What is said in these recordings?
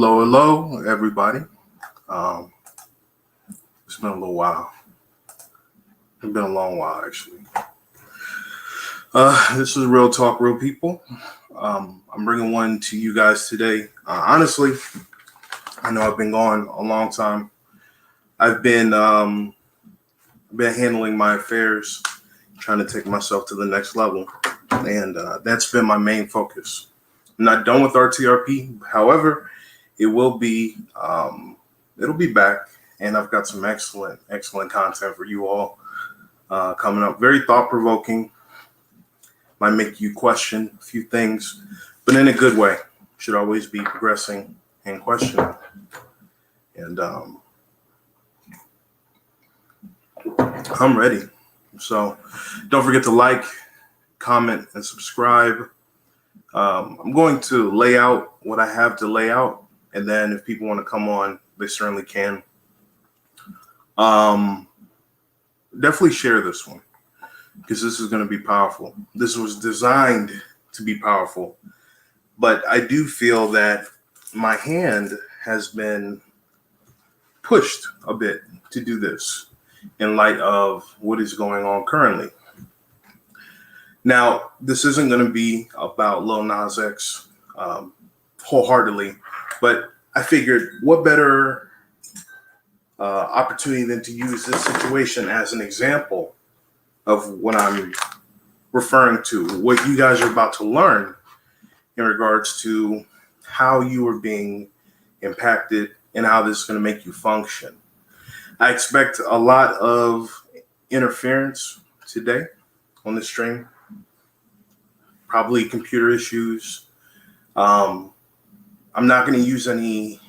Hello, everybody. Um, it's been a little while. It's been a long while, actually. This is Real Talk, Real People. I'm bringing one to you guys today. Honestly, I know I've been gone a long time. I've been handling my affairs, trying to take myself to the next level, and that's been my main focus. I'm not done with RTRP. However, it will be it'll be back, and I've got some excellent content for you all coming up. Very thought-provoking. Might make you question a few things, but in a good way. Should always be progressing and questioning. And I'm ready. So don't forget to like, comment, and subscribe. I'm going to lay out what I have to lay out, and then if people want to come on, they certainly can. Definitely share this one, because this is going to be powerful. This was designed to be powerful, but I do feel that my hand has been pushed a bit to do this in light of what is going on currently. Now, this isn't going to be about Lil Nas X wholeheartedly, but I figured what better opportunity than to use this situation as an example of what I'm referring to, what you guys are about to learn in regards to how you are being impacted and how this is going to make you function. I expect a lot of interference today on the stream, probably computer issues. I'm not going to use any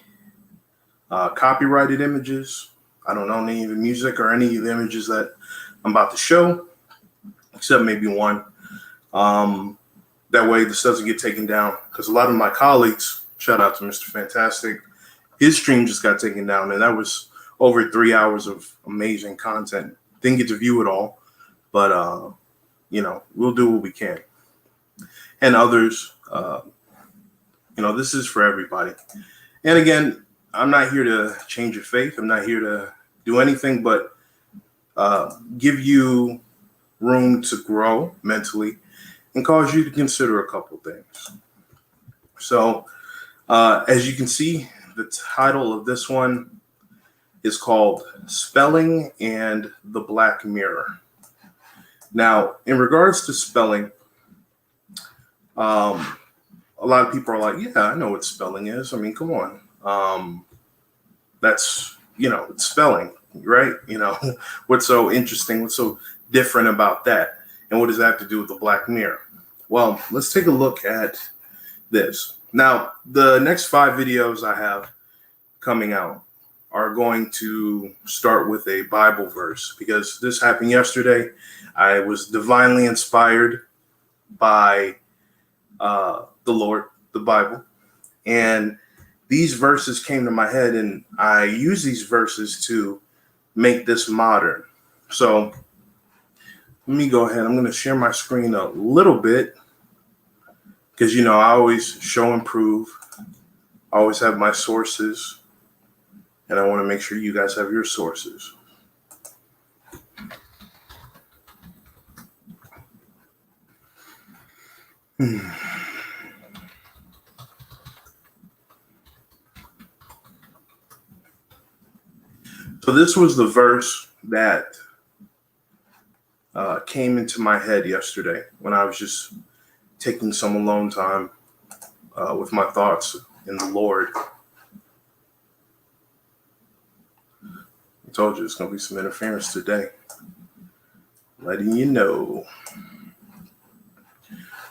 copyrighted images. I don't own any of the music or any of the images that I'm about to show, except maybe one. That way this doesn't get taken down, because a lot of my colleagues, shout out to Mr. Fantastic, his stream just got taken down, and that was over 3 hours of amazing content. Didn't get to view it all, but we'll do what we can. And others, this is for everybody. And again, I'm not here to change your faith. I'm not here to do anything but give you room to grow mentally and cause you to consider a couple things. So as you can see, the title of this one is called Spelling and the Black Mirror. Now, in regards to spelling, a lot of people are like, yeah, I know what spelling is. I mean, come on. That's, it's spelling, right? What's so interesting? What's so different about that? And what does that have to do with the Black Mirror? Well, let's take a look at this. Now, the next 5 videos I have coming out are going to start with a Bible verse, because this happened yesterday. I was divinely inspired by the Lord, the Bible, and these verses came to my head, and I use these verses to make this modern. So let me go ahead. I'm going to share my screen a little bit, because, I always show and prove. I always have my sources, and I want to make sure you guys have your sources. So this was the verse that came into my head yesterday when I was just taking some alone time with my thoughts in the Lord. I told you it's going to be some interference today. Letting you know.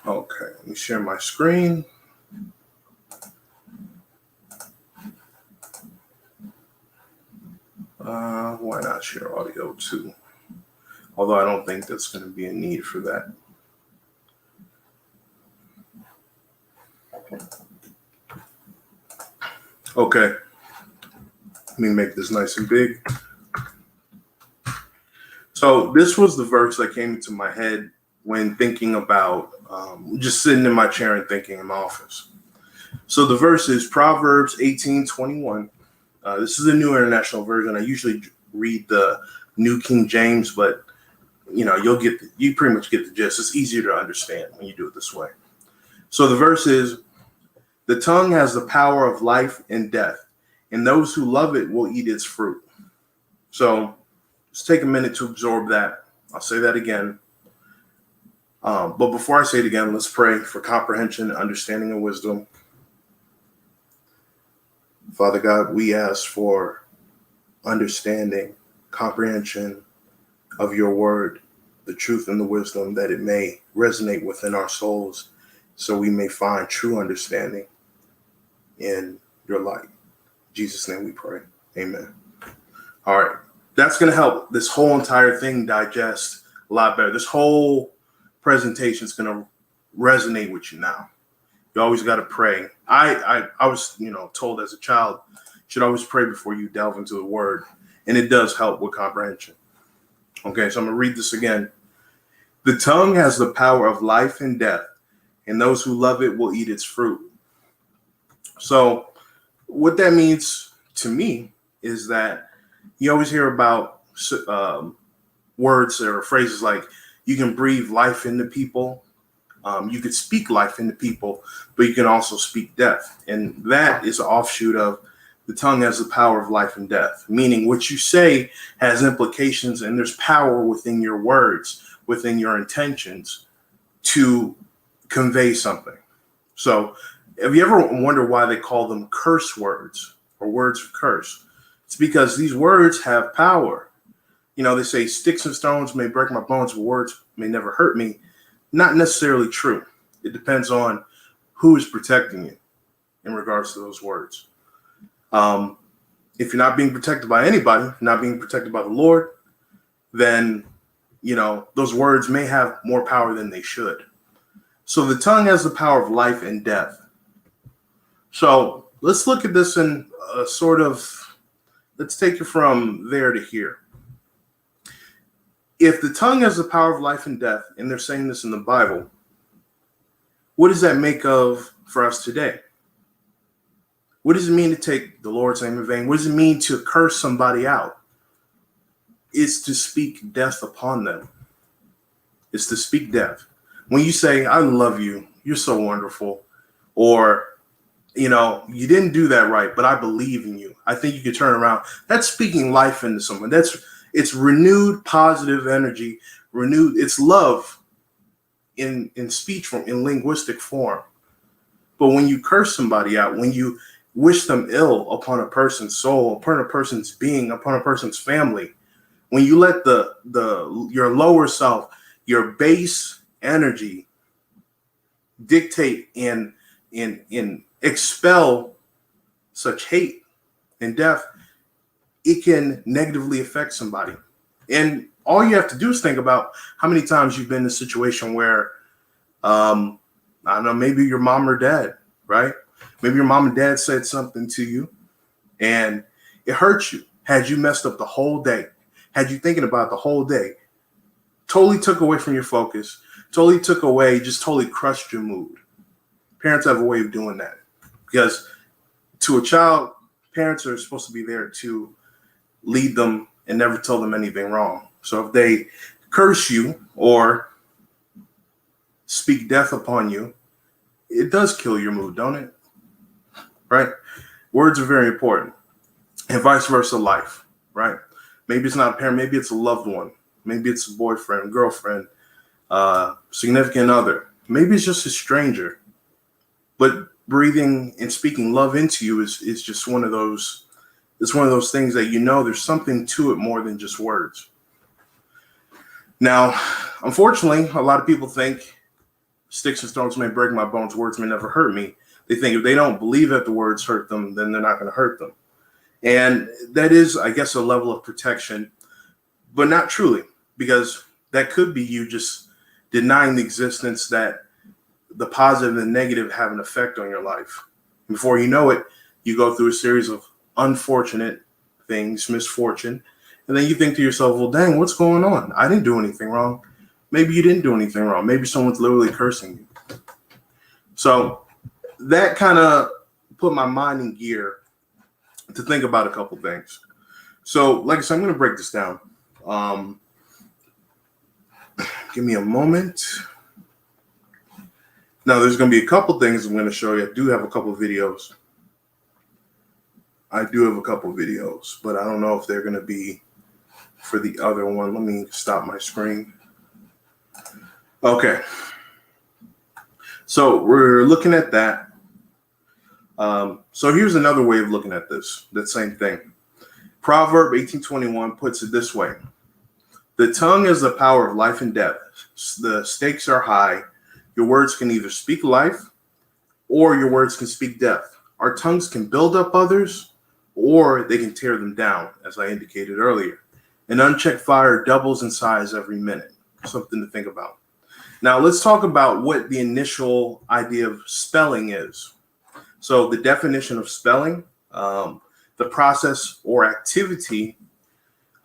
Okay, let me share my screen. Why not share audio too? Although I don't think that's going to be a need for that. Okay, let me make this nice and big. So this was the verse that came into my head when thinking about just sitting in my chair and thinking in my office. So the verse is Proverbs 18:21. This is a New International Version. I usually read the New King James, but you pretty much get the gist. It's easier to understand when you do it this way. So the verse is, the tongue has the power of life and death, and those who love it will eat its fruit. So let's take a minute to absorb that. I'll say that again. But before I say it again, let's pray for comprehension, understanding, and wisdom. Father God, we ask for understanding, comprehension of your word, the truth and the wisdom, that it may resonate within our souls so we may find true understanding in your light. In Jesus' name we pray. Amen. All right. That's going to help this whole entire thing digest a lot better. This whole presentation is going to resonate with you now. You always got to pray. I was, told as a child, you should always pray before you delve into the word. And it does help with comprehension. Okay, so I'm going to read this again. The tongue has the power of life and death, and those who love it will eat its fruit. So what that means to me is that you always hear about words or phrases like you can breathe life into people. You could speak life into people, but you can also speak death. And that is an offshoot of the tongue has the power of life and death, meaning what you say has implications, and there's power within your words, within your intentions to convey something. So have you ever wondered why they call them curse words or words of curse? It's because these words have power. They say sticks and stones may break my bones, but words may never hurt me. Not necessarily true. It depends on who is protecting you in regards to those words. If you're not being protected by anybody, not being protected by the Lord, then, those words may have more power than they should. So the tongue has the power of life and death. So let's look at this in a let's take it from there to here. If the tongue has the power of life and death, and they're saying this in the Bible, what does that make of for us today? What does it mean to take the Lord's name in vain? What does it mean to curse somebody out? It's to speak death upon them. It's to speak death. When you say, I love you, you're so wonderful, or, you didn't do that right, but I believe in you, I think you could turn around. That's speaking life into someone. It's renewed positive energy, it's love in speech form, in linguistic form. But when you curse somebody out, when you wish them ill upon a person's soul, upon a person's being, upon a person's family, when you let your lower self, your base energy dictate and expel such hate and death, it can negatively affect somebody. And all you have to do is think about how many times you've been in a situation where, I don't know, maybe your mom or dad, right? Maybe your mom and dad said something to you and it hurt you. Had you messed up the whole day, had you thinking about it the whole day, totally took away from your focus, just totally crushed your mood. Parents have a way of doing that because to a child, parents are supposed to be there to lead them and never tell them anything wrong. So if they curse you or speak death upon you, it does kill your mood, don't it? Right? Words are very important. And vice versa, life, right? Maybe it's not a parent, maybe it's a loved one. Maybe it's a boyfriend, girlfriend, significant other. Maybe it's just a stranger. But breathing and speaking love into you is just one of those. It's one of those things that there's something to it more than just words. Now, unfortunately, a lot of people think sticks and stones may break my bones, words may never hurt me. They think if they don't believe that the words hurt them, then they're not going to hurt them. And that is, I guess, a level of protection, but not truly, because that could be you just denying the existence that the positive and negative have an effect on your life. Before you know it, you go through a series of unfortunate things, misfortune, and then you think to yourself, well, dang, what's going on? I didn't do anything wrong. Maybe you didn't do anything wrong. Maybe someone's literally cursing you. So that kind of put my mind in gear to think about a couple things. So, like I said, I'm going to break this down. Give me a moment. Now, there's going to be a couple things I'm going to show you. I do have a couple videos. But I don't know if they're going to be for the other one. Let me stop my screen. Okay. So we're looking at that. So here's another way of looking at this, that same thing. Proverb 18:21 puts it this way. The tongue is the power of life and death. The stakes are high. Your words can either speak life or your words can speak death. Our tongues can build up others or they can tear them down, as I indicated earlier. An unchecked fire doubles in size every minute. Something to think about. Now, let's talk about what the initial idea of spelling is. So the definition of spelling, the process or activity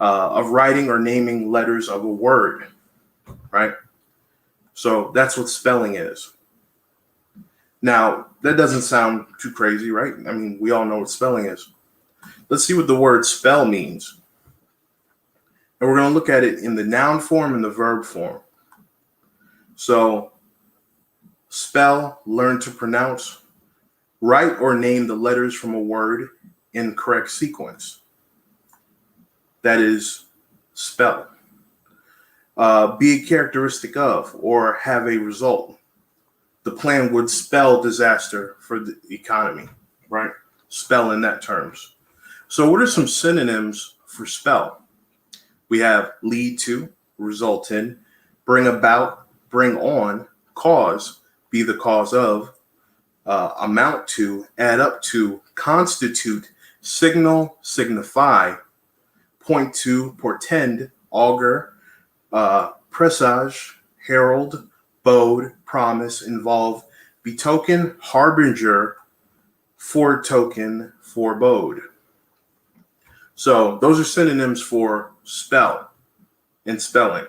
of writing or naming letters of a word, right? So that's what spelling is. Now, that doesn't sound too crazy, right? I mean, we all know what spelling is. Let's see what the word spell means. And we're going to look at it in the noun form and the verb form. So, spell, learn to pronounce, write or name the letters from a word in correct sequence. That is spell. Be a characteristic of or have a result. The plan would spell disaster for the economy, right? Spell in that terms. So what are some synonyms for spell? We have lead to, result in, bring about, bring on, cause, be the cause of, amount to, add up to, constitute, signal, signify, point to, portend, augur, presage, herald, bode, promise, involve, betoken, harbinger, foretoken, forebode. So those are synonyms for spell and spelling.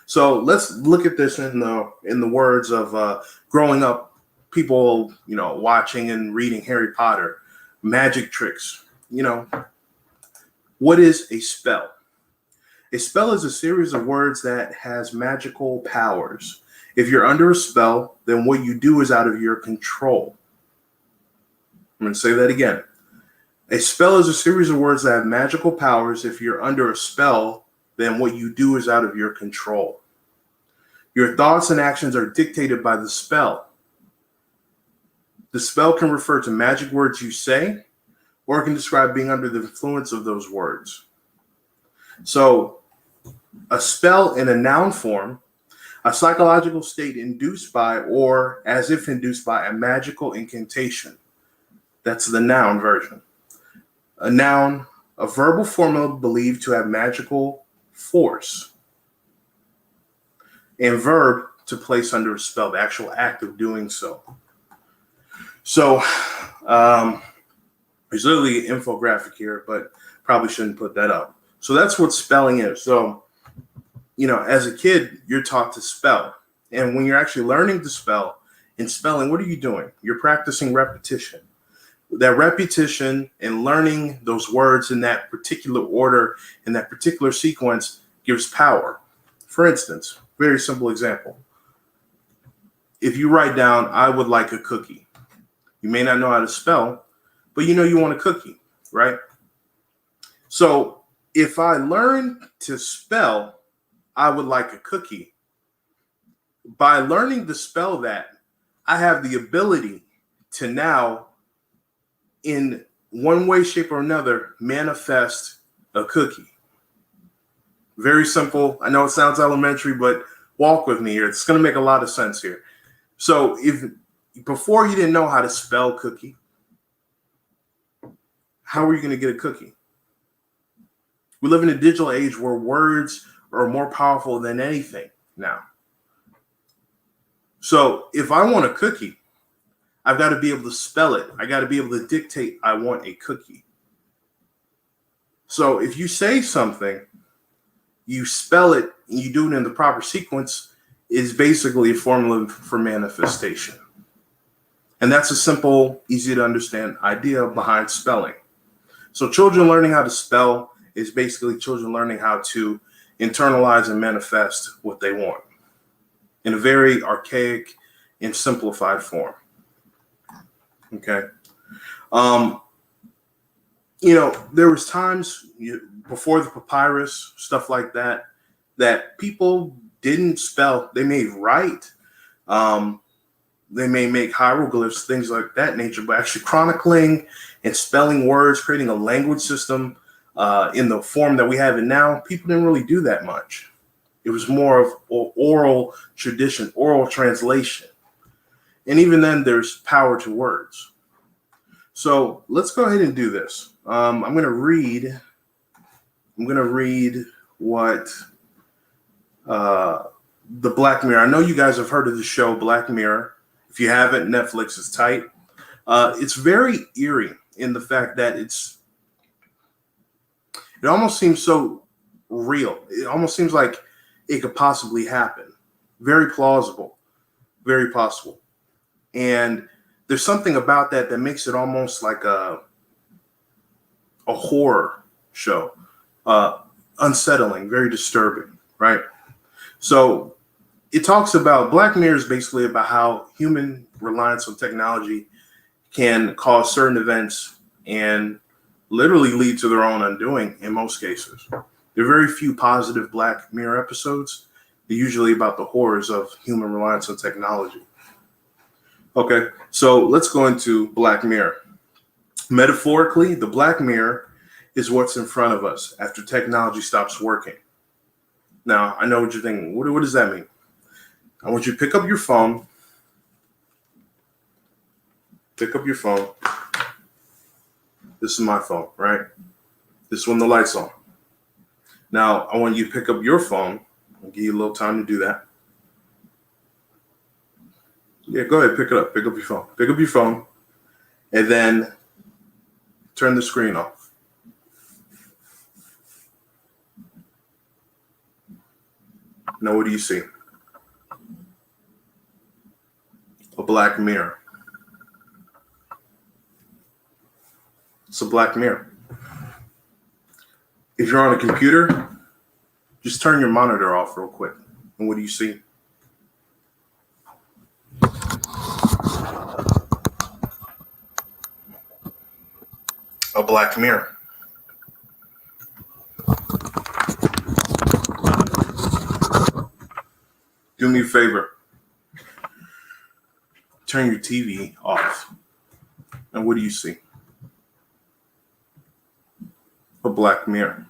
So let's look at this in the words of growing up, people, watching and reading Harry Potter, magic tricks. What is a spell? A spell is a series of words that has magical powers. If you're under a spell, then what you do is out of your control. I'm going to say that again. A spell is a series of words that have magical powers. If you're under a spell, then what you do is out of your control. Your thoughts and actions are dictated by the spell. The spell can refer to magic words you say, or it can describe being under the influence of those words. So, a spell in a noun form, a psychological state induced by or as if induced by a magical incantation. That's the noun version. A noun, a verbal formula believed to have magical force. And verb, to place under a spell, the actual act of doing so. So, there's literally an infographic here, but probably shouldn't put that up. So that's what spelling is. So, as a kid, you're taught to spell. And when you're actually learning to spell in spelling, what are you doing? You're practicing repetition. That repetition and learning those words in that particular order, in that particular sequence, gives power. For instance, very simple example. If you write down, I would like a cookie, you may not know how to spell, but you want a cookie, right? So if I learn to spell, I would like a cookie, by learning to spell that, I have the ability to now, in one way, shape, or another, manifest a cookie. Very simple. I know it sounds elementary, but walk with me here. It's going to make a lot of sense here. So if before you didn't know how to spell cookie, how are you going to get a cookie? We live in a digital age where words are more powerful than anything now. So if I want a cookie, I've got to be able to spell it. I got to be able to dictate, I want a cookie. So if you say something, you spell it, and you do it in the proper sequence, is basically a formula for manifestation. And that's a simple, easy to understand idea behind spelling. So children learning how to spell is basically children learning how to internalize and manifest what they want in a very archaic and simplified form. Okay. There was times before the papyrus, stuff like that, that people didn't spell. They may write. They may make hieroglyphs, things like that nature, but actually chronicling and spelling words, creating a language system in the form that we have it now, people didn't really do that much. It was more of oral tradition, oral translation. And even then, there's power to words. So let's go ahead and do this. I'm going to read what the Black Mirror. I know you guys have heard of the show Black Mirror. If you haven't, Netflix is tight. It's very eerie in the fact that it almost seems so real. It almost seems like it could possibly happen. Very plausible, very possible. And there's something about that makes it almost like a horror show, unsettling, very disturbing, right? So it talks about Black Mirror is basically about how human reliance on technology can cause certain events and literally lead to their own undoing in most cases. There are very few positive Black Mirror episodes. They're usually about the horrors of human reliance on technology. Okay, so let's go into Black Mirror. Metaphorically, the Black Mirror is what's in front of us after technology stops working. Now, I know what you're thinking. What does that mean? I want you to pick up your phone. Pick up your phone. This is my phone, right? This is when the light's on. Now, I want you to pick up your phone. I'll give you a little time to do that. Yeah, go ahead, pick it up. Pick up your phone. Pick up your phone. And then turn the screen off. Now, what do you see? A black mirror. It's a black mirror. If you're on a computer, just turn your monitor off real quick. And what do you see? A black mirror. Do me a favor. Turn your TV off. And what do you see? A black mirror.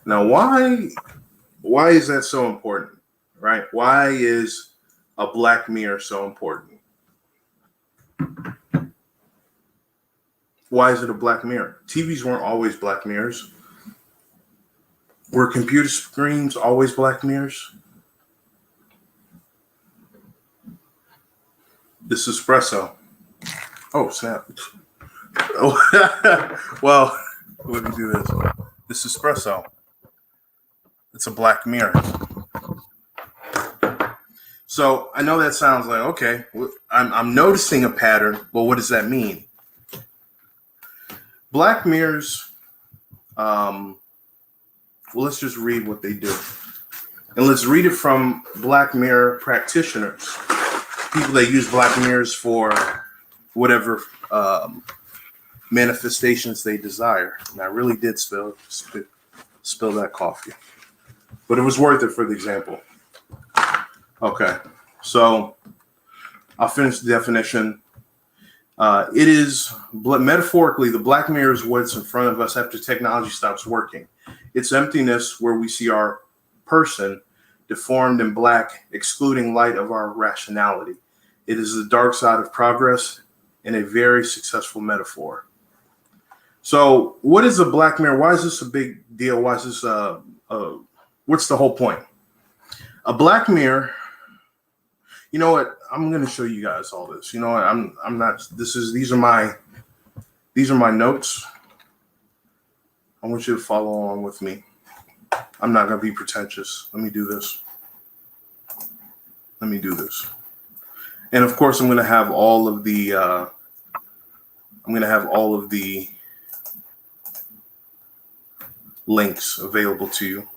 Now, why is that so important, right? Why is a black mirror so important? Why is it a black mirror? TVs weren't always black mirrors. Were computer screens always black mirrors? This is espresso. Oh, snap. Oh, well, let me do this. This is espresso. It's a black mirror. So I know that sounds like, okay, I'm noticing a pattern, but what does that mean? Black mirrors, well, let's just read what they do. And let's read it from black mirror practitioners, people that use black mirrors for whatever manifestations they desire. And I really did spill that coffee, but it was worth it for the example. Okay, so I'll finish the definition. It is metaphorically, the black mirror is what's in front of us after technology stops working. It's emptiness where we see our person deformed and black, excluding light of our rationality. It is the dark side of progress and a very successful metaphor. So what is a black mirror? Why is this a big deal? Why is this what's the whole point? A black mirror, you know what? I'm going to show you guys all this. You know what? I'm not, these are my notes. I want you to follow along with me. I'm not going to be pretentious. Let me do this. And of course, I'm going to have all of the links available to you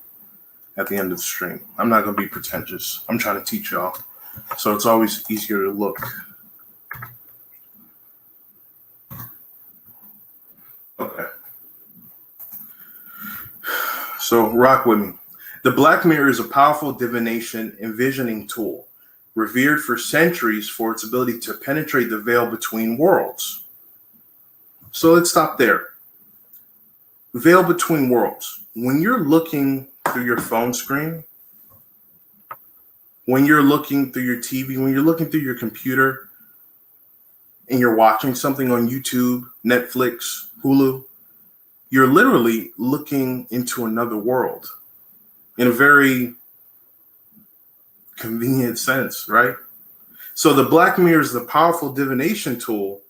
at the end of the stream. I'm not going to be pretentious. I'm trying to teach y'all, so it's always easier to look. Okay. So rock with me. The Black Mirror is a powerful divination envisioning tool, revered for centuries for its ability to penetrate the veil between worlds. So let's stop there. Veil between worlds. When you're looking through your phone screen, when you're looking through your TV, when you're looking through your computer, and you're watching something on YouTube, Netflix, Hulu, you're literally looking into another world in a very convenient sense, right? So the Black Mirror is the powerful divination tool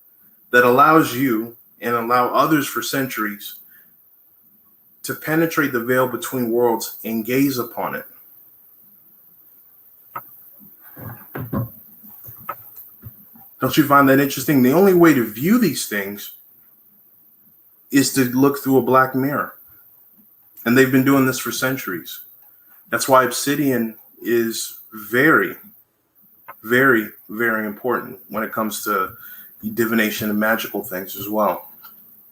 that allows you and allow others for centuries to penetrate the veil between worlds and gaze upon it. Don't you find that interesting? The only way to view these things is to look through a black mirror. And they've been doing this for centuries. That's why obsidian is very, very, very important when it comes to divination and magical things as well.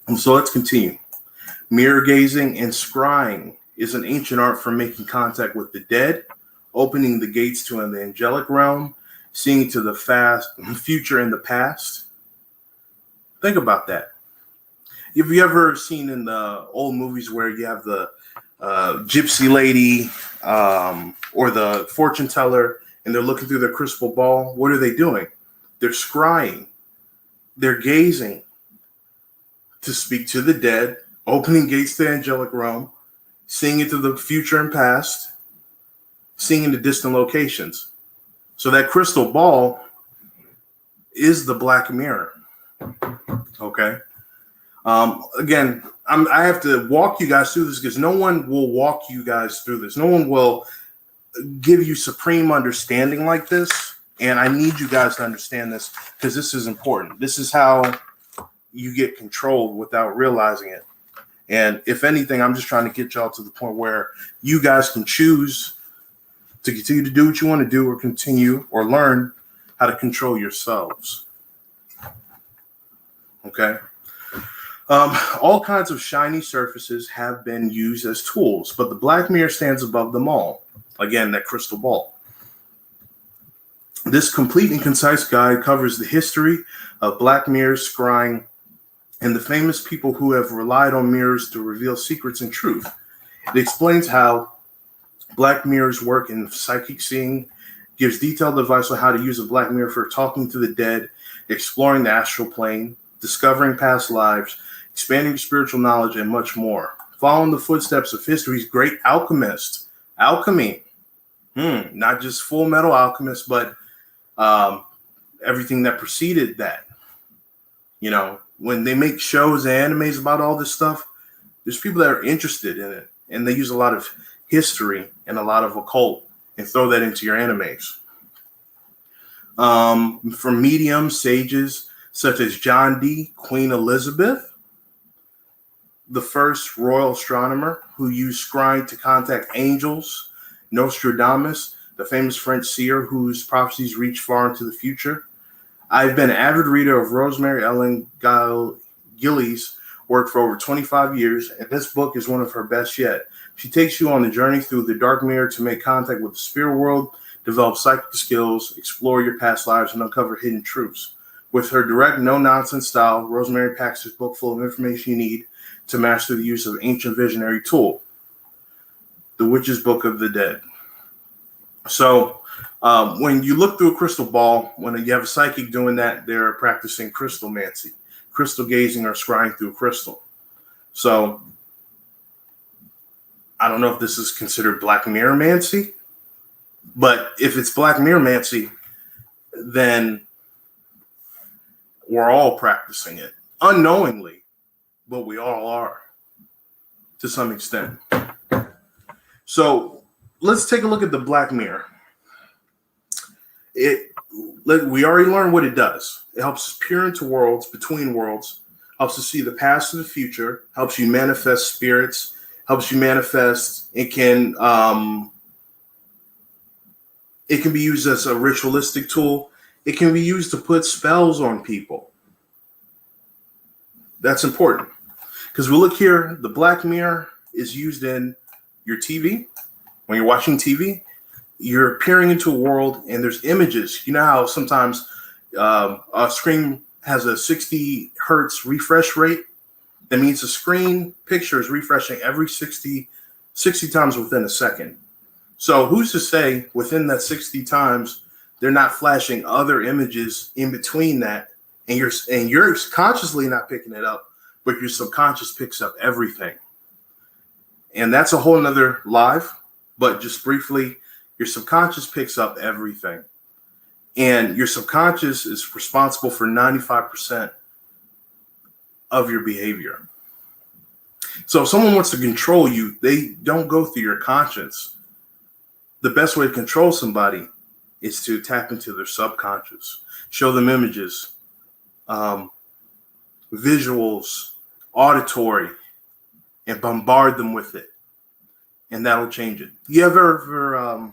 And so let's continue. Mirror gazing and scrying is an ancient art for making contact with the dead, opening the gates to the angelic realm, seeing to the future and the past. Think about that. Have you ever seen in the old movies where you have the gypsy lady or the fortune teller and they're looking through their crystal ball? What are they doing? They're scrying. They're gazing to speak to the dead, opening gates to the angelic realm, seeing into the future and past, seeing into distant locations. So that crystal ball is the black mirror. Okay. Again, I have to walk you guys through this because no one will walk you guys through this. No one will give you supreme understanding like this. And I need you guys to understand this because this is important. This is how you get controlled without realizing it. And if anything, I'm just trying to get y'all to the point where you guys can choose to continue to do what you want to do or continue or learn how to control yourselves. Okay. All kinds of shiny surfaces have been used as tools, but the black mirror stands above them all. Again, that crystal ball. This complete and concise guide covers the history of black mirrors, scrying, and the famous people who have relied on mirrors to reveal secrets and truth. It explains how black mirrors work in psychic seeing, gives detailed advice on how to use a black mirror for talking to the dead, exploring the astral plane, discovering past lives, expanding spiritual knowledge, and much more. Following the footsteps of history's great alchemist. Alchemy. Not just Full Metal Alchemist, but everything that preceded that. You know, when they make shows and animes about all this stuff, there's people that are interested in it. And they use a lot of history and a lot of occult and throw that into your animes. From mediums, sages, such as John Dee, Queen Elizabeth, the first royal astronomer who used scrying to contact angels, Nostradamus, the famous French seer whose prophecies reach far into the future. I've been an avid reader of Rosemary Ellen Gillies' work for over 25 years, and this book is one of her best yet. She takes you on the journey through the dark mirror to make contact with the spirit world, develop psychic skills, explore your past lives, and uncover hidden truths. With her direct, no-nonsense style, Rosemary packs this book full of information you need to master the use of ancient visionary tool, the Witch's Book of the Dead. So when you look through a crystal ball, when you have a psychic doing that, they're practicing crystalmancy, crystal gazing, or scrying through a crystal. So I don't know if this is considered black mirrormancy, but if it's black mirrormancy, then we're all practicing it unknowingly, but we all are to some extent. So let's take a look at the black mirror. we already learned what it does. It helps us peer into worlds, between worlds, helps us see the past and the future, helps you manifest spirits, helps you manifest. It can be used as a ritualistic tool. It can be used to put spells on people. That's important. Because we look here, the black mirror is used in your TV. When you're watching TV, you're peering into a world and there's images. You know how sometimes a screen has a 60 hertz refresh rate? That means the screen picture is refreshing every 60 times within a second. So who's to say within that 60 times they're not flashing other images in between that, and you're consciously not picking it up, but your subconscious picks up everything. And that's a whole nother live, but just briefly, your subconscious picks up everything. And your subconscious is responsible for 95% of your behavior. So if someone wants to control you, they don't go through your conscience. The best way to control somebody is to tap into their subconscious, show them images, visuals, auditory, and bombard them with it. And that'll change it. You ever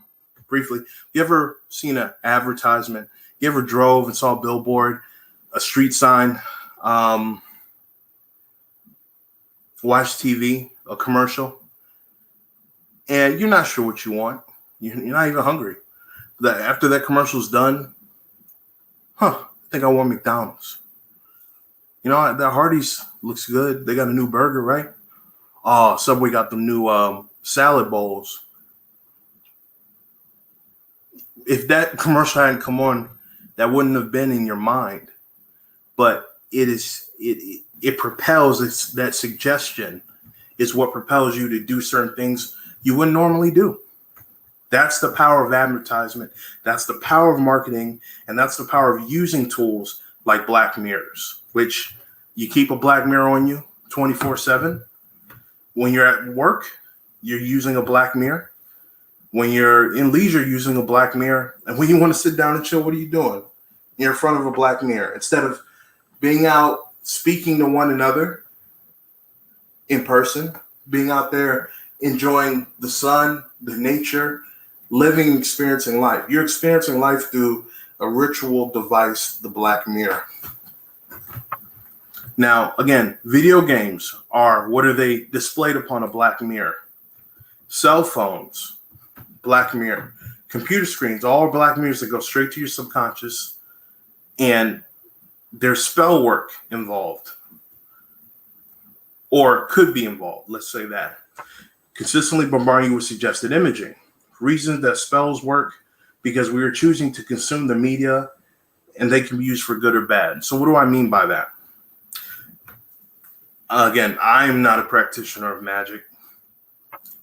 seen an advertisement? You ever drove and saw a billboard, a street sign, watch TV, a commercial, and you're not sure what you want? You're not even hungry. But after that commercial's done, I think I want McDonald's. You know, that Hardee's looks good. They got a new burger, right? Oh, Subway got the new salad bowls. If that commercial hadn't come on, that wouldn't have been in your mind. But it propels, that suggestion is what propels you to do certain things you wouldn't normally do. That's the power of advertisement. That's the power of marketing. And that's the power of using tools like black mirrors, which you keep a black mirror on you 24/7. When you're at work, you're using a black mirror. When you're in leisure, using a black mirror. And when you want to sit down and chill, what are you doing? You're in front of a black mirror. Instead of being out speaking to one another in person, being out there enjoying the sun, the nature, living, experiencing life. You're experiencing life through a ritual device, the black mirror. Now, again, video games what are they displayed upon a black mirror? Cell phones, black mirror. Computer screens, all black mirrors that go straight to your subconscious, and there's spell work involved, or could be involved, let's say that. Consistently bombarding you with suggested imaging. Reasons that spells work, because we are choosing to consume the media, and they can be used for good or bad. So what do I mean by that? Again, I'm not a practitioner of magic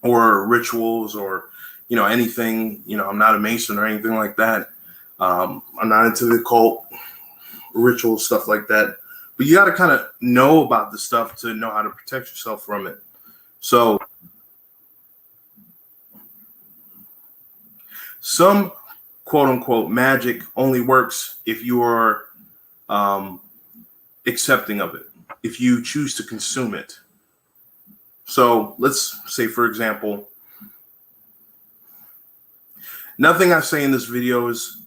or rituals or, anything. I'm not a Mason or anything like that. I'm not into the occult, ritual stuff like that. But you got to kind of know about the stuff to know how to protect yourself from it. So some quote unquote magic only works if you are accepting of it, if you choose to consume it. So let's say, for example, nothing I say in this video is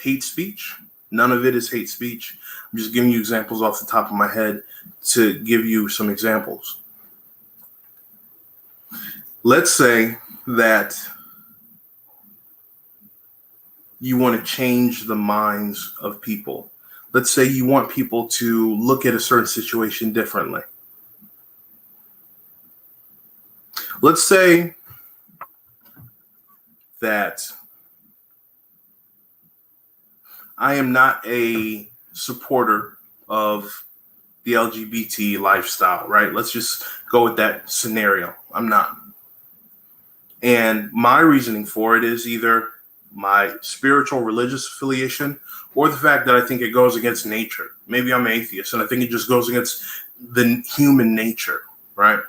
hate speech. None of it is hate speech. I'm just giving you examples off the top of my head to give you some examples. Let's say that you want to change the minds of people. Let's say you want people to look at a certain situation differently. Let's say that I am not a supporter of the LGBT lifestyle, right? Let's just go with that scenario. I'm not. And my reasoning for it is either my spiritual religious affiliation or the fact that I think it goes against nature. Maybe I'm atheist and I think it just goes against the human nature, right?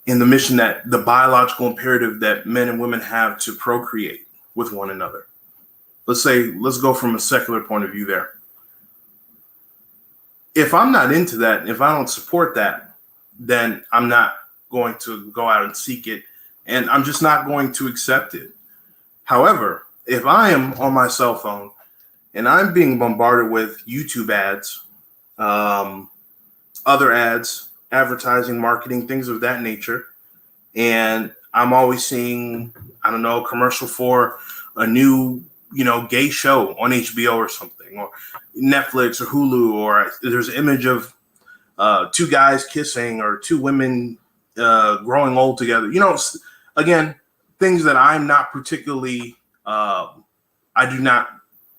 In the mission the biological imperative that men and women have to procreate with one another. let's go from a secular point of view there. If I'm not into that, if I don't support that, then I'm not going to go out and seek it, and I'm just not going to accept it. However, if I am on my cell phone and I'm being bombarded with YouTube ads, other ads, advertising, marketing, things of that nature, and I'm always seeing, I don't know, a commercial for a new, gay show on HBO or something, or Netflix or Hulu, or there's an image of two guys kissing or two women growing old together. Again, things that I'm not particularly, I do not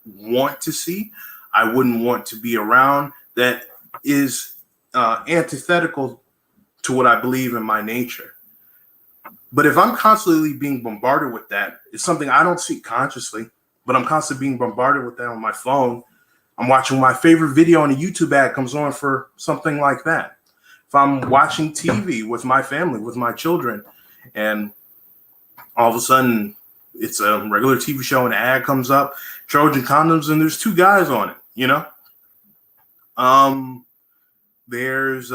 want to see. I wouldn't want to be around. That is antithetical to what I believe in my nature. But if I'm constantly being bombarded with that, it's something I don't see consciously, but I'm constantly being bombarded with that on my phone. I'm watching my favorite video and a YouTube ad comes on for something like that. If I'm watching TV with my family, with my children, and all of a sudden it's a regular TV show and an ad comes up, Trojan condoms, and there's two guys on it, there's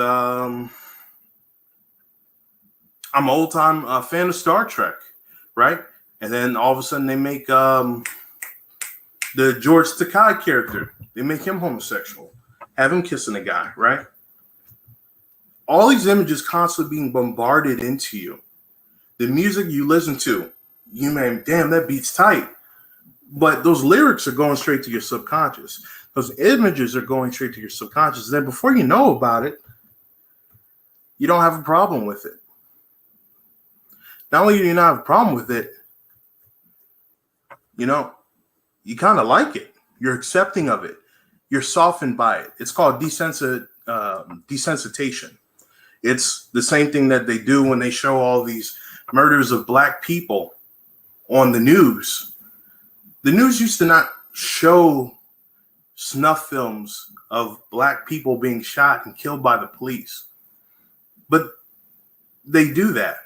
I'm an old time fan of Star Trek, right? And then all of a sudden they make the George Takei character, they make him homosexual, have him kissing a guy, right? All these images constantly being bombarded into you. The music you listen to, you may, damn, that beat's tight. But those lyrics are going straight to your subconscious. Those images are going straight to your subconscious. And then before you know about it, you don't have a problem with it. Not only do you not have a problem with it, you kind of like it. You're accepting of it. You're softened by it. It's called desensitization. It's the same thing that they do when they show all these murders of black people on the news. The news used to not show snuff films of black people being shot and killed by the police. But they do that.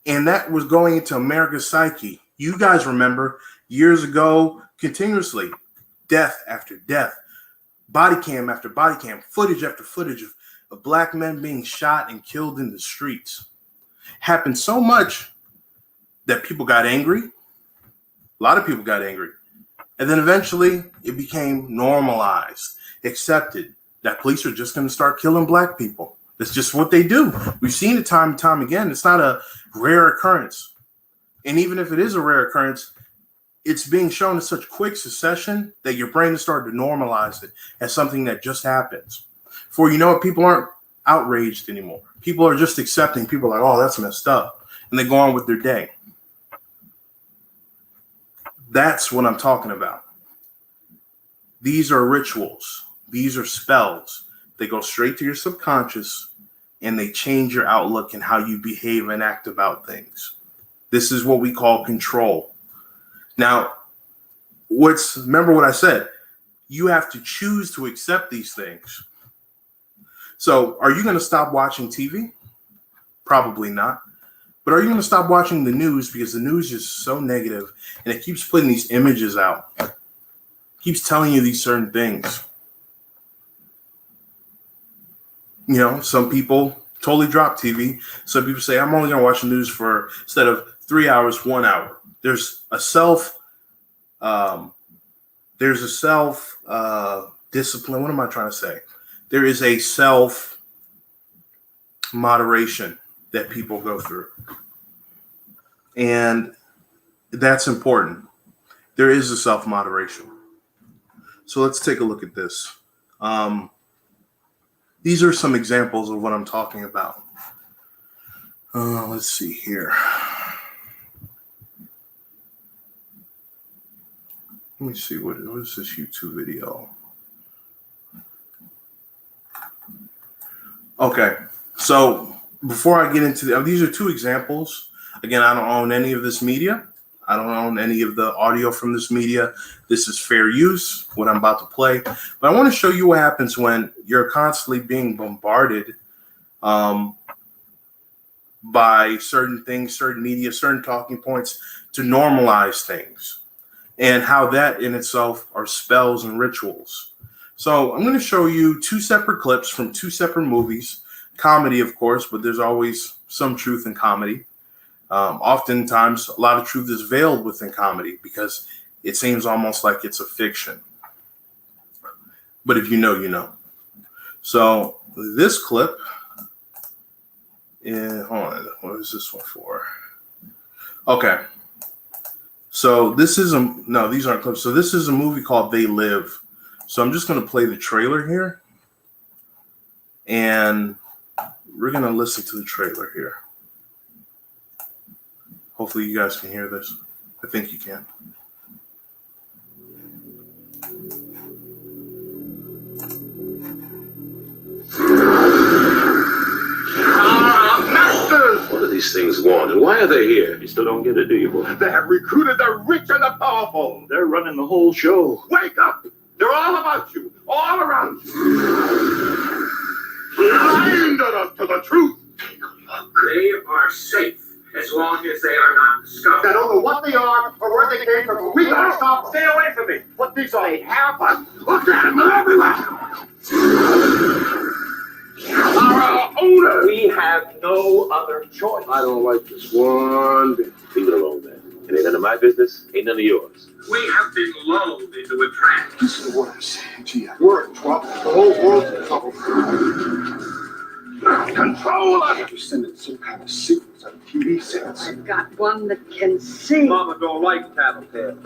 And that was going into America's psyche. You guys remember years ago, continuously, death after death, body cam after body cam, footage after footage of black men being shot and killed in the streets. Happened so much that people got angry. A lot of people got angry. And then eventually it became normalized, accepted that police are just going to start killing black people. That's just what they do. We've seen it time and time again. It's not a rare occurrence. And even if it is a rare occurrence, it's being shown in such quick succession that your brain is starting to normalize it as something that just happens. Before you know it, people aren't outraged anymore. People are just accepting. People are like, oh, that's messed up. And they go on with their day. That's what I'm talking about. These are rituals. These are spells. They go straight to your subconscious and they change your outlook and how you behave and act about things. This is what we call control. Now, remember what I said, you have to choose to accept these things. So are you going to stop watching TV? Probably not. But are you going to stop watching the news because the news is so negative and it keeps putting these images out, keeps telling you these certain things? Some people totally drop TV. Some people say, I'm only going to watch the news for, instead of 3 hours, 1 hour. There's a self discipline. What am I trying to say? There is a self moderation that people go through. And that's important. There is a self moderation. So let's take a look at this. These are some examples of what I'm talking about. Let's see here. Let me see, what is this YouTube video? Okay, so before I get into these are two examples. Again, I don't own any of this media. I don't own any of the audio from this media. This is fair use, what I'm about to play. But I want to show you what happens when you're constantly being bombarded by certain things, certain media, certain talking points to normalize things. and how that in itself are spells and rituals. So I'm going to show you two separate clips from two separate movies, comedy, of course, but there's always some truth in comedy. Oftentimes, a lot of truth is veiled within comedy because it seems almost like it's a fiction. But if you know, you know. So this clip, hold on, what is this one for? Okay. So this is no, these aren't clips. So this is a movie called They Live. So I'm just going to play the trailer here. And we're going to listen to the trailer here. Hopefully you guys can hear this. I think you can. Masters! What do these things want, and why are they here? You still don't get it, do you, boy? They have recruited the rich and the powerful. They're running the whole show. Wake up! They're all about you, all around you. Blinded us to the truth. Take a look. They are safe as long as they are not discovered. I don't know what they are or where they came from, but we gotta stop them. Stay away from me. What these are? They have us. Look at them, they're everywhere. Our owner. We have no other choice. I don't like this one bit. Leave it alone, man. It ain't none of my business, ain't none of yours. We have been lulled into a trance. Listen to what I'm saying to you. We're in trouble. The whole world's in trouble. Control us. You're sending some kind of secrets on TV sets. I've got one that can see. Mama don't like tattletale.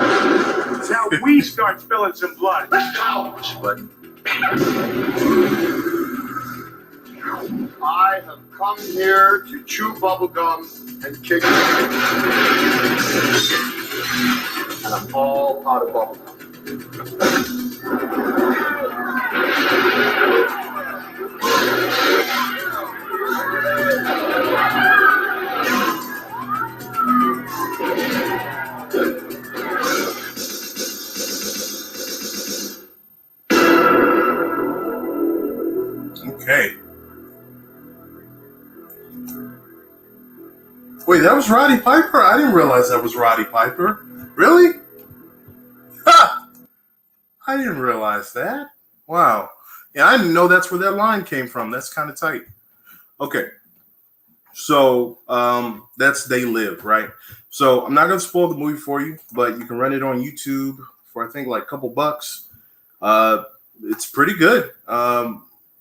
It's how we start spilling some blood. Let's go. But I have come here to chew bubblegum and kick and I'm all out of bubblegum. Okay. Wait, that was Roddy Piper? I didn't realize that was Roddy Piper. Really? Ha! I didn't realize that. Wow. Yeah, I didn't know that's where that line came from. That's kind of tight. Okay. So that's They Live, right? So I'm not going to spoil the movie for you, but you can rent it on YouTube for, I think, like a couple bucks. It's pretty good.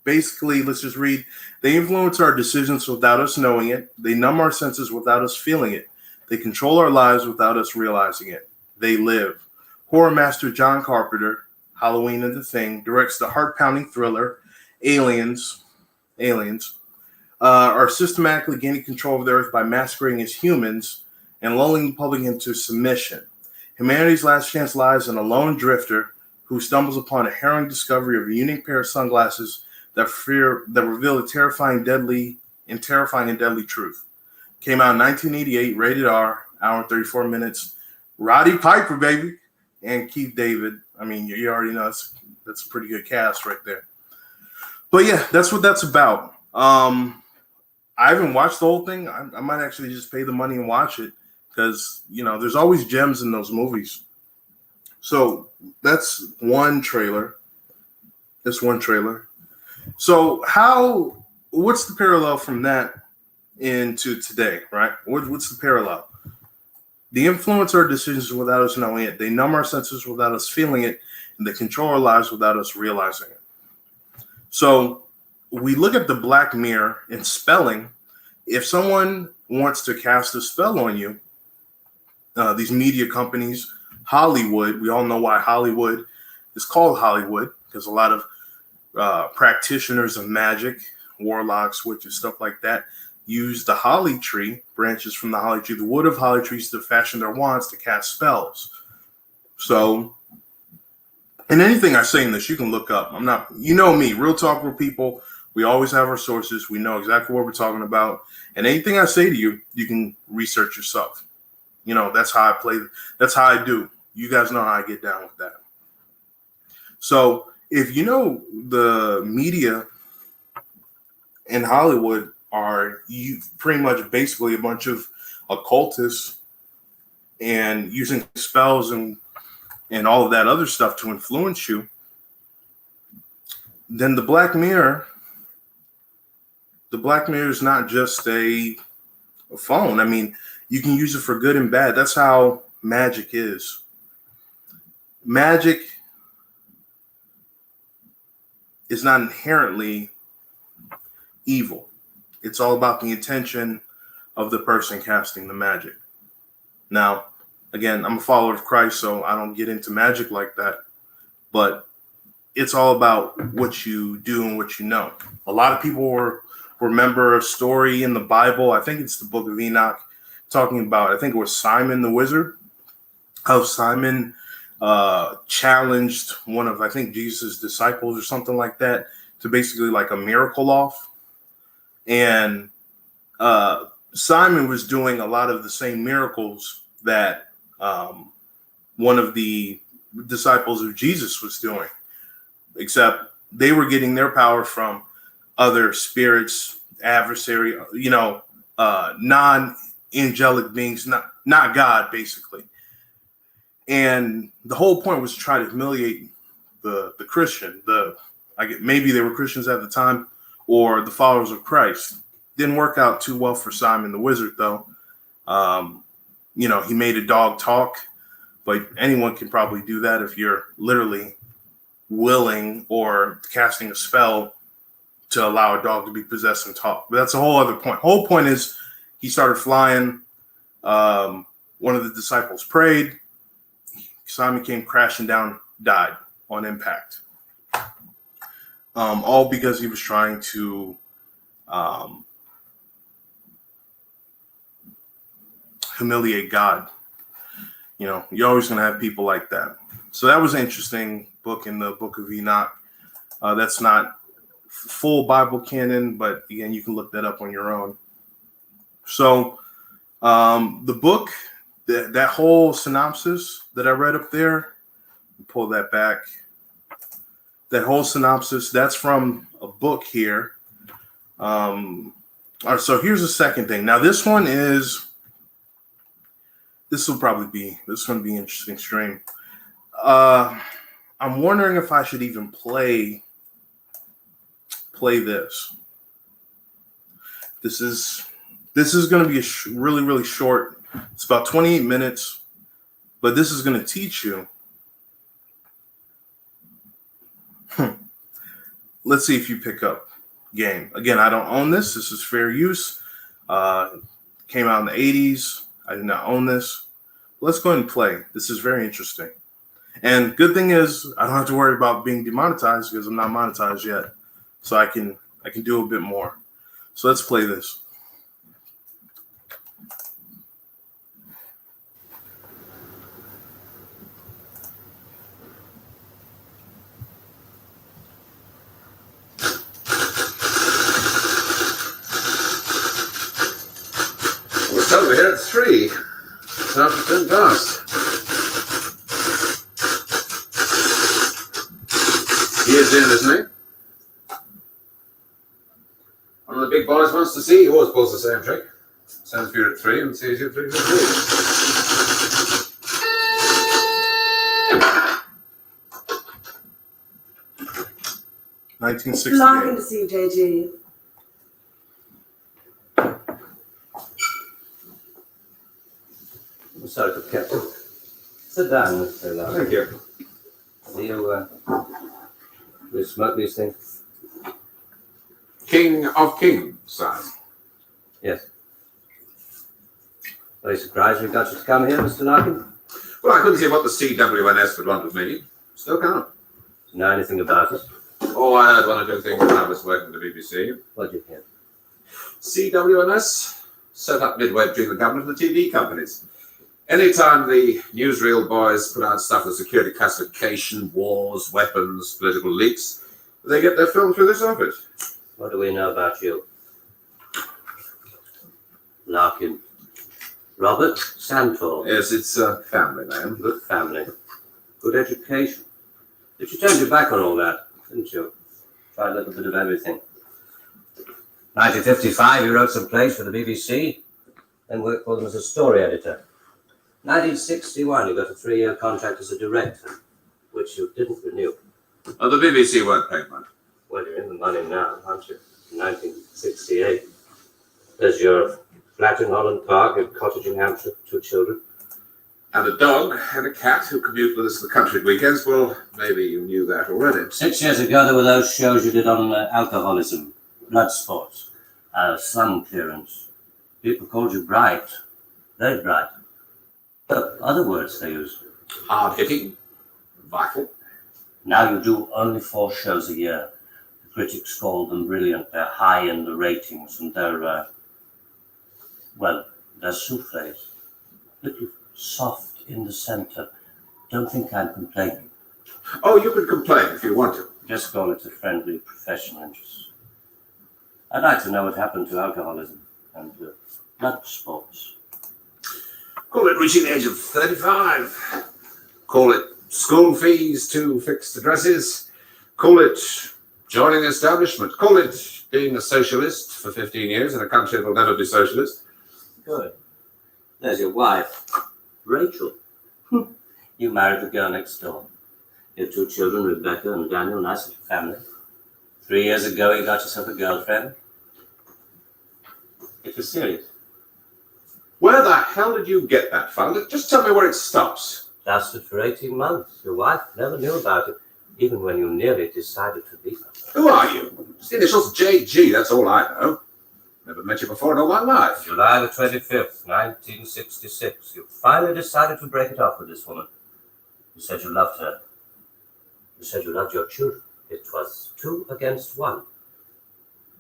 Basically, let's just read. They influence our decisions without us knowing it. They numb our senses without us feeling it. They control our lives without us realizing it. They Live. Horror master John Carpenter, Halloween and the Thing, directs the heart-pounding thriller Aliens are systematically gaining control of the earth by masquerading as humans and lulling the public into submission. Humanity's last chance lies in a lone drifter who stumbles upon a harrowing discovery of a unique pair of sunglasses that reveal a terrifying and deadly truth. Came out in 1988, rated R, hour and 34 minutes. Roddy Piper, baby, and Keith David. I mean, you already know that's a pretty good cast right there. But yeah, that's what that's about. I haven't watched the whole thing. I might actually just pay the money and watch it because, you know, there's always gems in those movies. So that's one trailer. So what's the parallel from that into today, right? What's the parallel? They influence our decisions without us knowing it. They numb our senses without us feeling it, and they control our lives without us realizing it. So we look at the Black Mirror in spelling. If someone wants to cast a spell on you, these media companies, Hollywood, we all know why Hollywood is called Hollywood, because a lot of practitioners of magic, warlocks, witches, stuff like that, use the holly tree, branches from the holly tree, the wood of holly trees to fashion their wands to cast spells. So, and anything I say in this, you can look up. You know me, Real Talk, Real People. We always have our sources. We know exactly what we're talking about. And anything I say to you, you can research yourself. You know, that's how I play. That's how I do. You guys know how I get down with that. So if you know the media in Hollywood are pretty much basically a bunch of occultists and using spells and and all of that other stuff to influence you, then the Black Mirror is not just a phone. I mean, you can use it for good and bad. That's how magic is. Magic is not inherently evil. It's all about the intention of the person casting the magic. Now, again, I'm a follower of Christ, so I don't get into magic like that. But it's all about what you do and what you know. A lot of people remember a story in the Bible. I think it's the book of Enoch, talking about, I think it was Simon the wizard, how Simon challenged one of, I think, Jesus' disciples or something like that to basically like a miracle off. And Simon was doing a lot of the same miracles that one of the disciples of Jesus was doing, except they were getting their power from other spirits, adversary, non-angelic beings, not God, basically. And the whole point was to try to humiliate the Christian. Maybe they were Christians at the time, or the followers of Christ. Didn't work out too well for Simon the wizard, though. He made a dog talk, but anyone can probably do that if you're literally willing or casting a spell to allow a dog to be possessed and talk. But that's a whole other point. Whole point is he started flying. One of the disciples prayed. Simon came crashing down, died on impact. All because he was trying to humiliate God. You're always going to have people like that. So that was an interesting book in the book of Enoch. That's not full Bible canon, but again, you can look that up on your own. So the book, that whole synopsis that I read up there, pull that back. That whole synopsis, that's from a book here. All right, so here's the second thing. Now this one is, this is going to be an interesting stream. I'm wondering if I should even play this. This is going to be really, really short. It's about 28 minutes, but this is going to teach you. Let's see if you pick up game. Again, I don't own this. This is fair use. Came out in the 80s. I did not own this. Let's go ahead and play. This is very interesting. And good thing is I don't have to worry about being demonetized because I'm not monetized yet. So I can do a bit more. So let's play this. It's over here at 3. It's after 10 past. He is in, isn't he? One of the big boys wants to see. He always pulls the same trick. Sends you at 3 and sees you at 3. 1968. Lovely to see you, JG. I'm sorry to kept you. Sit down, Mr. Love. Thank you. You smoke these things? King of Kings, sir. Yes. Very surprised we got you to come here, Mr. Larkin. Well, I couldn't see what the CWNS would want with me. Still can't. Know anything about it? Oh, I heard one or two things when I was working at the BBC. What did you hear? CWNS set up midway between the government and the TV companies. Anytime the newsreel boys put out stuff with security classification, wars, weapons, political leaks, they get their film through this office. What do we know about you? Larkin. Robert Santor. Yes, it's a family name. Good family. Good education. But you turned your back on all that, didn't you? Tried a little bit of everything. 1955, you wrote some plays for the BBC, then worked for them as a story editor. 1961, you got a 3-year contract as a director, which you didn't renew. Oh, the BBC weren't paying much. Well, you're in the money now, aren't you? 1968. There's your flat in Holland Park, a cottage in Hampshire, 2 children. And a dog and a cat who commute with us to the country weekends. Well, maybe you knew that already. 6 years ago, there were those shows you did on alcoholism, blood sports, sun clearance. People called you bright, very bright. But other words they use. Hard-hitting, vital. Now you do only 4 shows a year. The critics call them brilliant. They're high in the ratings, and they're souffles. Little soft in the center. Don't think I'm complaining. Oh, you can complain if you want to. Just call it a friendly professional interest. I'd like to know what happened to alcoholism and blood sports. Call it reaching the age of 35. Call it school fees to fixed addresses. Call it joining the establishment. Call it being a socialist for 15 years in a country that will never be socialist. Good. There's your wife, Rachel. You married the girl next door. You have 2 children, Rebecca and Daniel, nice little family. 3 years ago, you got yourself a girlfriend. It was serious. Where the hell did you get that fund? Just tell me where it stops. Lasted for 18 months. Your wife never knew about it, even when you nearly decided to leave her. Who are you? It's the initials JG, that's all I know. Never met you before in all my life. July the 25th, 1966. You finally decided to break it off with this woman. You said you loved her. You said you loved your children. It was 2 against 1.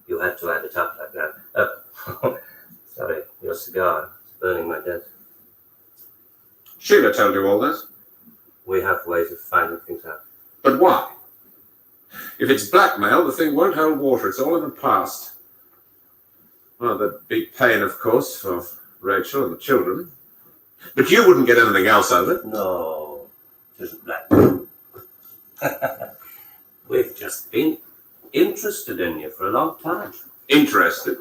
You had to add it up like that. Sorry, your cigar is burning my desk. Sheila told you all this. We have ways of finding things out. But why? If it's blackmail, the thing won't hold water. It's all in the past. Well, there'd be pain, of course, for Rachel and the children. But you wouldn't get anything else out of it. No, it isn't blackmail. We've just been interested in you for a long time. Interested?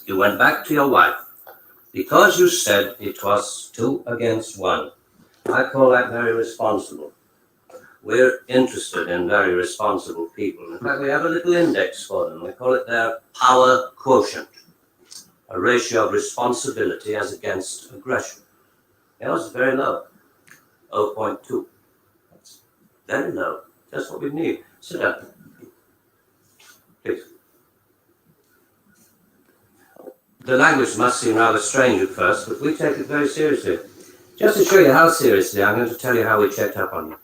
You went back to your wife because you said it was 2 against 1. I call that very responsible. We're interested in very responsible people. In fact, we have a little index for them. We call it their power quotient, a ratio of responsibility as against aggression. Yours is very low, 0.2. That's very low. That's what we need. Sit down, please. The language must seem rather strange at first, but we take it very seriously. Just to show you how seriously, I'm going to tell you how we checked up on you.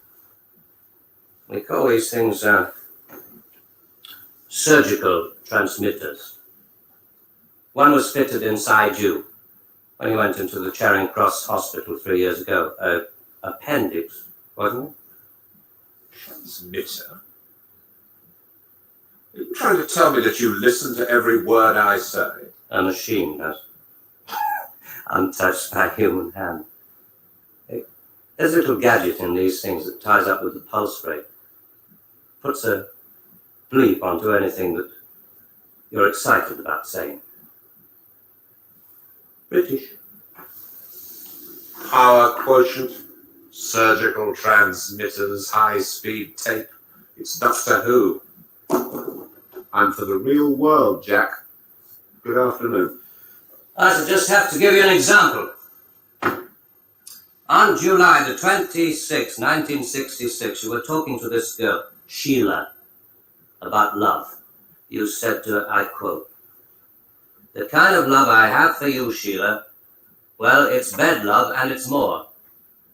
We call these things surgical transmitters. One was fitted inside you when you went into the Charing Cross Hospital 3 years ago. Appendix, wasn't it? Transmitter? Are you trying to tell me that you listen to every word I say? A machine does. Untouched by human hand. There's a little gadget in these things that ties up with the pulse rate. Puts a bleep onto anything that you're excited about saying. British. Power quotient, surgical transmitters, high-speed tape. It's Doctor Who. I'm for the real world, Jack. Good afternoon. I should just have to give you an example. On July the 26th, 1966, you were talking to this girl, Sheila, about love. You said to her, I quote, "The kind of love I have for you, Sheila, well, it's bed love and it's more.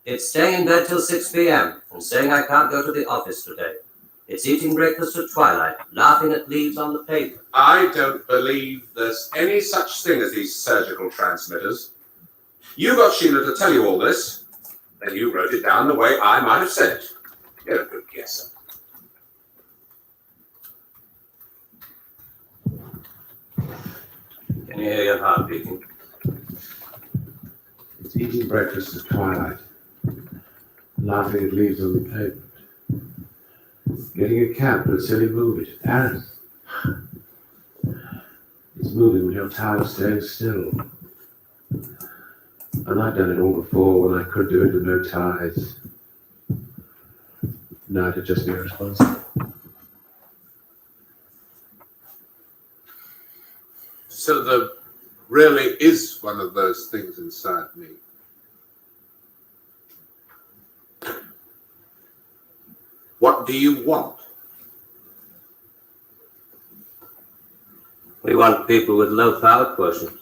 It's staying in bed till 6 p.m. and saying I can't go to the office today. It's eating breakfast at twilight, laughing at leaves on the pavement." I don't believe there's any such thing as these surgical transmitters. You got Sheila to tell you all this, then you wrote it down the way I might have said it. You're a good guesser. Can you hear your heart beating? It's eating breakfast at twilight, laughing at leaves on the pavement, getting a cab for a silly movie to Paris. It's moving when your tower's staying still. And I've done it all before when I could do it with no ties. Now to just be responsible. So there really is one of those things inside me. What do you want? We want people with low power quotients.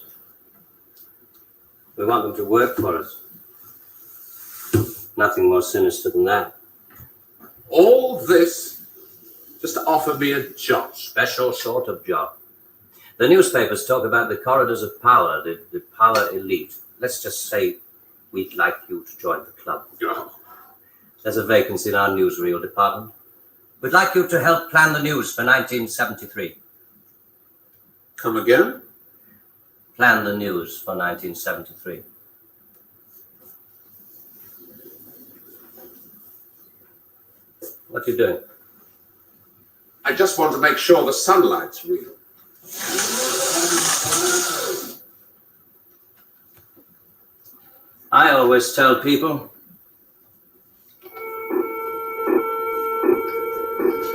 We want them to work for us. Nothing more sinister than that. All this just to offer me a job. Special sort of job. The newspapers talk about the corridors of power, the power elite. Let's just say we'd like you to join the club. Oh, There's a vacancy in our newsreel department. We'd like you to help plan the news for 1973. come again? Plan the news for 1973. What are you doing? I just want to make sure the sunlight's real. I always tell people,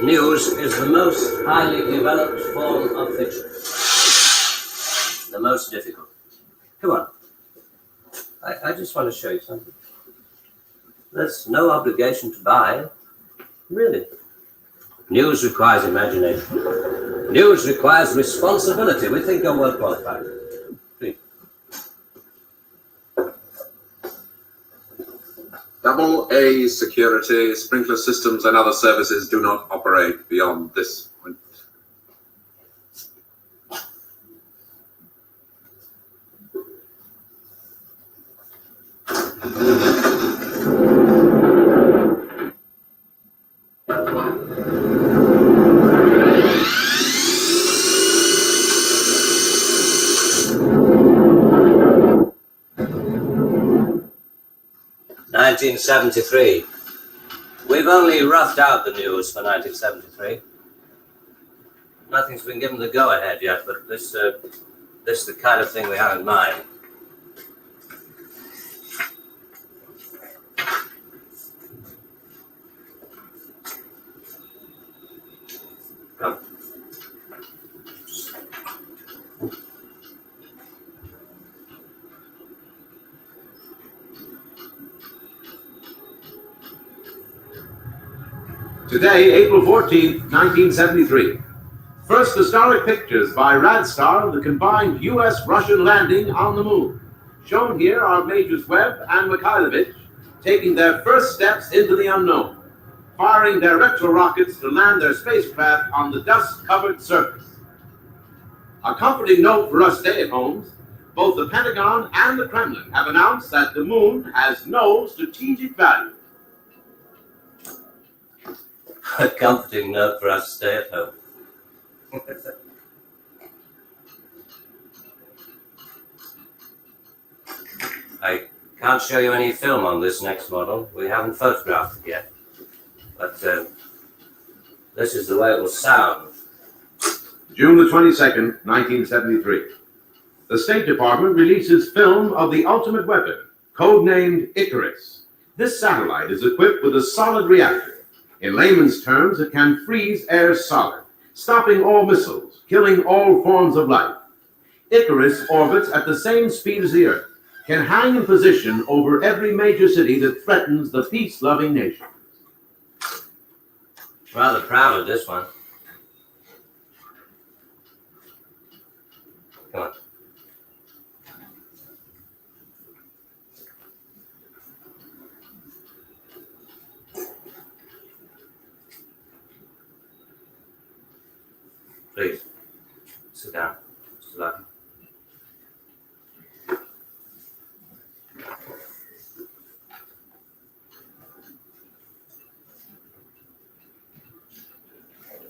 news is the most highly developed form of fiction. The most difficult. Come on. I just want to show you something. There's no obligation to buy. Really. News requires imagination. News requires responsibility. We think you're well qualified. Please. AA security, sprinkler systems and other services do not operate beyond this point. '73. We've only roughed out the news for 1973. Nothing's been given the go-ahead yet, but this is the kind of thing we have in mind. Come. Today, April 14th, 1973. First historic pictures by Radstar of the combined U.S.-Russian landing on the moon. Shown here are Majors Webb and Mikhailovich taking their first steps into the unknown, firing their retro rockets to land their spacecraft on the dust-covered surface. A comforting note for us stay-at-homes, both the Pentagon and the Kremlin have announced that the moon has no strategic value. A comforting note for us to stay at home. I can't show you any film on this next model. We haven't photographed it yet. But this is the way it will sound. June the 22nd, 1973. The State Department releases film of the ultimate weapon, codenamed Icarus. This satellite is equipped with a solid reactor. In layman's terms, it can freeze air solid, stopping all missiles, killing all forms of life. Icarus orbits at the same speed as the Earth, can hang in position over every major city that threatens the peace-loving nations. Rather proud of this one. Come on. Please, sit down, Mr. Lucky.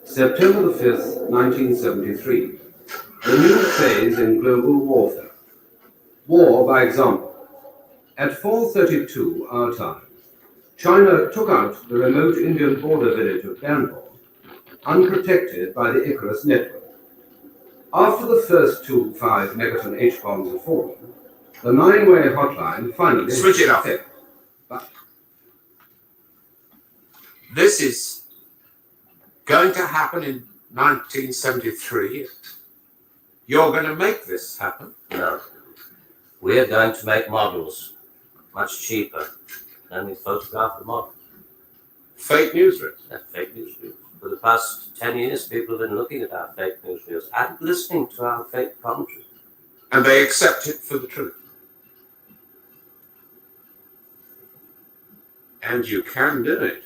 September the 5th, 1973. A new phase in global warfare. War by example. At 4:32 our time, China took out the remote Indian border village of Bangalore, unprotected by the Icarus network. After the first two 5 megaton H-bombs had fallen, The 9-way hotline finally... Switch it off. This is going to happen in 1973. You're going to make this happen? No. We're going to make models much cheaper. Then we photograph the models. Fake newsreels. That's fake news reels. For the past 10 years, people have been looking at our fake news reels and listening to our fake commentary. And they accept it for the truth. And you can do it.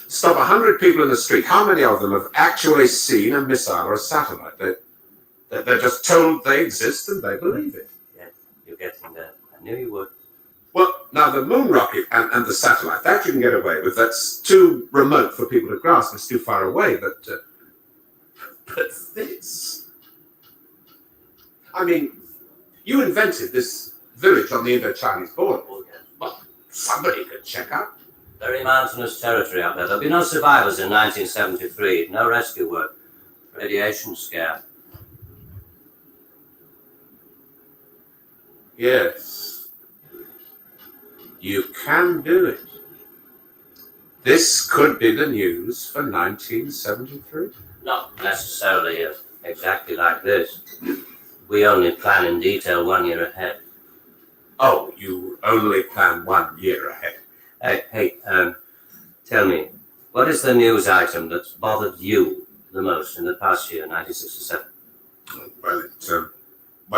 Stop 100 people in the street. How many of them have actually seen a missile or a satellite? They're just told they exist and they believe it. Yes, you're getting there. I knew you would. Well, now the moon rocket and the satellite, that you can get away with. That's too remote for people to grasp. It's too far away. But this... I mean, you invented this village on the Indo-Chinese border. Oh, yes. Well, somebody could check out. Very mountainous territory out there. There'll be no survivors in 1973. No rescue work. Radiation scare. Yes. You can do it. This could be the news for 1973. Not necessarily exactly like this. We only plan in detail 1 year ahead. Oh, you only plan 1 year ahead. Hey, tell me, what is the news item that's bothered you the most in the past year, 1967? Well,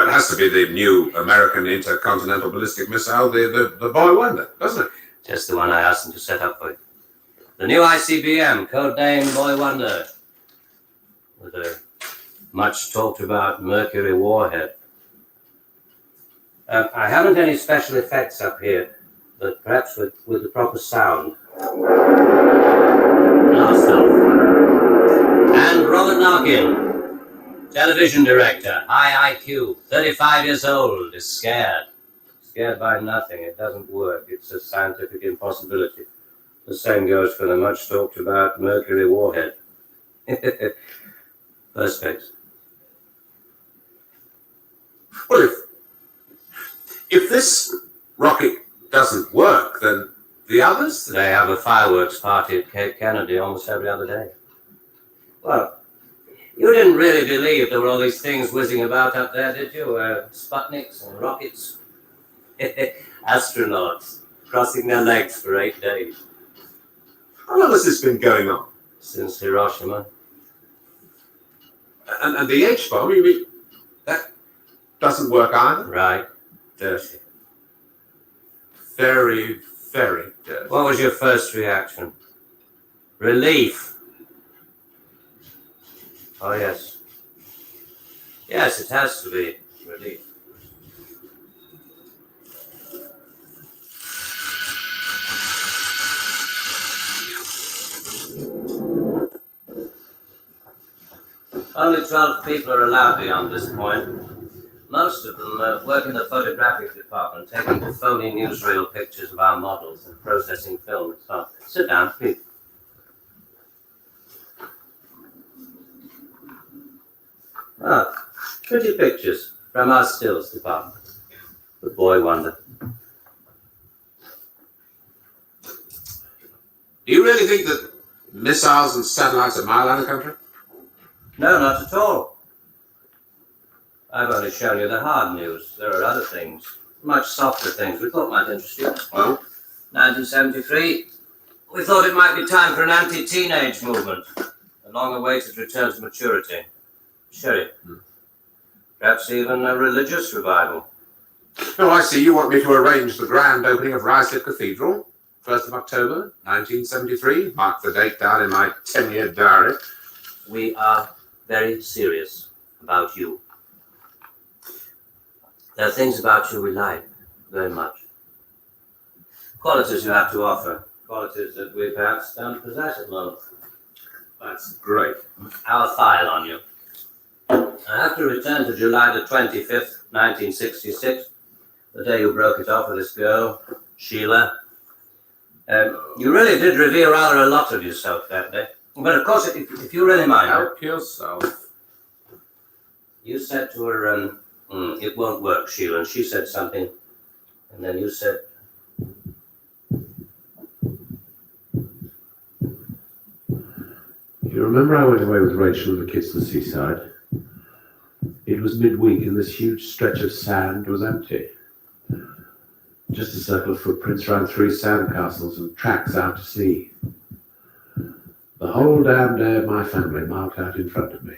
it has to be the new American intercontinental ballistic missile, the Boy Wonder, doesn't it? Just the one I asked them to set up for you. The new ICBM, codenamed Boy Wonder, with a much talked about Mercury warhead. I haven't any special effects up here, but perhaps with the proper sound. Last off. And Robert Narkin, television director, high IQ, 35 years old, is scared. Scared by nothing. It doesn't work. It's a scientific impossibility. The same goes for the much talked about Mercury warhead. Perspex. Well, if this rocket doesn't work, then the others? They have a fireworks party at Cape Kennedy almost every other day. Well, you didn't really believe there were all these things whizzing about up there, did you? Sputniks and rockets. Astronauts crossing their legs for 8 days. How long has this been going on? Since Hiroshima. And the H-bomb, you mean, that doesn't work either? Right. Dirty. Very, very dirty. What was your first reaction? Relief. Oh, yes. Yes, it has to be relief. Only 12 people are allowed beyond this point. Most of them work in the photographic department, taking the phony newsreel pictures of our models and processing film and stuff. Sit down, please. Ah, pretty pictures from our stills department. The Boy Wonder. Do you really think that missiles and satellites are mile out of the country? No, not at all. I've only shown you the hard news. There are other things, much softer things we thought might interest you. Well, 1973, we thought it might be time for an anti-teenage movement, a long-awaited return to maturity. Sherry. Perhaps even a religious revival. oh, I see. You want me to arrange the grand opening of Ruislip Cathedral, 1st of October, 1973. Mark the date down in my 10-year diary. We are very serious about you. There are things about you we like very much. Qualities you have to offer. Qualities that we perhaps don't possess at the moment. That's great. Our file on you. I have to return to July the 25th, 1966, the day you broke it off with this girl, Sheila. You really did reveal rather a lot of yourself that day. But of course, if you really mind, Help yourself. you said to her, It won't work, Sheila. And she said something, and then you said, You remember I went away with Rachel and the kids to the seaside? It was midweek and this huge stretch of sand was empty. Just a circle of footprints around 3 sandcastles and tracks out to sea. The whole damn day of my family marked out in front of me.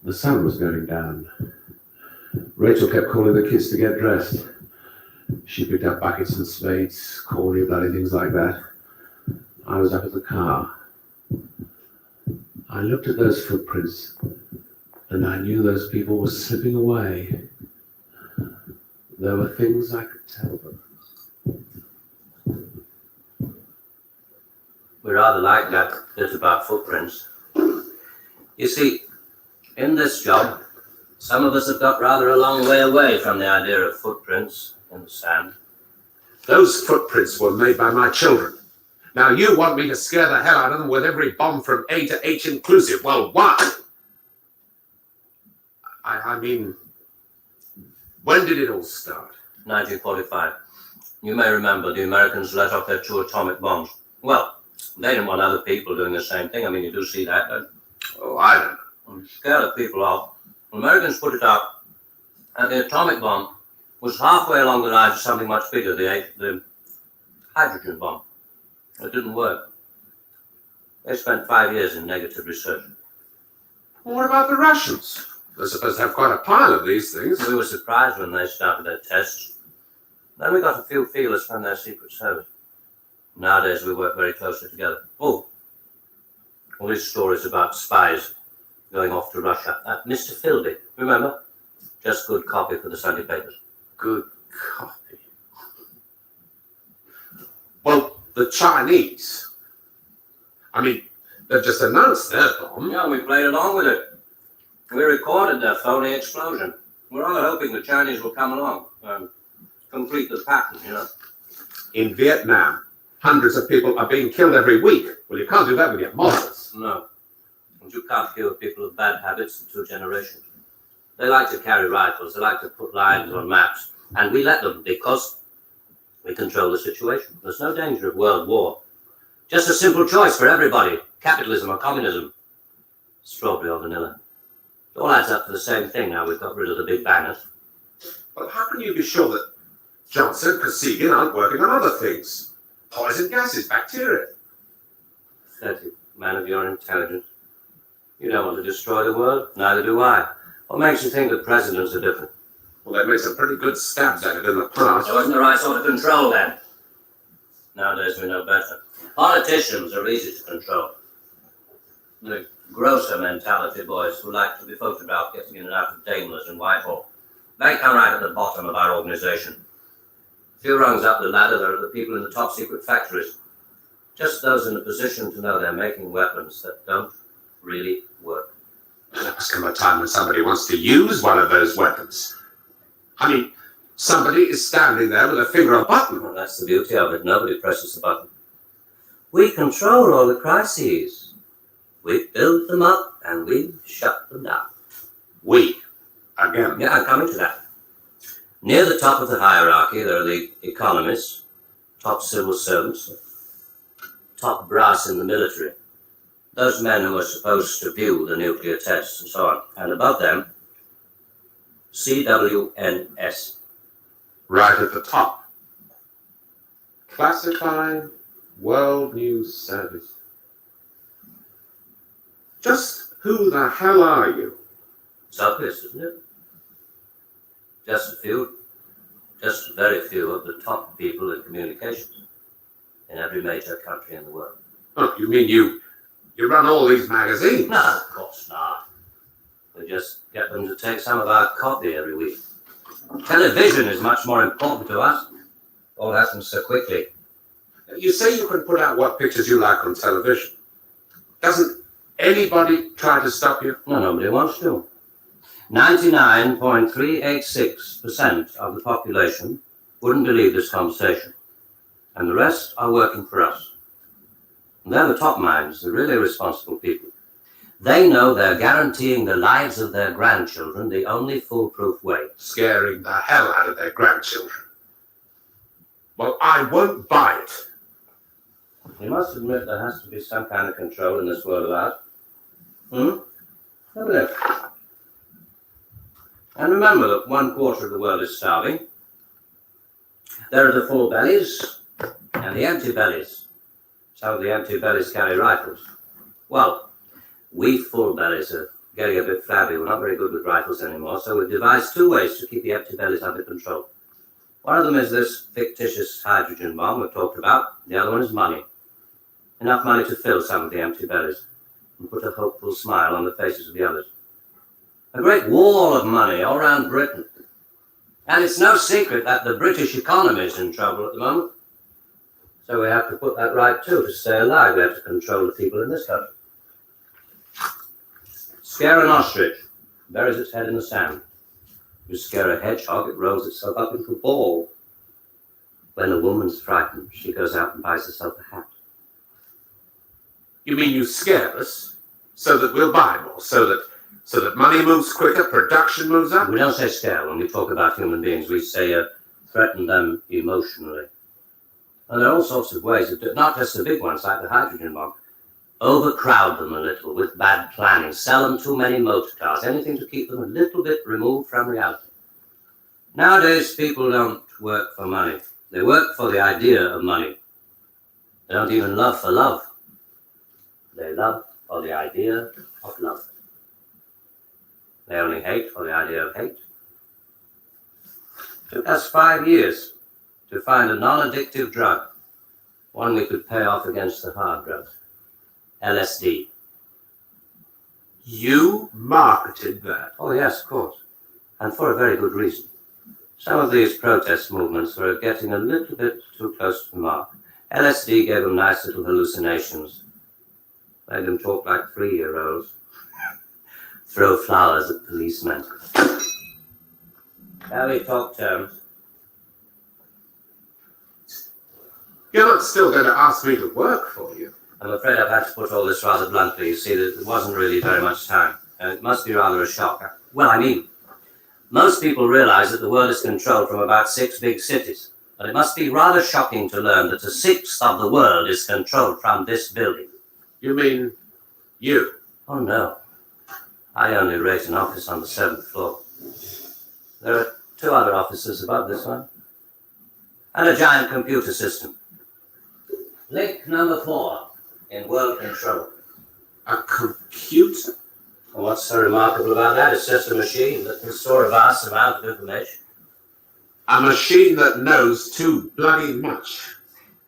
The sun was going down. Rachel kept calling the kids to get dressed. She picked up buckets and spades, corny bloody things like that. I was up at the car. I looked at those footprints, and I knew those people were slipping away. There were things I could tell them. we rather like that bit about footprints. You see, in this job, some of us have got rather a long way away from the idea of footprints in the sand. Those footprints were made by my children. Now you want me to scare the hell out of them with every bomb from A to H inclusive. Well, why? I mean, when did it all start? 1945. You may remember the Americans let off their 2 atomic bombs. Well, they didn't want other people doing the same thing. I mean, you do see that, don't you? Oh, I don't know. Scare the people off. The Americans put it out, and the atomic bomb was halfway along the line to something much bigger, the hydrogen bomb. It didn't work. They spent 5 years in negative research. Well, what about the Russians? They're supposed to have quite a pile of these things. We were surprised when they started their tests. Then we got a few feelers from their secret service. Nowadays we work very closely together. Oh, all these stories about spies going off to Russia. Mr. Philby, remember? Just good copy for the Sunday papers. Good copy. Well, the Chinese. I mean, they've just announced their bomb. Yeah, we played along with it. We recorded their phony explosion. We're all hoping the Chinese will come along and complete the pattern, you know. In Vietnam, hundreds of people are being killed every week. Well, you can't do that with your models. No. And you can't kill people with bad habits in 2 generations. They like to carry rifles. They like to put lines on maps. And we let them because we control the situation. There's no danger of world war. Just a simple choice for everybody. Capitalism or communism. Strawberry or vanilla. It all adds up to the same thing now we've got rid of the big bangers. Well, how can you be sure that Johnson and Kosygin aren't working on other things? Poison gases, bacteria. Pathetic man of your intelligence. You don't want to destroy the world. Neither do I. What makes you think that presidents are different? Well, they've made some pretty good stabs at it in the past. It wasn't the right sort of control then. Nowadays we know better. Politicians are easy to control. The grosser mentality boys who like to be photographed getting in and out of Daimlers and Whitehall. They come right at the bottom of our organization. A few rungs up the ladder, there are the people in the top secret factories. Just those in a position to know they're making weapons that don't really work. There must come a time when somebody wants to use one of those weapons. I mean, somebody is standing there with a finger on a button. Well, that's the beauty of it. Nobody presses the button. We control all the crises. We build them up and we shut them down. We, again. Yeah, I'm coming to that. Near the top of the hierarchy, there are the economists, top civil servants, top brass in the military, those men who are supposed to view the nuclear tests and so on. And above them, CWNS. Right at the top. Classified World News Service. Just who the hell are you? It's obvious, isn't it? Just very few of the top people in communications in every major country in the world. Oh, you mean you run all these magazines? No, of course not. We just get them to take some of our copy every week. Television is much more important to us. All happens so quickly. You say you can put out what pictures you like on television. Doesn't anybody try to stop you? No, nobody wants to. 99.386% of the population wouldn't believe this conversation. And the rest are working for us. And they're the top minds, the really responsible people. They know they're guaranteeing the lives of their grandchildren the only foolproof way. Scaring the hell out of their grandchildren. Well, I won't buy it. You must admit there has to be some kind of control in this world of ours. Have a look. And remember that 1/4 of the world is starving. There are the full bellies and the empty bellies. Some of the empty bellies carry rifles. Well, we full bellies are getting a bit flabby. We're not very good with rifles anymore, so we've devised 2 ways to keep the empty bellies under control. One of them is this fictitious hydrogen bomb we've talked about. The other one is money. Enough money to fill some of the empty bellies and put a hopeful smile on the faces of the others. A great wall of money all around Britain. And it's no secret that the British economy is in trouble at the moment. So we have to put that right too. To stay alive, we have to control the people in this country. Scare an ostrich, buries its head in the sand. You scare a hedgehog, it rolls itself up into a ball. When a woman's frightened, she goes out and buys herself a hat. You mean you scare us so that we'll buy more, so that money moves quicker, production moves up? We don't say scare when we talk about human beings. We say threaten them emotionally. And there are all sorts of ways of doing it, not just the big ones like the hydrogen bomb. Overcrowd them a little with bad planning. Sell them too many motor cars. Anything to keep them a little bit removed from reality. Nowadays, people don't work for money. They work for the idea of money. They don't even love for love. They love for the idea of love. They only hate for the idea of hate. It took us 5 years to find a non-addictive drug, one we could pay off against the hard drugs. LSD. You marketed that. Oh yes, of course. And for a very good reason. Some of these protest movements were getting a little bit too close to the mark. LSD gave them nice little hallucinations. Made them talk like 3-year-olds. Throw flowers at policemen. Now we talk terms. You're not still going to ask me to work for you. I'm afraid I've had to put all this rather bluntly. You see, there wasn't really very much time. It must be rather a shock. Well, I mean, most people realize that the world is controlled from about 6 big cities. But it must be rather shocking to learn that a sixth of the world is controlled from this building. You mean you? Oh, no. I only rate an office on the 7th floor. There are 2 other offices above this one. And a giant computer system. Link number 4 in world control. A computer? And what's so remarkable about that? It's just a machine that can store a vast amount of information. A machine that knows too bloody much.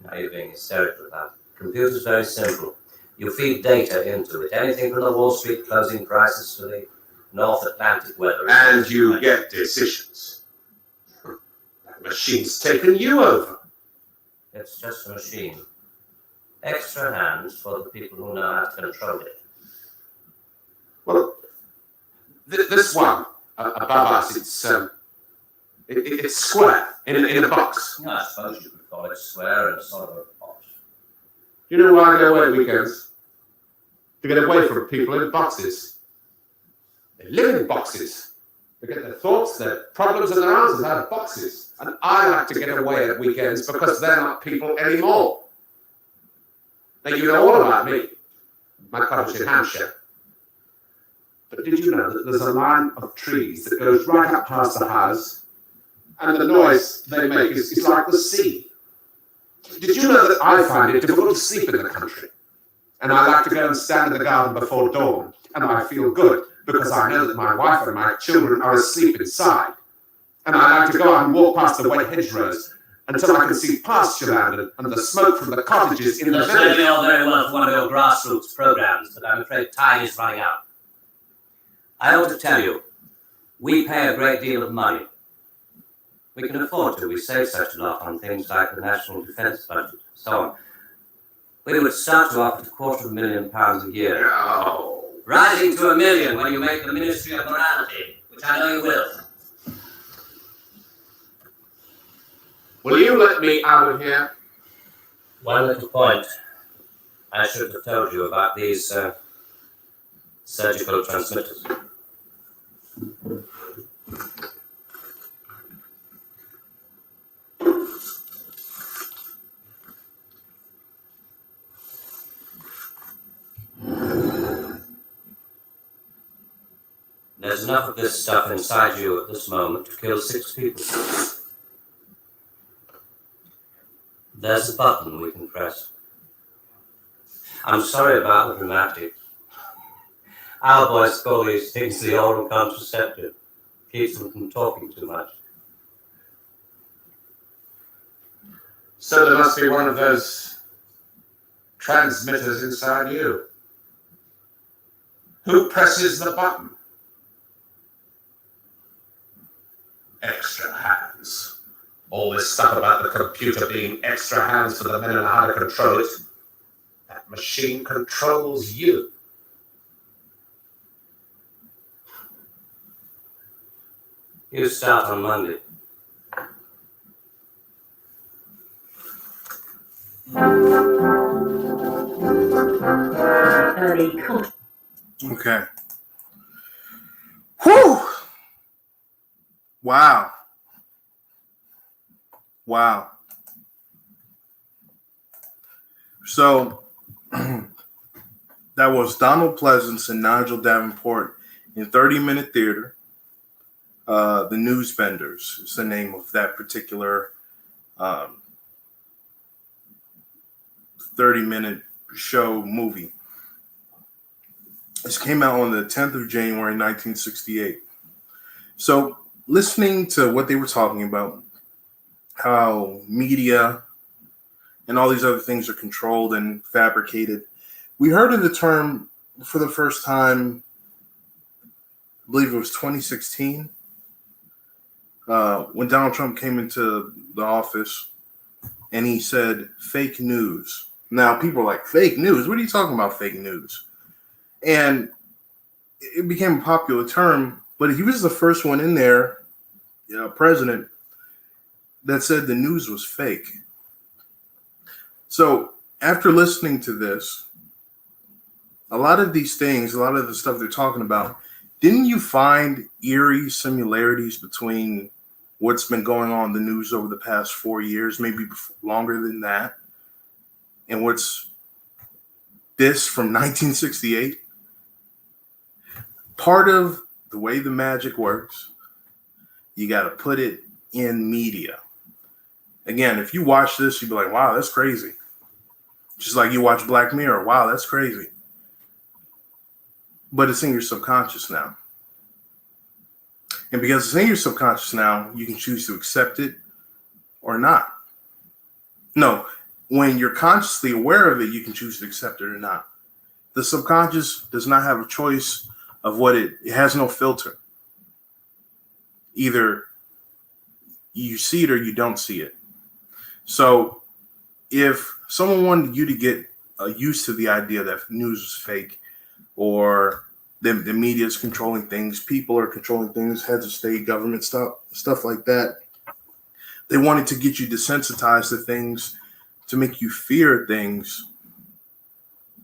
Now you're being hysterical about it. Computer's very simple. You feed data into it. Anything from the Wall Street closing prices to the North Atlantic weather. And you get decisions. That machine's taken you over. It's just a machine. Extra hands for the people who know how to control it. Well, this one above us, it's square in a box. No, I suppose you could call it square and sort of a box. You know why I go away weekends? To get away from people in boxes. They live in boxes. They get their thoughts, their problems, and their answers out of boxes. And I like to get away at weekends because they're not people anymore. Now, you know all about me, my cottage in Hampshire. But did you know that there's a line of trees that goes right up past the house, and the noise they make is like the sea? Did you know that I find it difficult to sleep in the country? And I like to go and stand in the garden before dawn, and I feel good because I know that my wife and my children are asleep inside. And I like to go out and walk past the wet hedgerows until I can see pasture land and the smoke from the cottages in the That's village. all very well for one of your grassroots programs, but I'm afraid time is running out. I ought to tell you, we pay a great deal of money. We can afford to. We save such a lot on things like the national defence budget, so on. We would start to offer £250,000 a year. No. Rising to £1 million when you make the Ministry of Morality, which I know you will. Will you let me out of here? One little point I should have told you about these surgical transmitters. There's enough of this stuff inside you at this moment to kill 6 people. There's a button we can press. I'm sorry about the dramatic. Our boys call these things the oral contraceptive. Keeps them from talking too much. So there must be one of those transmitters inside you. Who presses the button? Extra hands. All this stuff about the computer being extra hands for the men and how to control it. That machine controls you. You start on Monday. Okay. Whew. Wow. Wow. So that was Donald Pleasance and Nigel Davenport in 30-Minute Theater. The Newsbenders is the name of that particular 30-minute show movie. This came out on the 10th of January, 1968. So listening to what they were talking about, how media and all these other things are controlled and fabricated, we heard of the term for the first time, I believe it was 2016, when Donald Trump came into the office and he said fake news. Now people are like, fake news? What are you talking about, fake news? And it became a popular term, but he was the first one in there, president, that said the news was fake. So after listening to this, a lot of these things, a lot of the stuff they're talking about, didn't you find eerie similarities between what's been going on in the news over the past 4 years, maybe longer than that, and what's this from 1968? Part of the way the magic works, you got to put it in media. Again, if you watch this, you'd be like, wow, that's crazy. Just like you watch Black Mirror, wow, that's crazy. But it's in your subconscious now. And because it's in your subconscious now, you can choose to accept it or not. No, when you're consciously aware of it, you can choose to accept it or not. The subconscious does not have a choice of what it has no filter. Either you see it or you don't see it. So if someone wanted you to get used to the idea that news is fake, or the media is controlling things, people are controlling things, heads of state, government stuff like that, they wanted to get you desensitized to things, to make you fear things,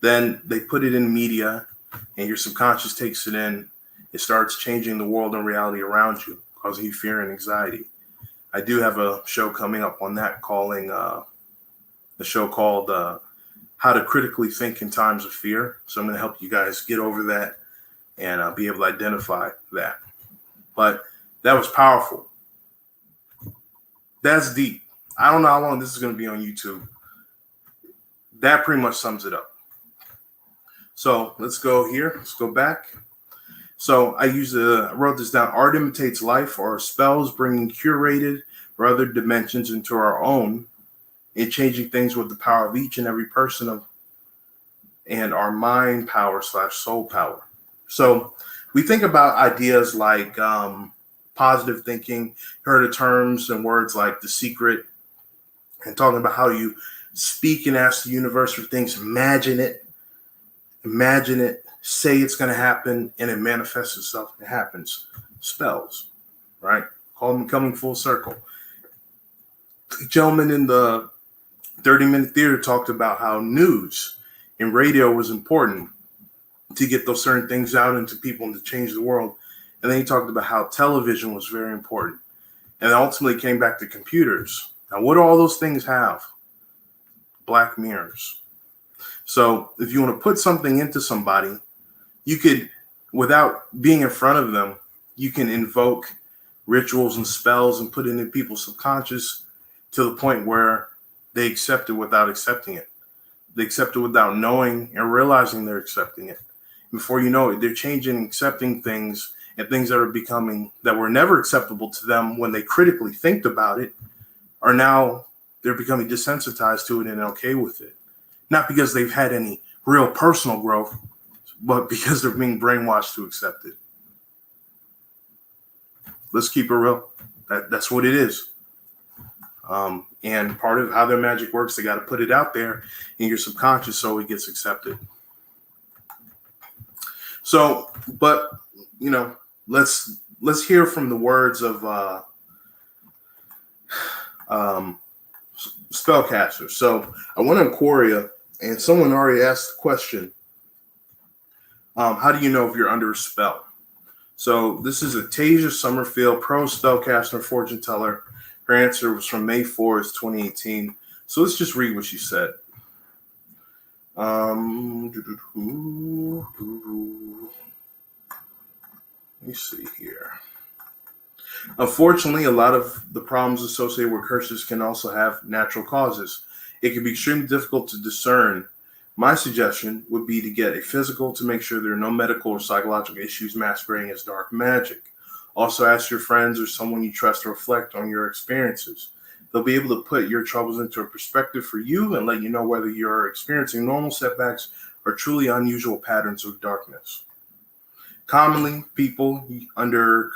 then they put it in media and your subconscious takes it in. It starts changing the world and reality around you, causing you fear and anxiety. I do have a show coming up on that, the show called How to Critically Think in Times of Fear. So I'm going to help you guys get over that and be able to identify that. But that was powerful. That's deep. I don't know how long this is going to be on YouTube. That pretty much sums it up. So let's go here. Let's go back. So I wrote this down. Art imitates life, or spells bringing curated or other dimensions into our own, and changing things with the power of each and every person and our mind power / soul power. So we think about ideas like positive thinking, heard of terms and words like The Secret, and talking about how you speak and ask the universe for things, imagine it, say it's going to happen, and it manifests itself and it happens. Spells, right? Call them coming full circle. The gentleman in the 30-Minute Theater talked about how news and radio was important. to get those certain things out into people and to change the world. And then he talked about how television was very important. And ultimately came back to computers. Now, what do all those things have? Black mirrors. So if you want to put something into somebody, you could, without being in front of them, you can invoke rituals and spells and put it in people's subconscious to the point where they accept it without accepting it. They accept it without knowing and realizing they're accepting it. Before you know it, they're changing and accepting things, and things that are becoming, that were never acceptable to them when they critically think about it, are now, they're becoming desensitized to it and okay with it. Not because they've had any real personal growth, but because they're being brainwashed to accept it. Let's keep it real. That's what it is. And part of how their magic works, they got to put it out there in your subconscious so it gets accepted. So, but, you know, let's hear from the words of spellcaster. So I went on Quoria, and someone already asked the question, how do you know if you're under a spell? So this is a Tasia Summerfield, pro spellcaster and fortune teller. Her answer was from May 4th, 2018. So let's just read what she said. Let me see here. Unfortunately, a lot of the problems associated with curses can also have natural causes. It can be extremely difficult to discern. My suggestion would be to get a physical to make sure there are no medical or psychological issues masquerading as dark magic. Also, ask your friends or someone you trust to reflect on your experiences. They'll be able to put your troubles into a perspective for you and let you know whether you're experiencing normal setbacks or truly unusual patterns of darkness. Commonly, people under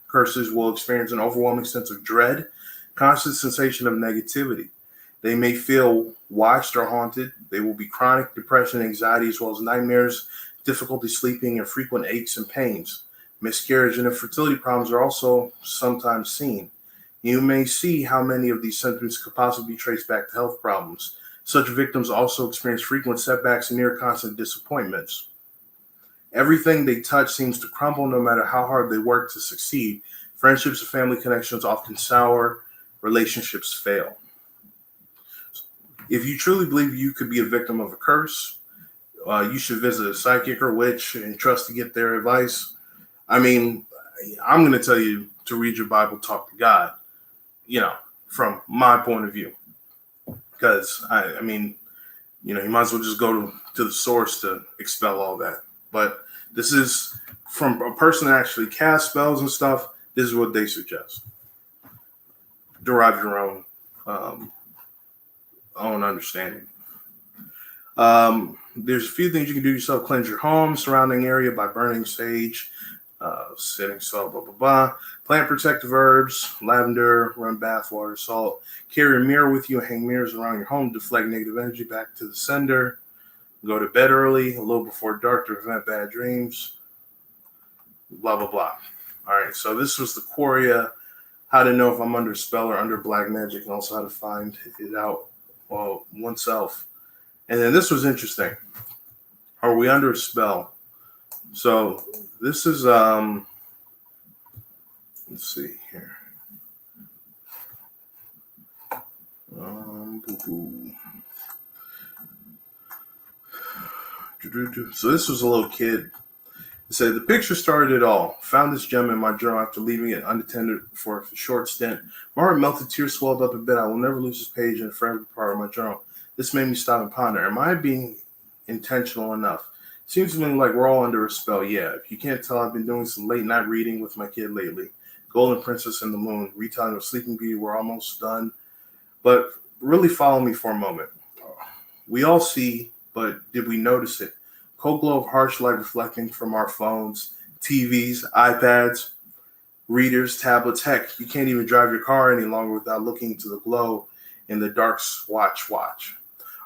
curses will experience an overwhelming sense of dread, constant sensation of negativity. They may feel watched or haunted. They will be chronic depression, anxiety, as well as nightmares, difficulty sleeping, and frequent aches and pains. Miscarriage and infertility problems are also sometimes seen. You may see how many of these symptoms could possibly be traced back to health problems. Such victims also experience frequent setbacks and near constant disappointments. Everything they touch seems to crumble no matter how hard they work to succeed. Friendships and family connections often sour. Relationships fail. If you truly believe you could be a victim of a curse, you should visit a psychic or witch and trust to get their advice. I mean, I'm going to tell you to read your Bible, talk to God, you know, from my point of view. Because, I mean, you know, you might as well just go to the source to expel all that. But this is from a person that actually casts spells and stuff. This is what they suggest. Derive your own understanding. There's a few things you can do yourself. Cleanse your home, surrounding area by burning sage, setting salt, blah, blah, blah. Plant protective herbs, lavender, run bath water, salt. Carry a mirror with you and hang mirrors around your home to deflect negative energy back to the sender. Go to bed early, a little before dark to prevent bad dreams. Blah, blah, blah. All right, so this was the Quoria, how to know if I'm under a spell or under black magic, and also how to find it out oneself. And then this was interesting. Are we under a spell? So this is, let's see here. So this was a little kid. It said, the picture started it all. Found this gem in my journal after leaving it unattended for a short stint. My heart melted, tears swelled up a bit. I will never lose this page and forever part of my journal. This made me stop and ponder. Am I being intentional enough? Seems to me like we're all under a spell. Yeah, if you can't tell, I've been doing some late night reading with my kid lately. Golden Princess and the Moon, retelling of Sleeping Beauty. We're almost done. But really follow me for a moment. We all see, but did we notice it? Cold glow of harsh light reflecting from our phones, TVs, iPads, readers, tablets. Heck, you can't even drive your car any longer without looking into the glow in the dark watch.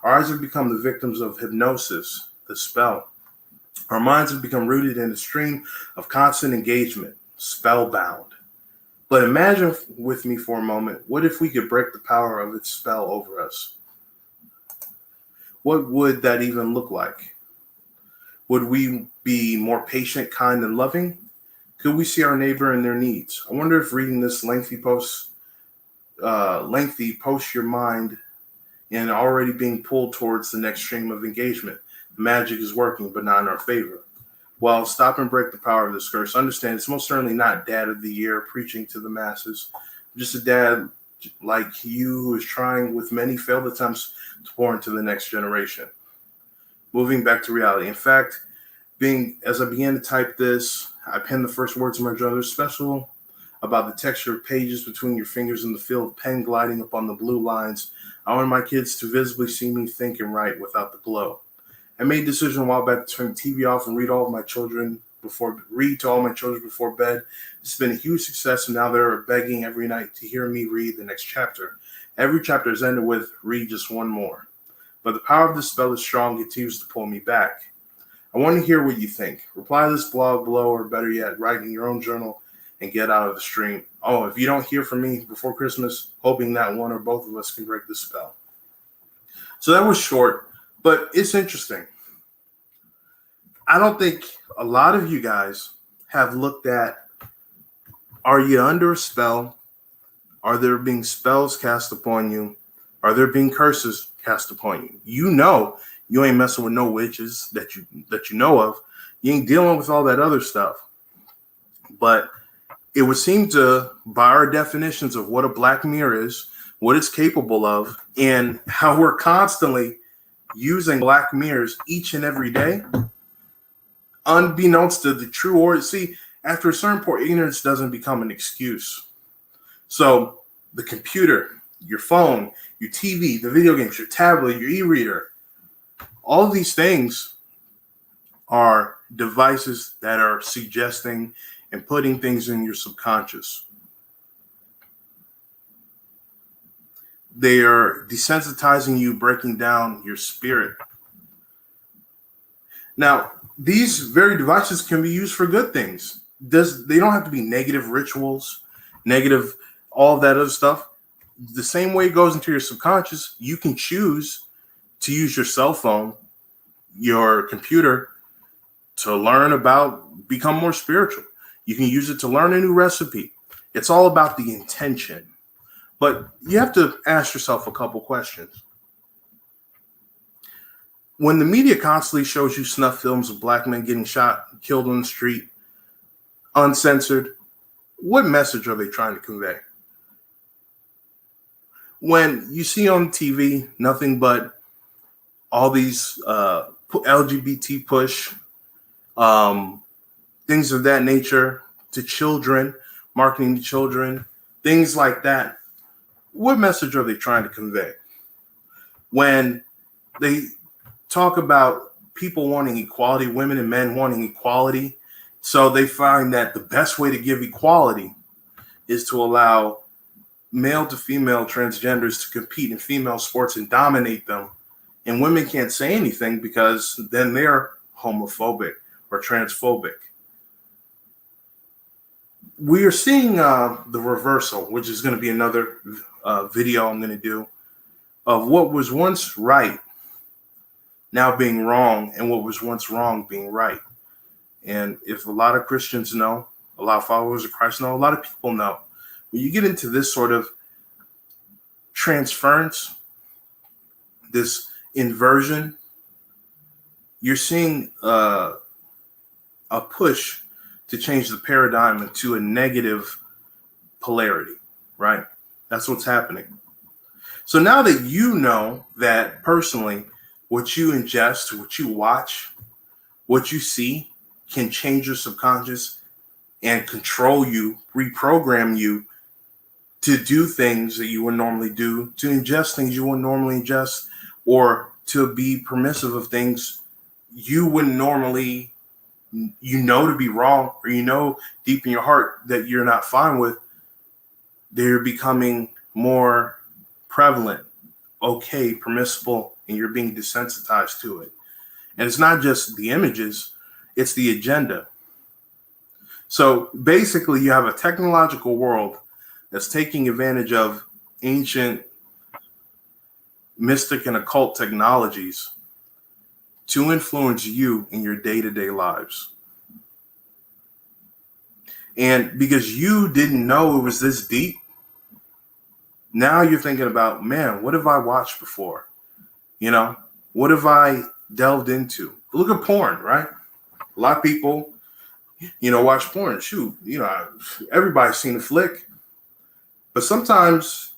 Our eyes have become the victims of hypnosis, the spell. Our minds have become rooted in a stream of constant engagement, spellbound. But imagine with me for a moment, what if we could break the power of its spell over us? What would that even look like? Would we be more patient, kind, and loving? Could we see our neighbor and their needs? I wonder if reading this lengthy posts your mind and already being pulled towards the next stream of engagement. The magic is working, but not in our favor. Well, stop and break the power of this curse. Understand, it's most certainly not Dad of the Year preaching to the masses. Just a dad like you who is trying with many failed attempts to pour into the next generation. Moving back to reality. In fact, as I began to type this, I penned the first words of my journal. There's special about the texture of pages between your fingers and the feel of pen gliding upon the blue lines. I wanted my kids to visibly see me think and write without the glow. I made a decision a while back to turn the TV off and read to all my children before bed. It's been a huge success, and now they're begging every night to hear me read the next chapter. Every chapter is ended with read just one more. But the power of this spell is strong. It continues to pull me back. I want to hear what you think. Reply to this blog below, or better yet, write in your own journal and get out of the stream. Oh, if you don't hear from me before Christmas, hoping that one or both of us can break the spell. So that was short, but it's interesting. I don't think a lot of you guys have looked at, are you under a spell? Are there being spells cast upon you? Are there being curses cast upon you? You know you ain't messing with no witches that you know of. You ain't dealing with all that other stuff. But it would seem to, by our definitions of what a black mirror is, what it's capable of, and how we're constantly using black mirrors each and every day, unbeknownst to the true order. See, after a certain point, ignorance doesn't become an excuse. So the computer, your phone, your TV, the video games, your tablet, your e-reader, all of these things are devices that are suggesting and putting things in your subconscious. They are desensitizing you, breaking down your spirit. Now, these very devices can be used for good things. They don't have to be negative rituals, negative, all of that other stuff. The same way it goes into your subconscious, you can choose to use your cell phone, your computer, to learn about, become more spiritual. You can use it to learn a new recipe. It's all about the intention. But you have to ask yourself a couple questions. When the media constantly shows you snuff films of black men getting shot, killed on the street, uncensored, what message are they trying to convey? When you see on TV nothing but all these LGBT push, things of that nature to children, marketing to children, things like that, what message are they trying to convey? When they talk about people wanting equality, women and men wanting equality, so they find that the best way to give equality is to allow male to female transgenders to compete in female sports and dominate them, and women can't say anything because then they're homophobic or transphobic. We are seeing the reversal, which is going to be another video I'm going to do, of what was once right now being wrong, and what was once wrong being right. And if a lot of Christians know, a lot of followers of Christ know, a lot of people know, when you get into this sort of transference, this inversion, you're seeing a push to change the paradigm into a negative polarity, right? That's what's happening. So now that you know that personally, what you ingest, what you watch, what you see can change your subconscious and control you, reprogram you to do things that you would normally do, to ingest things you wouldn't normally ingest, or to be permissive of things you wouldn't normally, to be wrong, or deep in your heart that you're not fine with. They're becoming more prevalent, okay, permissible, and you're being desensitized to it. And it's not just the images, it's the agenda. So basically, you have a technological world that's taking advantage of ancient mystic and occult technologies to influence you in your day-to-day lives. And because you didn't know it was this deep, now you're thinking about, man, what have I watched before? You know, what have I delved into? Look at porn, right? A lot of people, you know, watch porn. Shoot, you know, everybody's seen a flick. But sometimes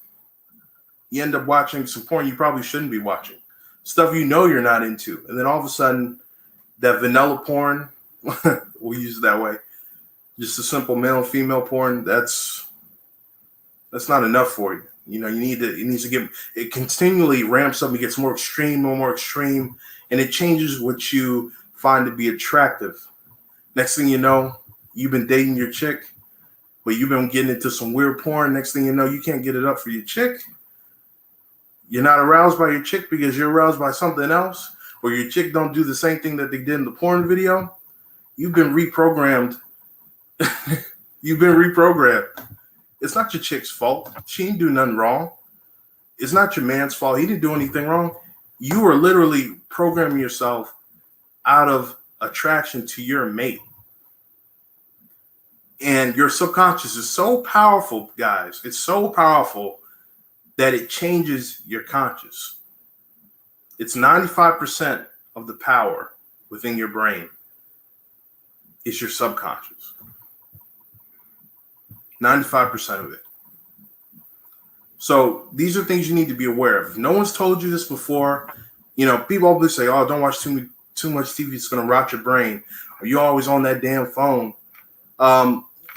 you end up watching some porn you probably shouldn't be watching. Stuff you know you're not into. And then all of a sudden, that vanilla porn, we'll use it that way, just a simple male and female porn, that's not enough for you. You know, it needs to get, it continually ramps up, it gets more extreme, and it changes what you find to be attractive. Next thing you know, you've been dating your chick, but you've been getting into some weird porn. Next thing you know, you can't get it up for your chick. You're not aroused by your chick because you're aroused by something else, or your chick don't do the same thing that they did in the porn video. You've been reprogrammed. You've been reprogrammed. It's not your chick's fault. She didn't do nothing wrong. It's not your man's fault. He didn't do anything wrong. You are literally programming yourself out of attraction to your mate. And your subconscious is so powerful, guys. It's so powerful that it changes your conscious. It's 95% of the power within your brain is your subconscious. 95% of it. So these are things you need to be aware of. If no one's told you this before, you know, people always say, oh, don't watch too much TV. It's going to rot your brain. Or you're always on that damn phone.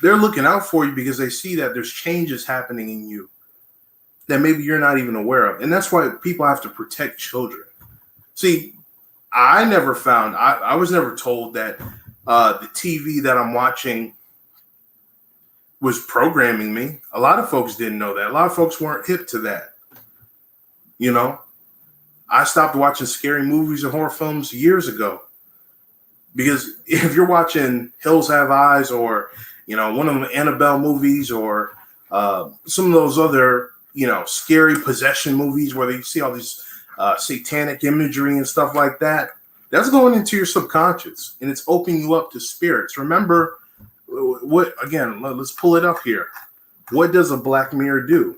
They're looking out for you because they see that there's changes happening in you that maybe you're not even aware of. And that's why people have to protect children. See, I was never told that the TV that I'm watching was programming me. A lot of folks didn't know that. A lot of folks weren't hip to that. You know, I stopped watching scary movies and horror films years ago. Because if you're watching Hills Have Eyes or, you know, one of the Annabelle movies or some of those other, you know, scary possession movies where you see all these satanic imagery and stuff like that, that's going into your subconscious and it's opening you up to spirits. Remember, let's pull it up here. What does a black mirror do?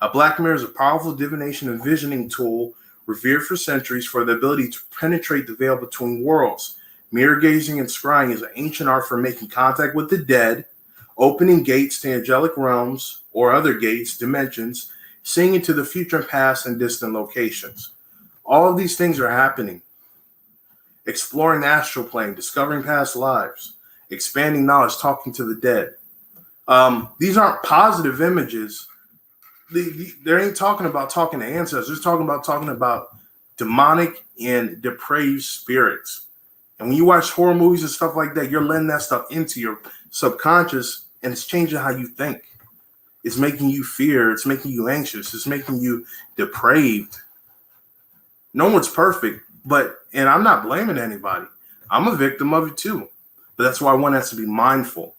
A black mirror is a powerful divination and visioning tool revered for centuries for the ability to penetrate the veil between worlds. Mirror gazing and scrying is an ancient art for making contact with the dead, opening gates to angelic realms or other gates, dimensions, seeing into the future and past and distant locations. All of these things are happening. Exploring the astral plane, discovering past lives, expanding knowledge, talking to the dead. These aren't positive images. They ain't talking about talking to ancestors. They're talking about demonic and depraved spirits. And when you watch horror movies and stuff like that, you're letting that stuff into your subconscious and it's changing how you think. It's making you fear. It's making you anxious. It's making you depraved. No one's perfect, and I'm not blaming anybody. I'm a victim of it too. But that's why one has to be mindful.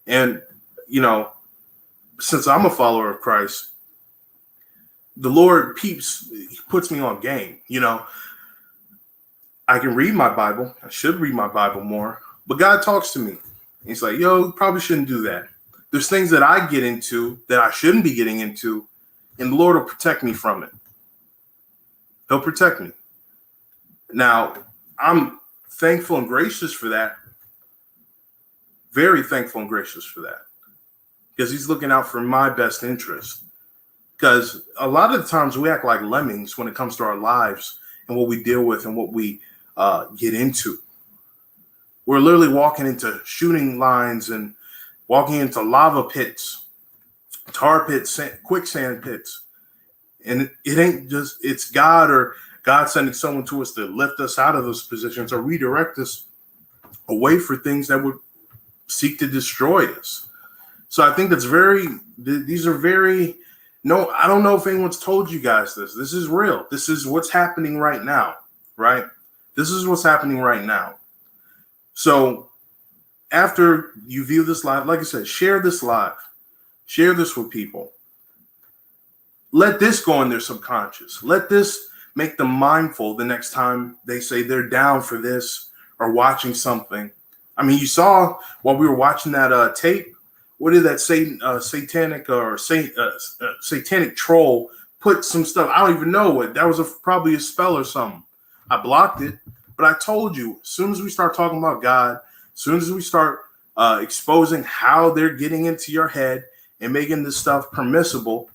And, you know, since I'm a follower of Christ, the Lord puts me on game. You know, I can read my Bible. I should read my Bible more. But God talks to me. He's like, yo, you probably shouldn't do that. There's things that I get into that I shouldn't be getting into, and the Lord will protect me from it. He'll protect me. Now, I'm thankful and gracious for that. Very thankful and gracious for that. Because he's looking out for my best interest. Because a lot of the times we act like lemmings when it comes to our lives and what we deal with and what we get into. We're literally walking into shooting lines and walking into lava pits, tar pits, quicksand pits. And it ain't just, it's God or God sending someone to us to lift us out of those positions or redirect us away for things that would seek to destroy us. So I think I don't know if anyone's told you guys this. This is real. This is what's happening right now, right? This is what's happening right now. So after you view this live, like I said, share this live. Share this with people. Let this go in their subconscious. Let this make them mindful the next time they say they're down for this or watching something. I mean, you saw while we were watching that tape, what did that satanic troll put some stuff? I don't even know what that was. Probably a spell or something. I blocked it, but I told you, as soon as we start talking about God, as soon as we start exposing how they're getting into your head and making this stuff permissible,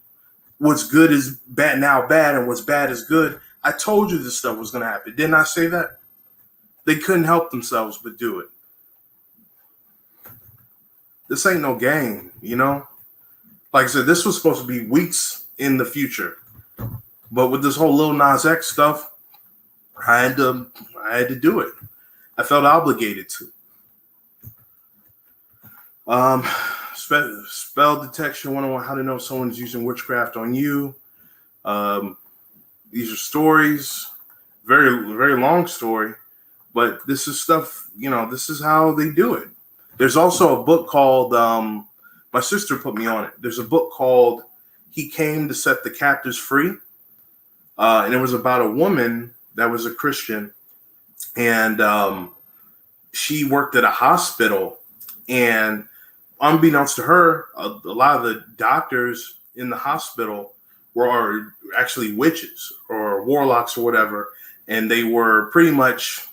what's good is bad now bad, and what's bad is good. I told you this stuff was going to happen. Didn't I say that? They couldn't help themselves but do it. This ain't no game, you know? Like I said, this was supposed to be weeks in the future. But with this whole Lil Nas X stuff, I had to do it. I felt obligated to. Spell detection 101, how to know if someone's using witchcraft on you. These are stories, very, very long story, but this is stuff, you know, this is how they do it. There's also a book called, my sister put me on it. There's a book called He Came to Set the Captives Free. And it was about a woman that was a Christian, and she worked at a hospital, and unbeknownst to her, a lot of the doctors in the hospital were actually witches or warlocks or whatever, and they were pretty much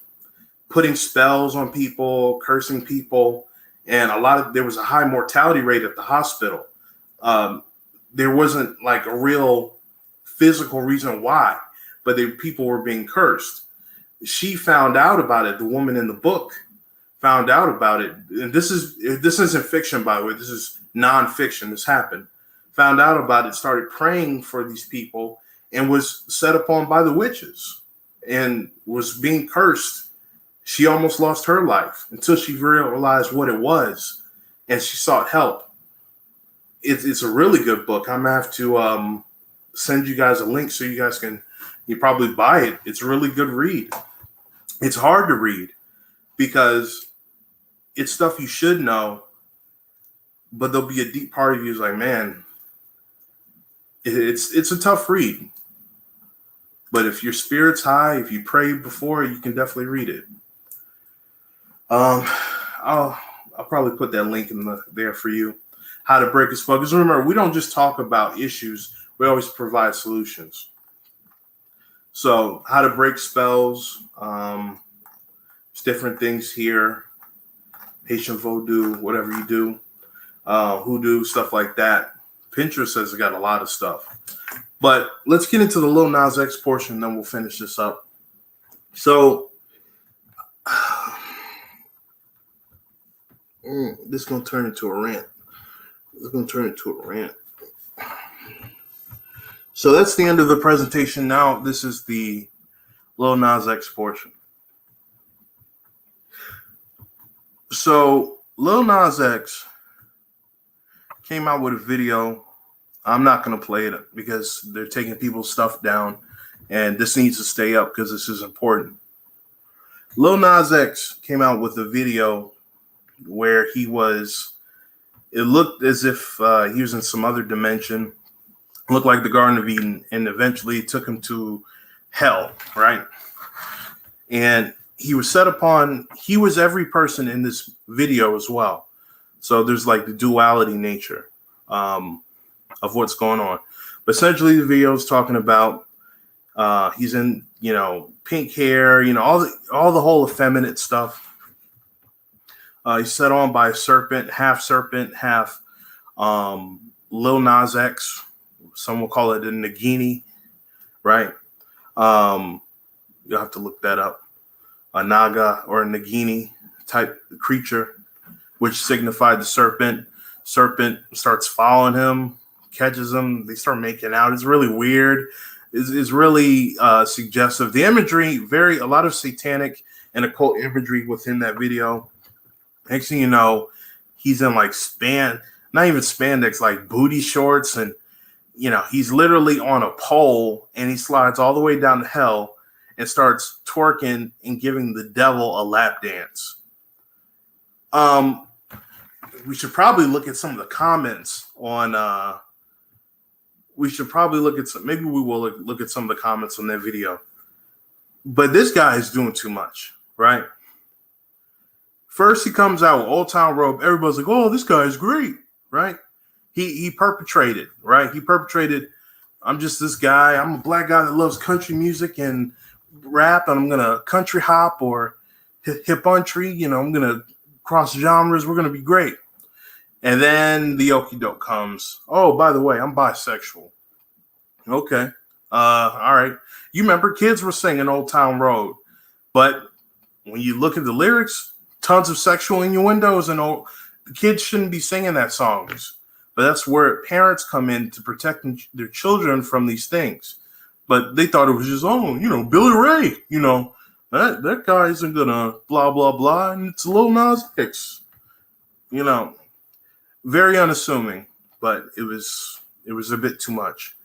putting spells on people, cursing people, and there was a high mortality rate at the hospital. There wasn't like a real physical reason why, but people were being cursed. She found out about it. The woman in the book found out about it, and this isn't fiction, by the way. This is nonfiction. This happened. Found out about it, started praying for these people, and was set upon by the witches, and was being cursed. She almost lost her life until she realized what it was, and she sought help. It's a really good book. I'm gonna have to send you guys a link so you guys you probably buy it. It's a really good read. It's hard to read because it's stuff you should know, but there'll be a deep part of you who's like, man, it's a tough read. But if your spirit's high, if you pray before, you can definitely read it. I'll probably put that link there for you. How to break a spell. Because remember, we don't just talk about issues. We always provide solutions. So how to break spells. There's different things here. Haitian voodoo, whatever you do. Hoodoo, stuff like that. Pinterest has got a lot of stuff. But let's get into the Lil Nas X portion, then we'll finish this up. So this is going to turn into a rant. So that's the end of the presentation. Now this is the Lil Nas X portion. So Lil Nas X came out with a video. I'm not going to play it because they're taking people's stuff down, and this needs to stay up because this is important. Lil Nas X came out with a video where it looked as if he was in some other dimension. It looked like the Garden of Eden, and eventually it took him to hell, right? And he was every person in this video as well. So there's like the duality nature of what's going on. But essentially the video is talking about he's in, pink hair, all the whole effeminate stuff. He's set on by a serpent, half Lil Nas X. Some will call it a Nagini, right? You'll have to look that up. A Naga or a Nagini type creature, which signified the serpent. Serpent starts following him, catches him. They start making out. It's really weird. It's really suggestive. The imagery, a lot of satanic and occult imagery within that video. Next thing you know, he's in like not even spandex, like booty shorts, and he's literally on a pole, and he slides all the way down to hell and starts twerking and giving the devil a lap dance. We should probably look at some of the comments on we should probably look at some. Maybe we will look at some of the comments on that video. But this guy is doing too much, right? First, he comes out with Old Town Road. Everybody's like, "Oh, this guy is great," right? He perpetrated, right? He perpetrated. I'm just this guy. I'm a black guy that loves country music and rap, and I'm gonna country hop or hip country. You know, I'm gonna cross genres. We're gonna be great. And then the okie doke comes. Oh, by the way, I'm bisexual. Okay. All right. You remember kids were singing Old Town Road, but when you look at the lyrics, tons of sexual innuendos, and the kids shouldn't be singing that songs. But that's where parents come in to protect their children from these things. But they thought it was just, Billy Ray, that guy isn't gonna blah blah blah, and it's Lil Nas X, very unassuming. But it was a bit too much.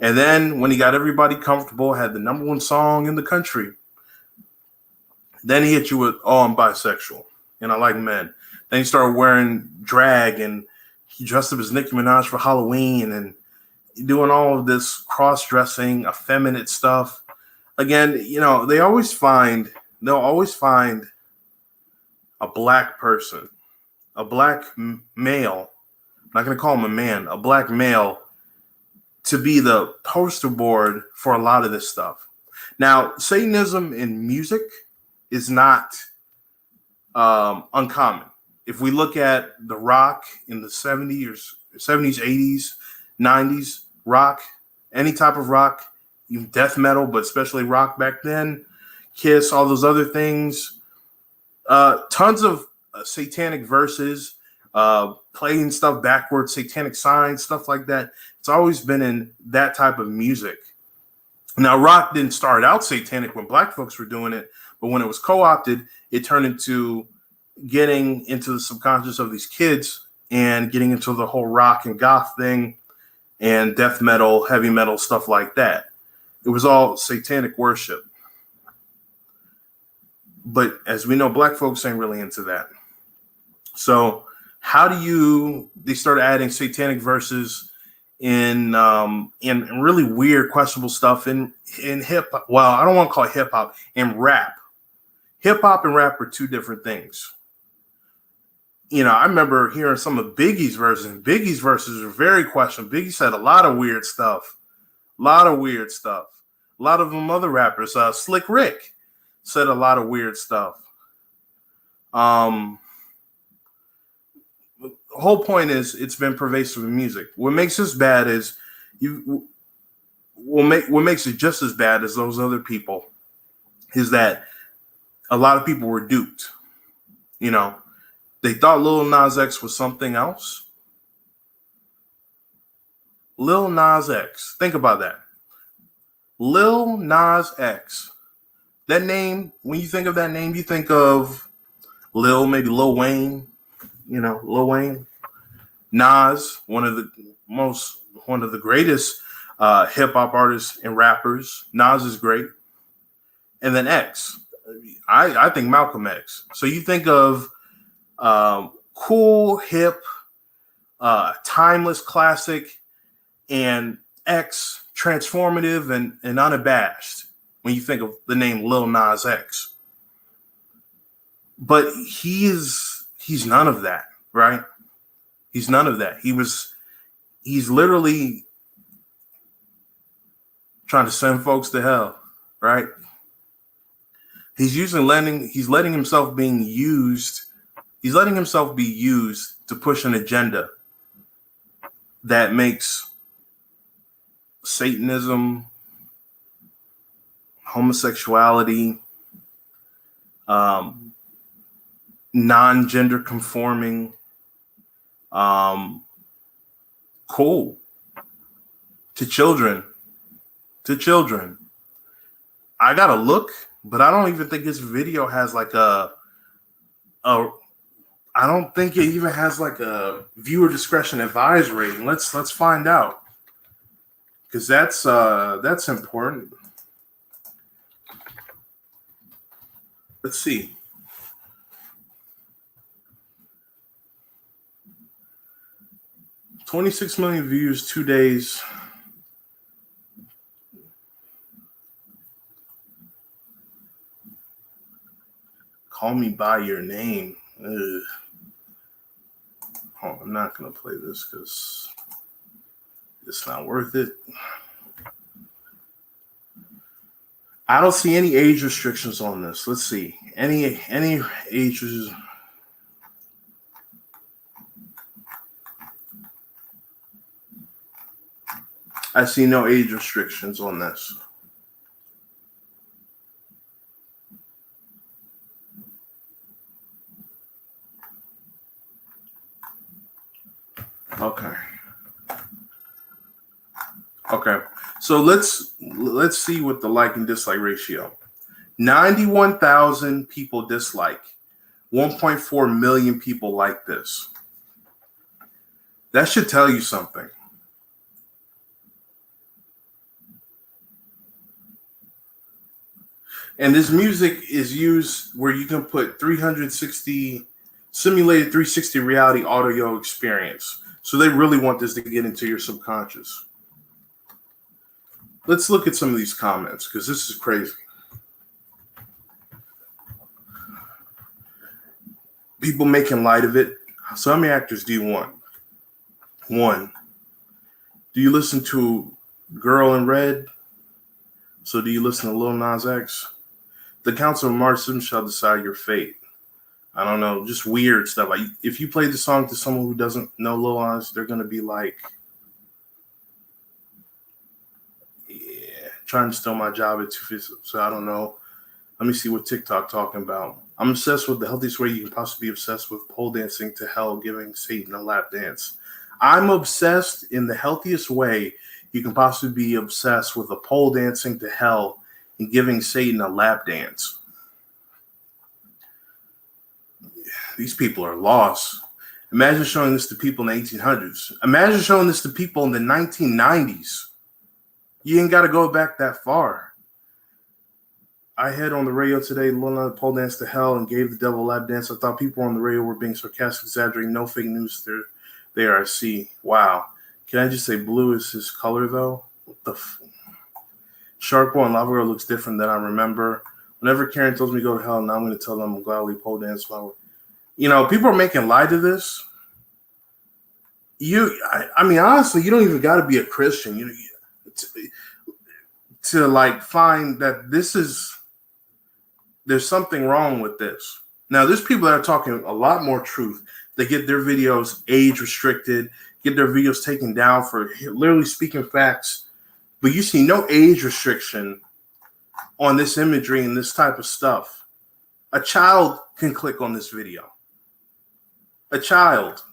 And then when he got everybody comfortable, had the number one song in the country, then he hit you with, "Oh, I'm bisexual and I like men." Then he started wearing drag, and he dressed up as Nicki Minaj for Halloween and doing all of this cross-dressing, effeminate stuff. Again, they'll always find a black person, a black male, I'm not going to call him a man, a black male, to be the poster board for a lot of this stuff. Now, Satanism in music is not uncommon. If we look at the rock in the 70s, 80s, 90s, rock, any type of rock, even death metal, but especially rock back then, Kiss, all those other things, tons of satanic verses, playing stuff backwards, satanic signs, stuff like that. It's always been in that type of music. Now, rock didn't start out satanic when black folks were doing it, but when it was co-opted, it turned into getting into the subconscious of these kids and getting into the whole rock and goth thing and death metal, heavy metal, stuff like that. It was all satanic worship. But as we know, black folks ain't really into that. So how do they start adding satanic verses in really weird, questionable stuff in hip hop? Well, I don't want to call it hip hop, in rap. Hip hop and rap are two different things. I remember hearing some of Biggie's verses, and Biggie's verses are very questionable. Biggie said a lot of weird stuff. A lot of them other rappers, Slick Rick, said a lot of weird stuff. The whole point is it's been pervasive in music. What makes this bad is what makes it just as bad as those other people is that a lot of people were duped. They thought Lil Nas X was something else. Lil Nas X. Think about that. Lil Nas X. That name, when you think of that name, you think of maybe Lil Wayne, Lil Wayne. Nas, one of the greatest hip hop artists and rappers. Nas is great. And then X. I think Malcolm X. So you think of cool, hip, timeless classic, and X, transformative and unabashed when you think of the name Lil Nas X. But he's none of that, right? He's none of that. He's literally trying to send folks to hell, right? He's letting himself be used to push an agenda that makes Satanism, homosexuality, non-gender conforming, cool to children. I gotta look, but I don't even think this video has like I don't think it even has like a viewer discretion advised rating. Let's find out, because that's important. Let's see. $26 million views, 2 days. Call Me By Your Name. Ugh. Oh, I'm not going to play this because it's not worth it. I don't see any age restrictions on this. Let's see. Any age restrictions? I see no age restrictions on this. Okay. So let's see what the like and dislike ratio. 91,000 people dislike. 1.4 million people like this. That should tell you something. And this music is used where you can put simulated 360 reality audio experience. So they really want this to get into your subconscious. Let's look at some of these comments because this is crazy. People making light of it. So how many actors do you want? One. Do you listen to Girl in Red? So do you listen to Lil Nas X? The Council of Martyrdom shall decide your fate. I don't know, just weird stuff. Like if you play the song to someone who doesn't know Lil Nas, they're gonna be like, "Yeah, trying to steal my job at 250." So I don't know. Let me see what TikTok talking about. I'm obsessed with the healthiest way you can possibly be obsessed with pole dancing to hell, giving Satan a lap dance. I'm obsessed in the healthiest way you can possibly be obsessed with a pole dancing to hell and giving Satan a lap dance. These people are lost. Imagine showing this to people in the 1800s. Imagine showing this to people in the 1990s. You ain't got to go back that far. I had on the radio today, Lil Nas pole dance to hell and gave the devil a lap dance. I thought people on the radio were being sarcastic, exaggerating. No fake news there. I see. Wow. Can I just say blue is his color, though? What the Shark Boy and Lava Girl looks different than I remember. Whenever Karen tells me to go to hell, now I'm going to tell them I'm gladly pole dance. You know, people are making light of this. I mean, honestly, you don't even got to be a Christian. You know, to like find that there's something wrong with this. Now, there's people that are talking a lot more truth. They get their videos age restricted, get their videos taken down for literally speaking facts. But you see no age restriction on this imagery and this type of stuff. A child can click on this video. A child.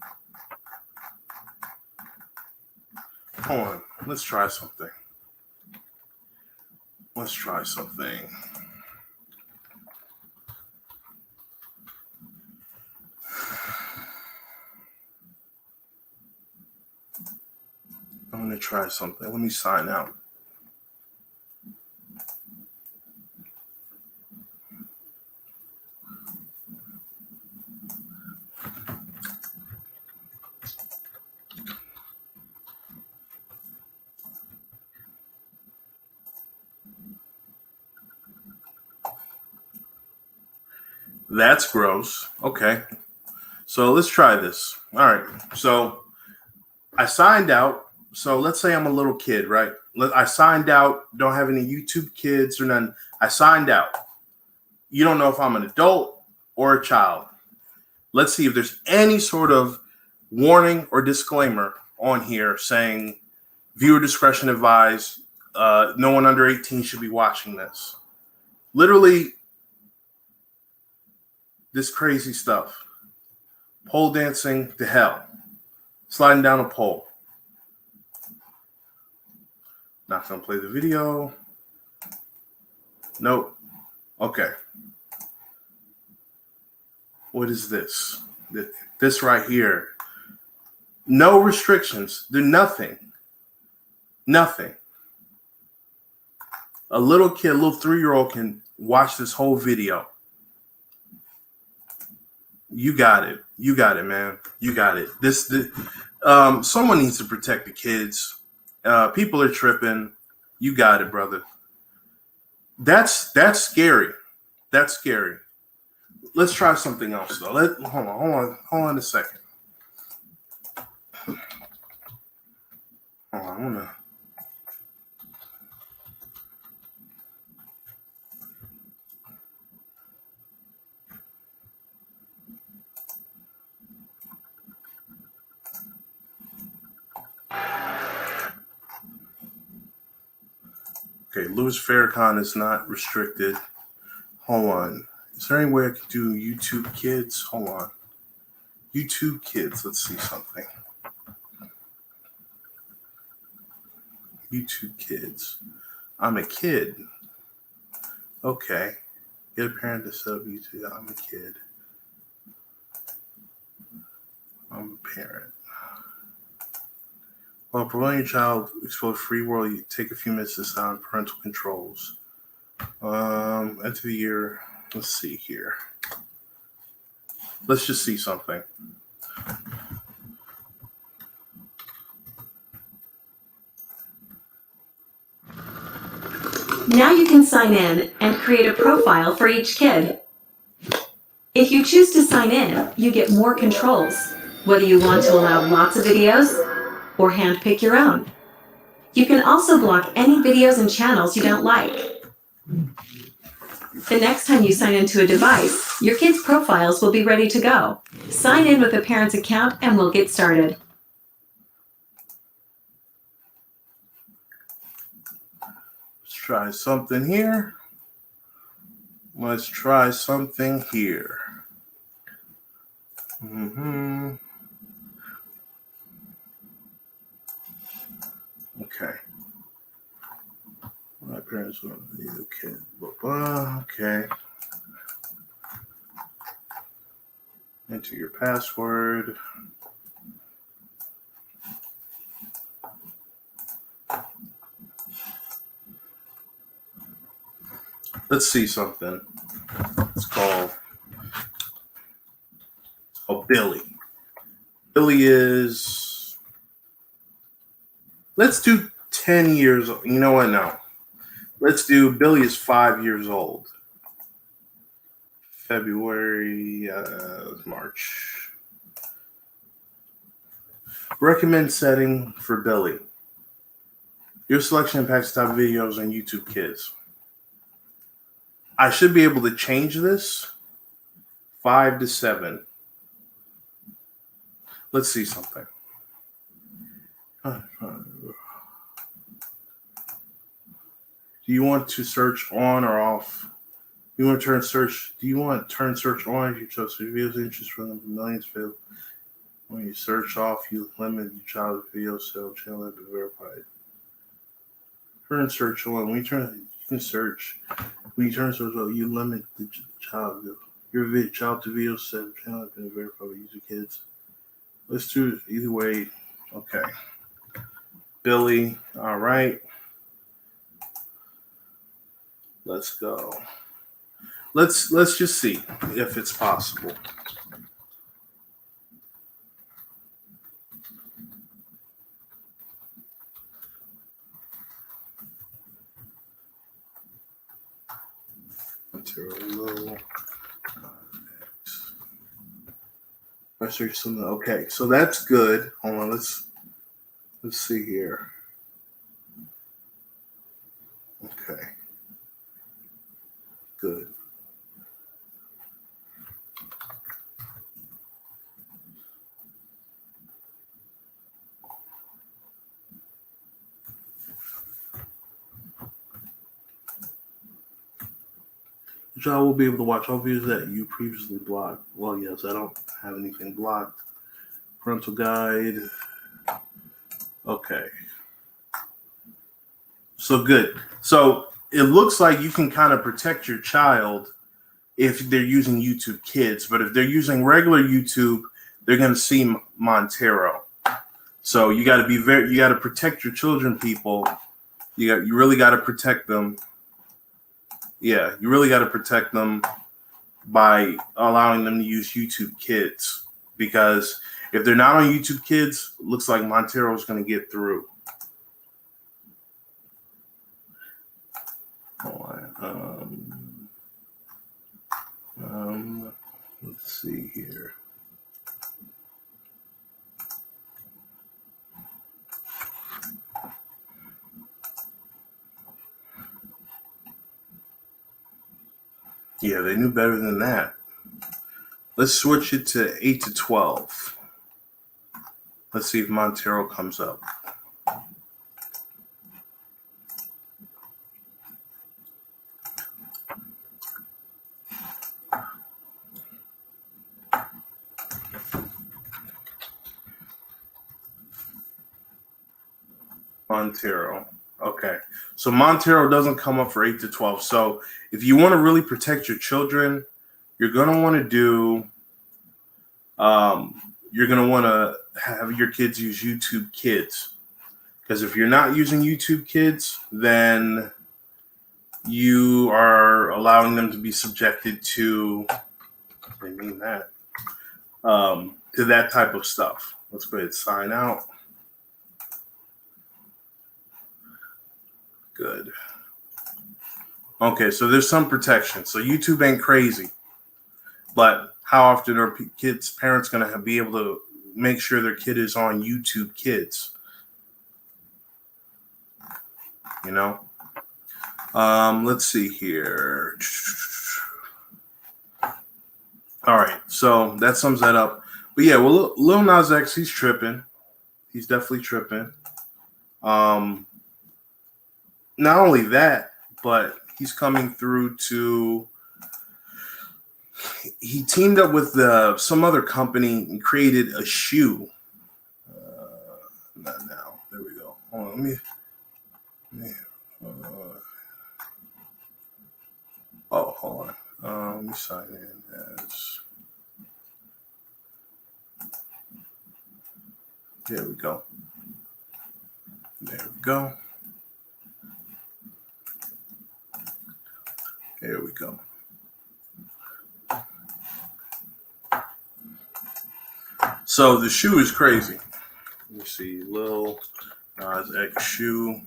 Hold on. Let's try something. I'm going to try something. Let me sign out. That's gross. Okay. So let's try this. All right. So I signed out. So let's say I'm a little kid, right? I signed out, don't have any YouTube kids or none. I signed out. You don't know if I'm an adult or a child. Let's see if there's any sort of warning or disclaimer on here saying viewer discretion advised. No one under 18 should be watching this. Literally, this crazy stuff. Pole dancing to hell. Sliding down a pole. Not going to play the video. Nope. Okay. What is this? This right here. No restrictions. There's nothing. Nothing. A little kid, a little 3-year-old can watch this whole video. You got it. You got it, man. You got it. Someone needs to protect the kids. People are tripping. You got it, brother. That's scary. That's scary. let's try something else though. Hold on a second. Hold on, I'm gonna. Okay, Louis Farrakhan is not restricted. Hold on. Is there any way I could do YouTube Kids? Hold on. YouTube Kids. Let's see something. YouTube Kids. I'm a kid. Okay. Get a parent to set up YouTube. I'm a kid. I'm a parent. While providing your child explore the free world, you take a few minutes to sign parental controls. Enter the year. Let's see here. Let's just see something. Now you can sign in and create a profile for each kid. If you choose to sign in, you get more controls, whether you want to allow lots of videos or handpick your own. You can also block any videos and channels you don't like. The next time you sign into a device, your kids' profiles will be ready to go. Sign in with a parent's account and we'll get started. Let's try something here. Let's try something here. Okay. My parents want to be a kid. Okay. Enter your password. Let's see something. It's called Billy. Billy is, let's do 10 years old. You know what? No. Let's do Billy is 5 years old. February, March. Recommend setting for Billy. Your selection impacts the type of videos on YouTube Kids. I should be able to change this 5 to 7. Let's see something. Do you want to search on or off? Do you want to turn search on if you chose videos interest from the millions field? When you search off, you limit your child's video sale channel to be verified. Turn search on. When you can search. When you turn search on, you limit the child. Your child to video sale channel to be verified by user kids. Let's do it either way. Okay. Billy. All right. Let's go. Let's just see if it's possible. Okay, so that's good. Hold on, let's see here. Okay. Good. The child will be able to watch all videos that you previously blocked. Well, yes, I don't have anything blocked. Parental guide. Okay. So good. So it looks like you can kind of protect your child if they're using YouTube Kids, but if they're using regular YouTube, they're going to see Montero. So you got to protect your children, people. You really got to protect them. Yeah, you really got to protect them by allowing them to use YouTube Kids, because if they're not on YouTube Kids, it looks like Montero is going to get through. Hold Let's see here. Yeah, they knew better than that. Let's switch it to 8 to 12. Let's see if Montero comes up. Montero. Okay. So Montero doesn't come up for 8 to 12. So if you want to really protect your children, you're going to want to do, you're going to want to have your kids use YouTube Kids. Because if you're not using YouTube Kids, then you are allowing them to be subjected to, I mean that, to that type of stuff. Let's go ahead and sign out. Good. Okay, so there's some protection. So YouTube ain't crazy. But how often are parents going to be able to make sure their kid is on YouTube Kids? You know? Let's see here. All right, so that sums that up. But yeah, well, Lil Nas X, he's tripping. He's definitely tripping. Not only that, but he's coming through to. He teamed up with some other company and created a shoe. Not now. There we go. Hold on. Let me hold on. Let me sign in as. There we go. There we go. There we go. So the shoe is crazy. Let me see. Lil Nas X shoe.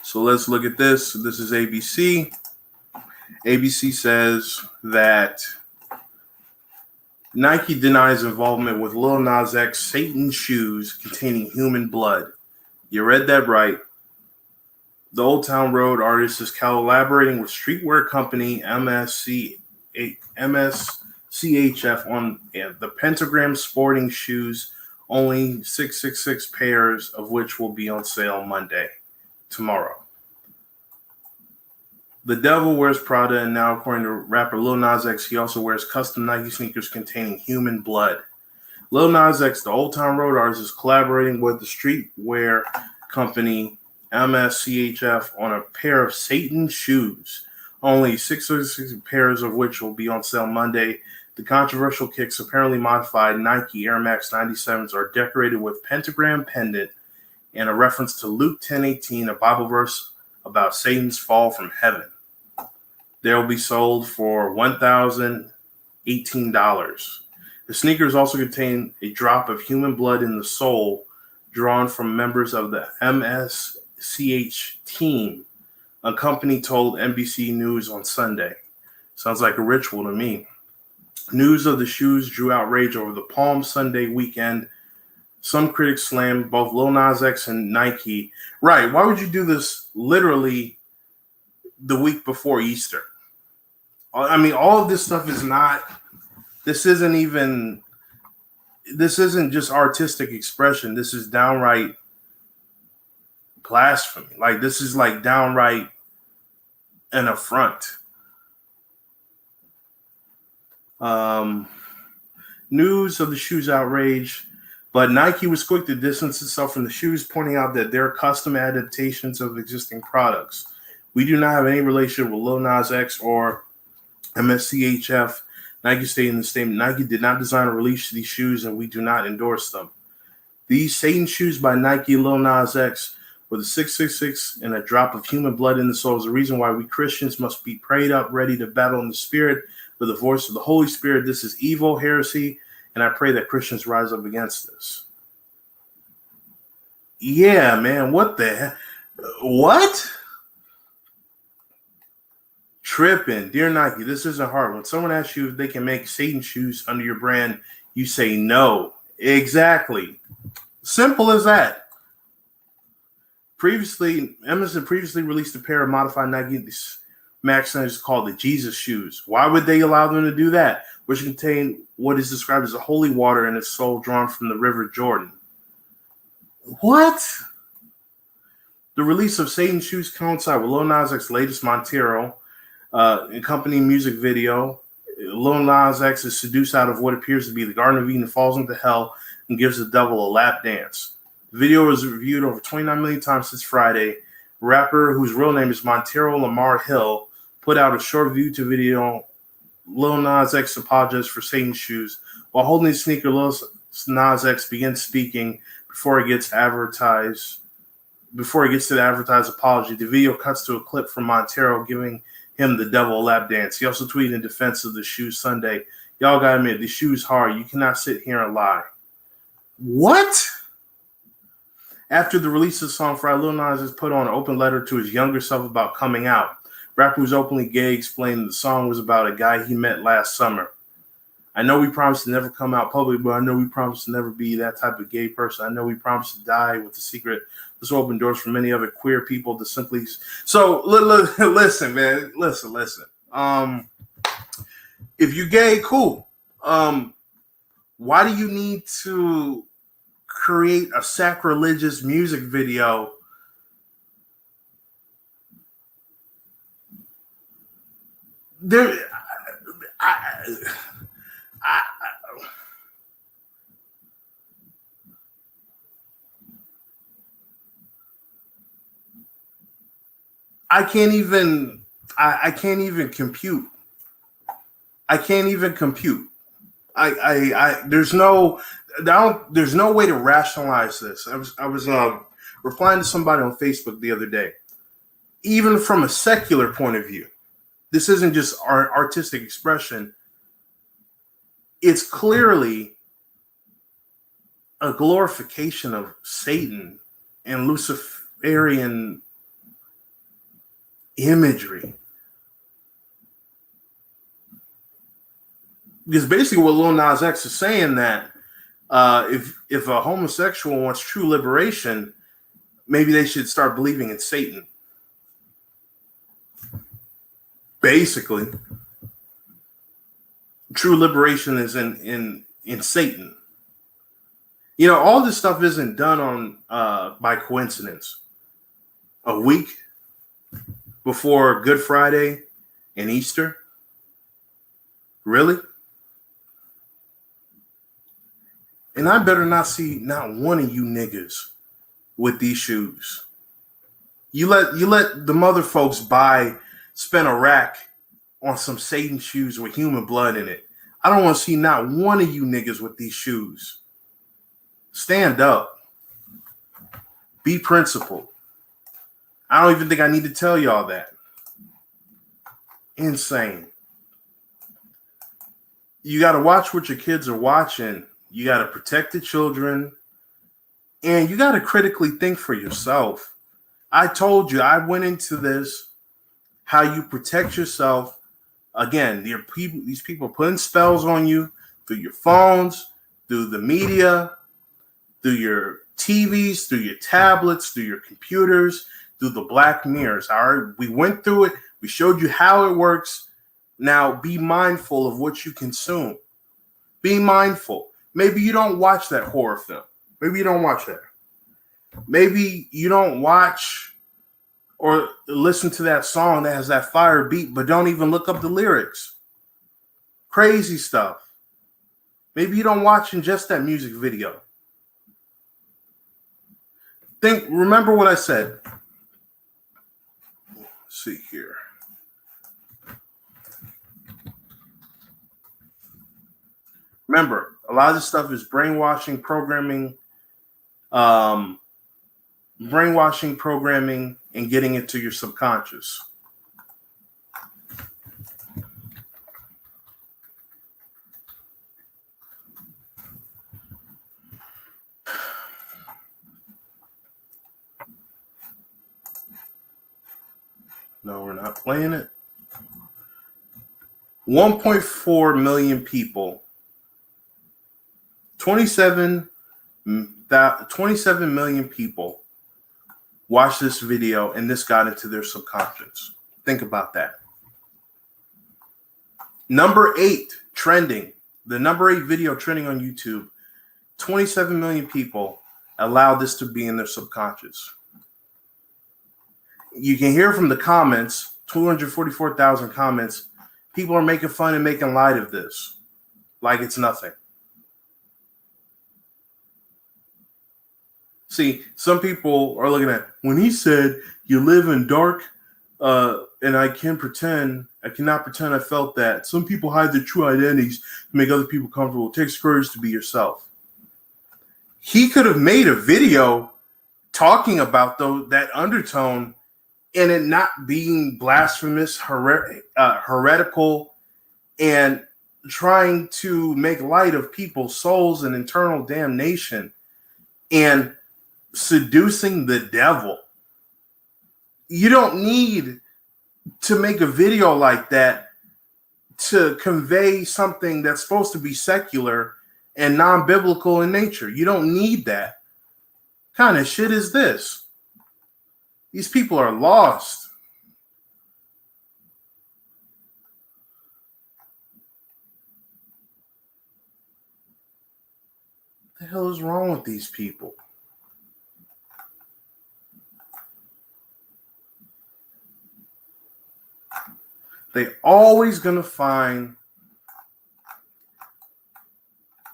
So let's look at this. This is ABC. ABC says that Nike denies involvement with Lil Nas X Satan shoes containing human blood. You read that right. The Old Town Road artist is collaborating with streetwear company MSCHF on the Pentagram sporting shoes, only 666 pairs of which will be on sale Monday, tomorrow. The devil wears Prada, and now, according to rapper Lil Nas X, he also wears custom Nike sneakers containing human blood. Lil Nas X, the Old Town Road artist, is collaborating with the streetwear company MSCHF on a pair of Satan shoes, only 660 pairs of which will be on sale Monday. The controversial kicks, apparently modified Nike Air Max 97s, are decorated with pentagram pendant and a reference to Luke 10:18, a Bible verse about Satan's fall from heaven. They will be sold for $1,018. The sneakers also contain a drop of human blood in the sole, drawn from members of the MSCH team, a company told NBC News on Sunday. Sounds like a ritual to me. News of the shoes drew outrage over the Palm Sunday weekend. Some critics slammed both Lil Nas X and Nike. Right, why would you do this literally the week before Easter? I mean, all of this stuff is not, this isn't just artistic expression. This is downright blasphemy. Like, this is like downright an affront. News of the shoes outrage, but Nike was quick to distance itself from the shoes, pointing out that they're custom adaptations of existing products. We do not have any relationship with Lil Nas X or MSCHF. Nike stated in the statement, Nike did not design or release these shoes, and we do not endorse them. These Satan shoes by Nike Lil Nas X with a 666 and a drop of human blood in the sole is the reason why we Christians must be prayed up, ready to battle in the spirit with the voice of the Holy Spirit. This is evil, heresy, and I pray that Christians rise up against this. Yeah, man. What the hell? What? Tripping. Dear Nike, this isn't hard. When someone asks you if they can make Satan shoes under your brand, you say no. Exactly. Simple as that. Emerson previously released a pair of modified Nike Max Centers called the Jesus shoes. Why would they allow them to do that? Which contain what is described as a holy water in its soul drawn from the River Jordan. What? The release of Satan shoes coincide with Lil Nas X's latest Montero accompanying music video. Lil Nas X is seduced out of what appears to be the Garden of Eden, falls into hell, and gives the devil a lap dance. The video was reviewed over 29 million times since Friday. Rapper, whose real name is Montero Lamar Hill, put out a short YouTube video. Lil Nas X apologized for Satan shoes. While holding the sneaker, Lil Nas X begins speaking before he gets to the advertised apology. The video cuts to a clip from Montero giving him the devil a lap dance. He also tweeted in defense of the shoes Sunday, "Y'all gotta admit, the shoes hard. You cannot sit here and lie." What? After the release of the song Friday, Lil Nas has put on an open letter to his younger self about coming out. Rapper who's openly gay explained the song was about a guy he met last summer. "I know we promised to never come out public, but I know we promised to never be that type of gay person. I know we promised to die with the secret. This will open doors for many other queer people to simply..." So listen, man. Listen. If you're gay, cool. Why do you need to create a sacrilegious music video? I can't even compute. There's no way to rationalize this. I was replying to somebody on Facebook the other day. Even from a secular point of view, this isn't just artistic expression. It's clearly a glorification of Satan and Luciferian imagery. Because basically what Lil Nas X is saying that if a homosexual wants true liberation, maybe they should start believing in Satan. Basically, true liberation is in Satan. You know, all this stuff isn't done on by coincidence. A week before Good Friday and Easter? Really? And I better not see not one of you niggas with these shoes. You let the mother folks spend a rack on some Satan shoes with human blood in it. I don't want to see not one of you niggas with these shoes. Stand up. Be principled. I don't even think I need to tell y'all that. Insane. You got to watch what your kids are watching. You got to protect the children. And you got to critically think for yourself. I told you, I went into this, how you protect yourself. Again, these people putting spells on you through your phones, through the media, through your TVs, through your tablets, through your computers, through the black mirrors. All right, we went through it. We showed you how it works. Now be mindful of what you consume. Be mindful. Maybe you don't watch that horror film. Maybe you don't watch that. Maybe you don't watch or listen to that song that has that fire beat, but don't even look up the lyrics. Crazy stuff. Maybe you don't watch in just that music video. Remember what I said. Let's see here. Remember, a lot of this stuff is brainwashing programming, and getting into your subconscious. No, we're not playing it. 1.4 million people. 27 million people watched this video, and this got into their subconscious. Think about that. Number 8 trending. The number 8 video trending on YouTube. 27 million people allowed this to be in their subconscious. You can hear from the comments, 244,000 comments. People are making fun and making light of this like it's nothing. See, some people are looking at, when he said you live in dark and I cannot pretend I felt that. Some people hide their true identities to make other people comfortable. It takes courage to be yourself. He could have made a video talking about that undertone and it not being blasphemous, heretical, and trying to make light of people's souls and internal damnation and seducing the devil. You don't need to make a video like that to convey something that's supposed to be secular and non-biblical in nature. You don't need that. What kind of shit is this? These people are lost. What the hell is wrong with these people? They always gonna find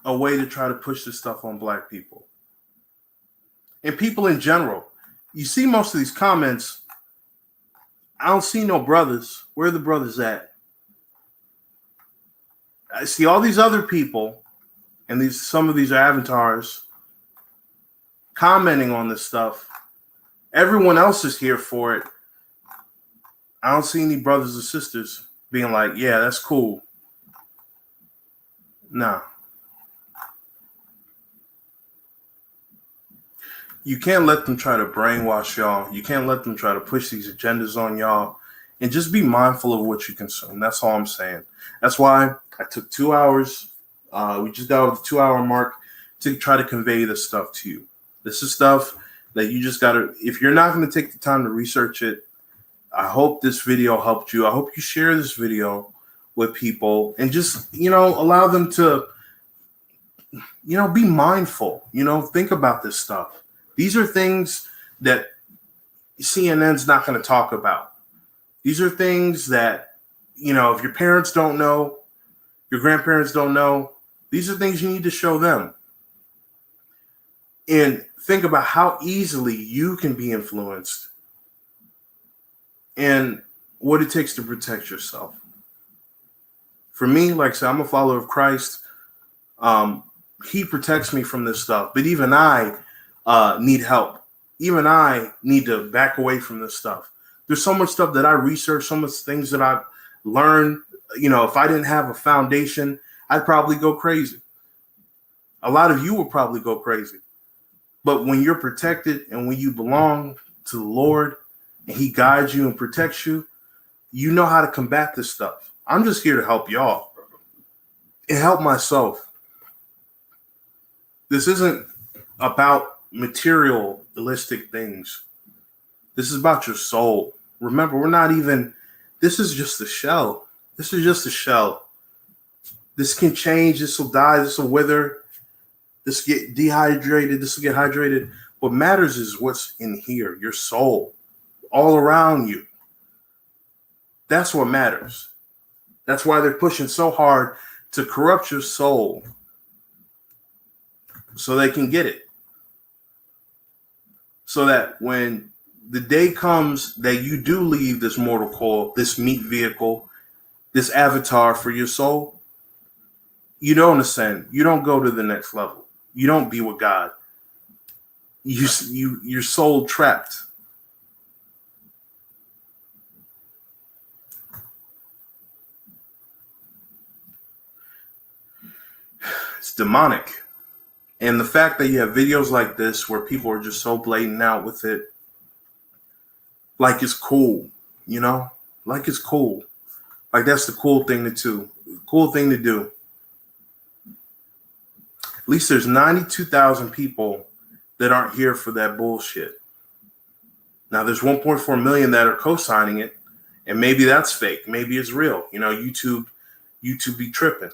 a way to try to push this stuff on black people. And people in general. You see most of these comments, I don't see no brothers. Where are the brothers at? I see all these other people, and some of these are avatars, commenting on this stuff. Everyone else is here for it. I don't see any brothers or sisters being like, yeah, that's cool. No. You can't let them try to brainwash y'all. You can't let them try to push these agendas on y'all. And just be mindful of what you consume. That's all I'm saying. That's why I took 2 hours. We just got over the 2 hour mark to try to convey this stuff to you. This is stuff that you just got to, if you're not going to take the time to research it, I hope this video helped you. I hope you share this video with people and just, allow them to, be mindful, think about this stuff. These are things that CNN's not going to talk about. These are things that, if your parents don't know, your grandparents don't know, these are things you need to show them. And think about how easily you can be influenced and what it takes to protect yourself. For me, like I said, I'm a follower of Christ. He protects me from this stuff. But even I need help. Even I need to back away from this stuff. There's so much stuff that I research, so much things that I've learned. If I didn't have a foundation, I'd probably go crazy. A lot of you would probably go crazy. But when you're protected and when you belong to the Lord and he guides you and protects you, you know how to combat this stuff. I'm just here to help y'all and help myself. This isn't about materialistic things. This is about your soul. Remember, this is just a shell. This is just a shell. This can change. This will die. This will wither. This will get dehydrated. This will get hydrated. What matters is what's in here, your soul, all around you. That's what matters. That's why they're pushing so hard to corrupt your soul so they can get it. So that when the day comes that you do leave this mortal coil, this meat vehicle, this avatar for your soul, you don't ascend. You don't go to the next level. You don't be with God. Your soul trapped. It's demonic. And the fact that you have videos like this where people are just so blatant out with it, like it's cool. you know? Like it's cool. Like that's the cool thing to do. Cool thing to do. At least there's 92,000 people that aren't here for that bullshit. Now there's 1.4 million that are co-signing it, and maybe that's fake. Maybe it's real. You know, YouTube be tripping.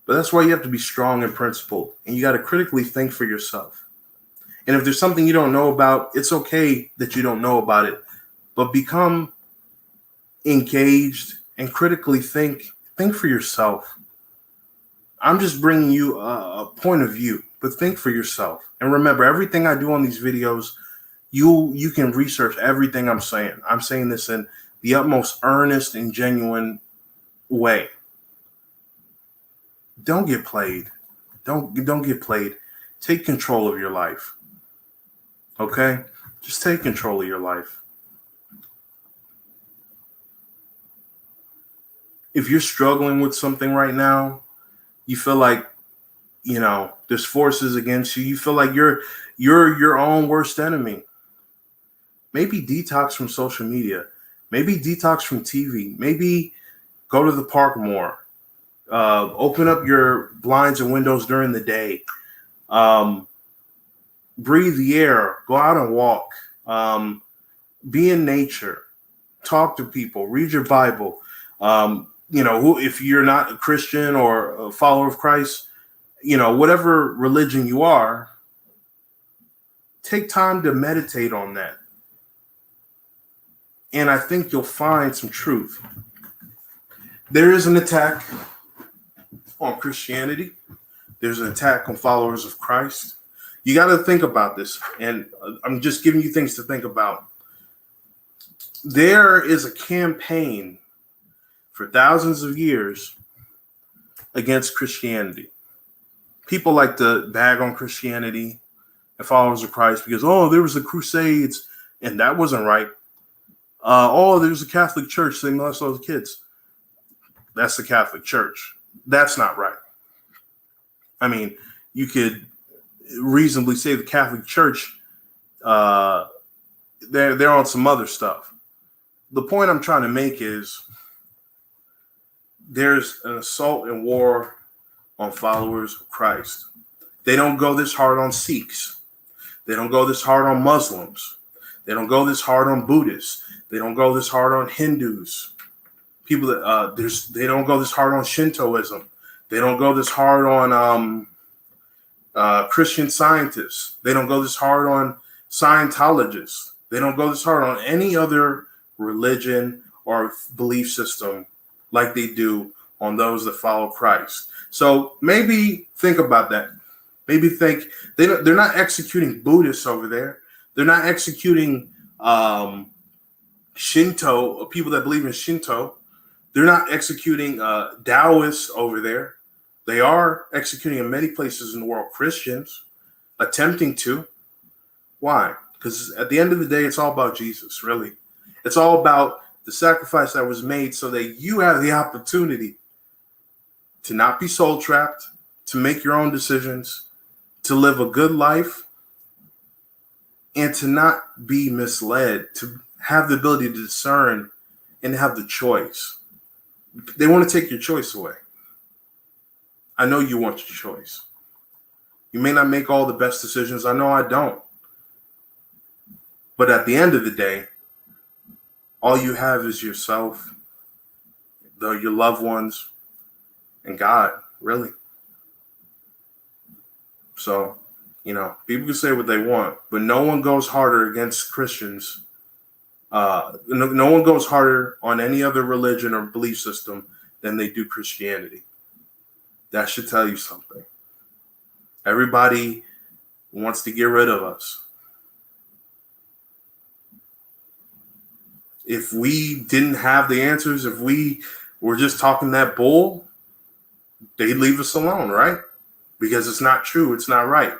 But that's why you have to be strong and principled, and you got to critically think for yourself. And if there's something you don't know about, it's okay that you don't know about it, but become engaged and critically think for yourself. I'm just bringing you a point of view, but think for yourself. And remember, everything I do on these videos, you can research everything I'm saying. I'm saying this in the utmost earnest and genuine way. Don't get played. Don't get played. Take control of your life. Okay? Just take control of your life. If you're struggling with something right now, you feel like, you know, there's forces against you. You feel like you're your own worst enemy. Maybe detox from social media. Maybe detox from TV. Maybe go to the park more. Open up your blinds and windows during the day. Breathe the air. Go out and walk. Be in nature. Talk to people. Read your Bible. You know, if you're not a Christian or a follower of Christ, you know, whatever religion you are, take time to meditate on that. And I think you'll find some truth. There is an attack on Christianity. There's an attack on followers of Christ. You got to think about this. And I'm just giving you things to think about. There is a campaign for thousands of years against Christianity. People like to bag on Christianity and followers of Christ because, oh, there was the Crusades and that wasn't right. Oh, there's a Catholic Church, they molest all the kids. That's the Catholic Church. That's not right. I mean, you could reasonably say the Catholic Church, they're on some other stuff. The point I'm trying to make is there's an assault and war on followers of Christ. They don't go this hard on Sikhs. They don't go this hard on Muslims. They don't go this hard on Buddhists. They don't go this hard on Hindus. People that they don't go this hard on Shintoism. They don't go this hard on Christian Scientists. They don't go this hard on Scientologists. They don't go this hard on any other religion or belief system like they do on those that follow Christ. So maybe think about that. Maybe think they're not executing Buddhists over there. They're not executing Shinto, people that believe in Shinto. They're not executing Taoists over there. They are executing in many places in the world Christians, attempting to. Why? Because at the end of the day, it's all about Jesus, really. It's all about the sacrifice that was made so that you have the opportunity to not be soul trapped, to make your own decisions, to live a good life, and to not be misled, to have the ability to discern and have the choice. They want to take your choice away. I know you want your choice. You may not make all the best decisions. I know I don't. But at the end of the day, all you have is yourself, your loved ones, and God, really. So, you know, people can say what they want, but no one goes harder against Christians. No one goes harder on any other religion or belief system than they do Christianity. That should tell you something. Everybody wants to get rid of us. If we didn't have the answers, if we were just talking that bull, they'd leave us alone, right? Because it's not true, it's not right.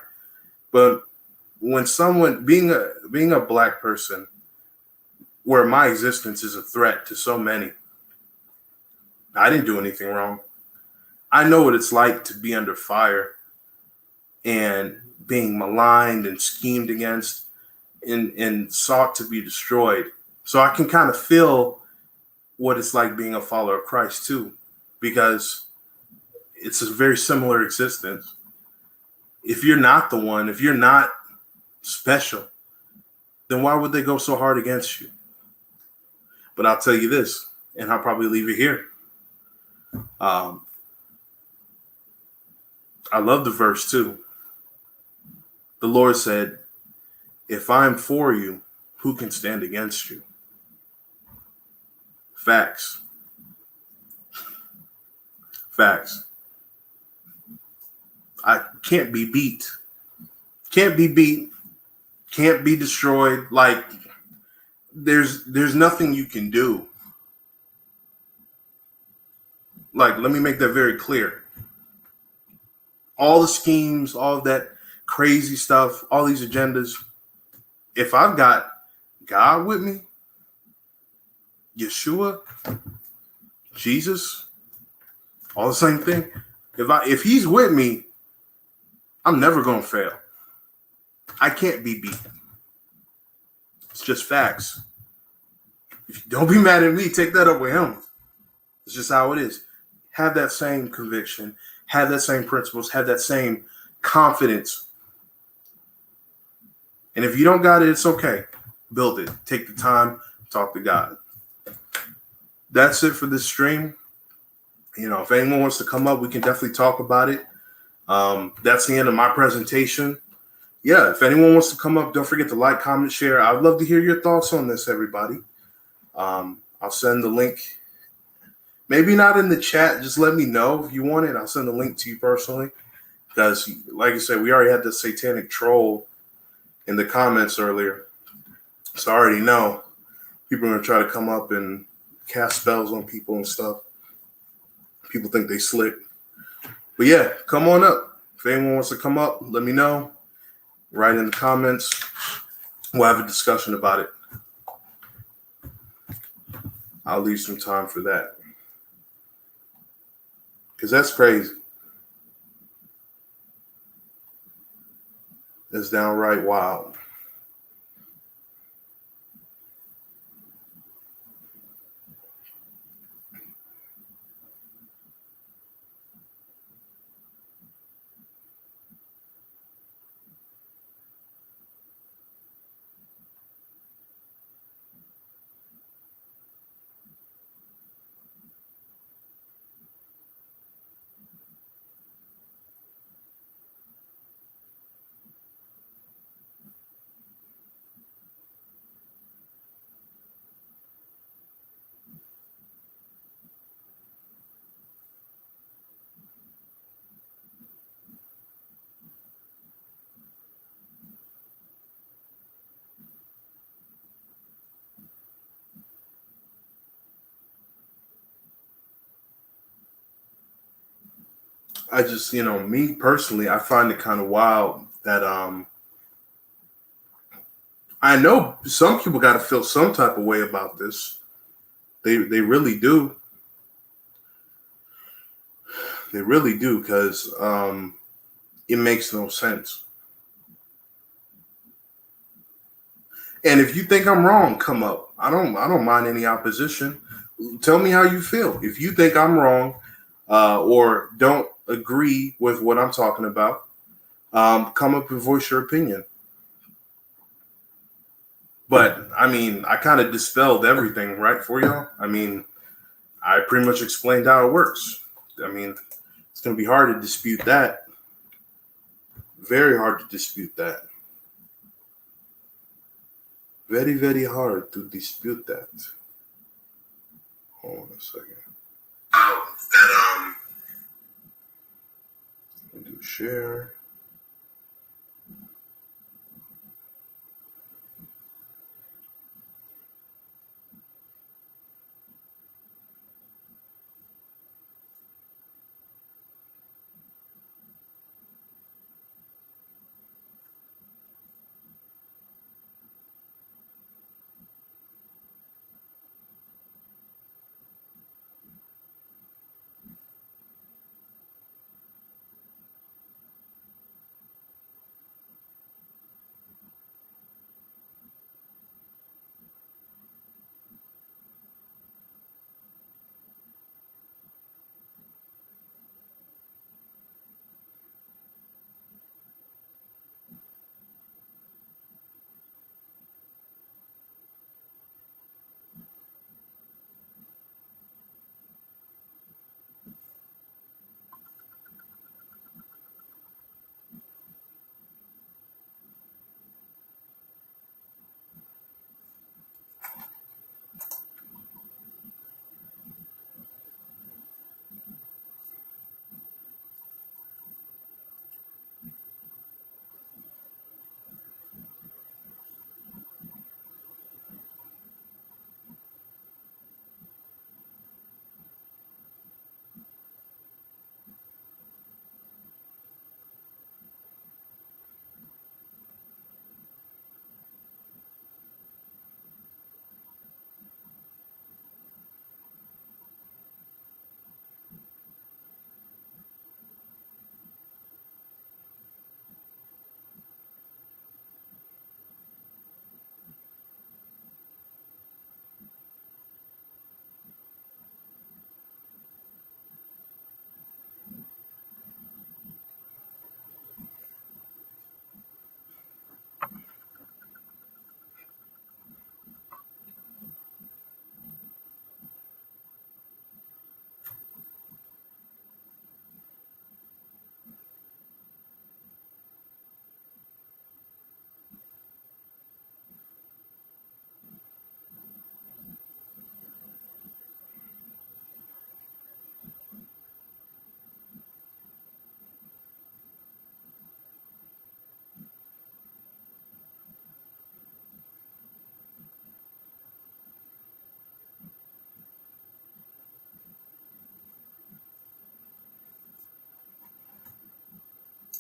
But when someone, being a black person, where my existence is a threat to so many, I didn't do anything wrong. I know what it's like to be under fire and being maligned and schemed against and sought to be destroyed. So I can kind of feel what it's like being a follower of Christ too, because it's a very similar existence. If you're not the one, if you're not special, then why would they go so hard against you? But I'll tell you this, and I'll probably leave it here. I love the verse too. The Lord said, if I'm for you, who can stand against you? Facts. Facts. I can't be beat. Can't be beat. Can't be destroyed. Like, there's nothing you can do. Like, let me make that very clear. All the schemes, all that crazy stuff, all these agendas, if I've got God with me, Yeshua, Jesus, all the same thing. If he's with me, I'm never gonna fail. I can't be beat. It's just facts. Don't be mad at me. Take that up with him. It's just how it is. Have that same conviction. Have that same principles. Have that same confidence. And if you don't got it, it's okay. Build it. Take the time. Talk to God. That's it for this stream. You know, if anyone wants to come up, we can definitely talk about it. That's the end of my presentation. Yeah, if anyone wants to come up, don't forget to like, comment, share. I'd love to hear your thoughts on this, everybody. I'll send the link. Maybe not in the chat. Just let me know if you want it. I'll send the link to you personally. Because, like I said, we already had the satanic troll in the comments earlier. So I already know people are going to try to come up and cast spells on people and stuff. People think they slick. But yeah, come on up. If anyone wants to come up, let me know. Write in the comments. We'll have a discussion about it. I'll leave some time for that. Because that's crazy. That's downright wild. I just, me personally, I find it kind of wild that I know some people got to feel some type of way about this. They really do. They really do, because it makes no sense. And if you think I'm wrong, come up. I don't mind any opposition. Tell me how you feel. If you think I'm wrong or don't agree with what I'm talking about, come up and voice your opinion. But I mean, I kind of dispelled everything, right, for y'all. I mean, I pretty much explained how it works. I mean, it's going to be hard to dispute that. Very hard to dispute that. Very, very hard to dispute that. Hold on a second. Do share.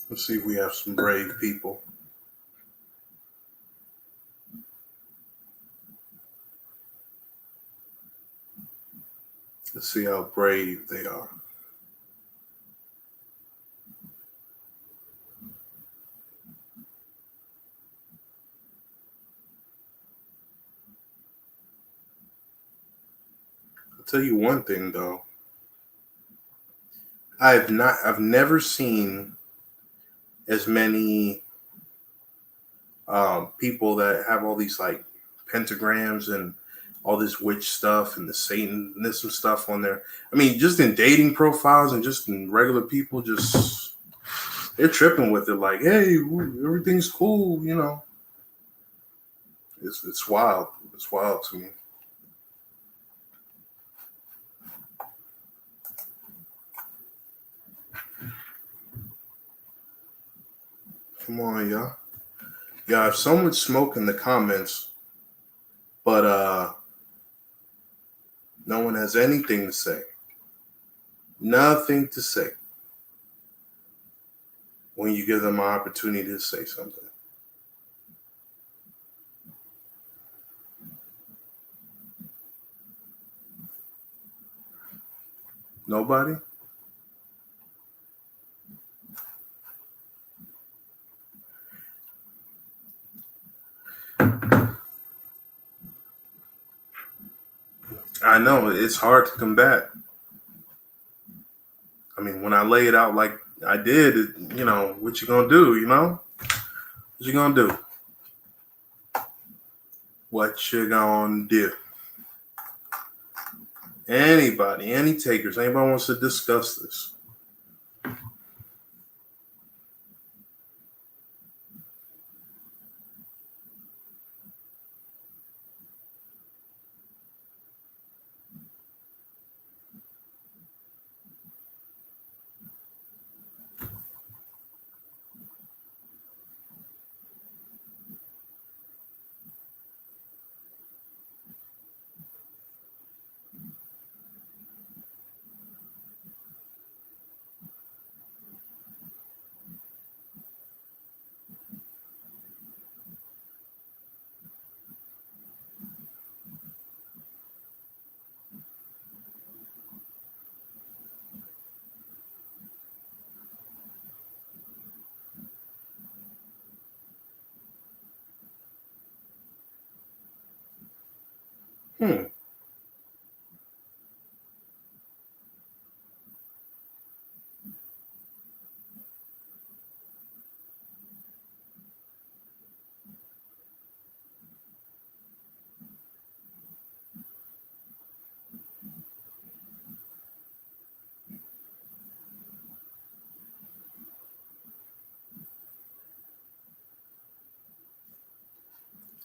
Let's see if we have some brave people. Let's see how brave they are. I'll tell you one thing though. I've never seen as many people that have all these like pentagrams and all this witch stuff and the Satanism stuff on there. I mean, just in dating profiles and just in regular people, just they're tripping with it. Like, hey, everything's cool, you know. It's wild. It's wild to me. Come on, y'all. Yeah, I have so much smoke in the comments, but no one has anything to say. Nothing to say when you give them an opportunity to say something. Nobody? I know, it's hard to combat. I mean, when I lay it out like I did, you know, what you gonna do, you know? What you gonna do? What you gonna do? Anybody, any takers, anybody wants to discuss this?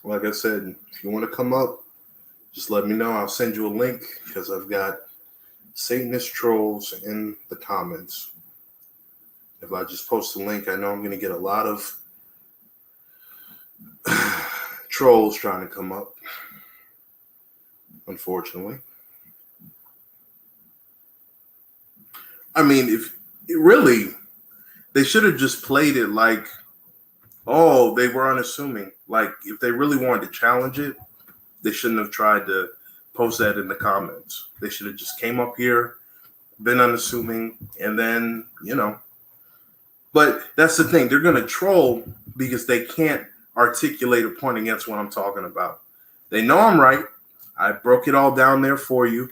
Like I said, if you want to come up, just let me know. I'll send you a link because I've got Satanist trolls in the comments. If I just post a link, I know I'm going to get a lot of trolls trying to come up, unfortunately. I mean, if really, they should have just played it like, oh, they were unassuming. Like, if they really wanted to challenge it, they shouldn't have tried to post that in the comments. They should have just came up here, been unassuming, and then, you know. But that's the thing. They're going to troll because they can't articulate a point against what I'm talking about. They know I'm right. I broke it all down there for you.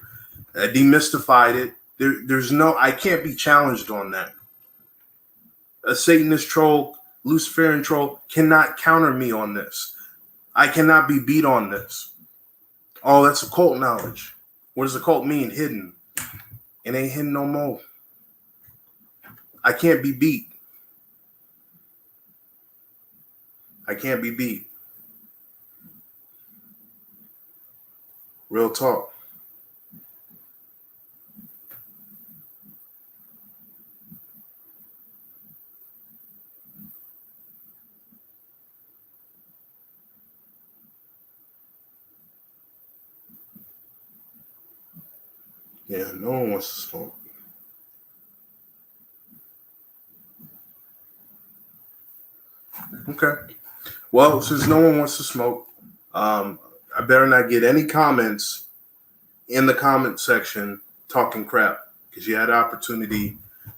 I demystified it. I can't be challenged on that. A Satanist troll, Luciferian troll cannot counter me on this. I cannot be beat on this. Oh, that's occult knowledge. What does occult mean? Hidden. It ain't hidden no more. I can't be beat. I can't be beat. Real talk. Yeah, no one wants to smoke. Okay. Well, since no one wants to smoke, I better not get any comments in the comment section talking crap, because you had the opportunity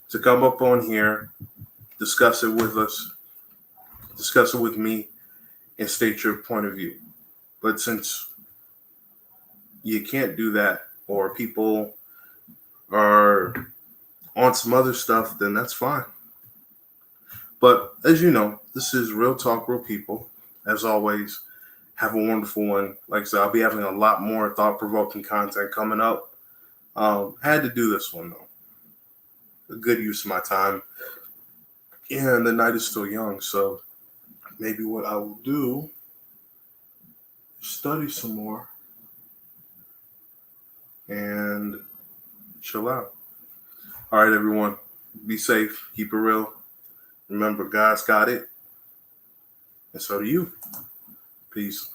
to come up on here, discuss it with us, discuss it with me, and state your point of view. But since you can't do that, or people are on some other stuff, then that's fine. But as you know, this is Real Talk, Real People. As always, have a wonderful one. Like I said, I'll be having a lot more thought-provoking content coming up. Had to do this one, though. A good use of my time. And the night is still young, so maybe what I will do is study some more and chill out. All right, everyone. Be safe. Keep it real. Remember, God's got it. And so do you. Peace.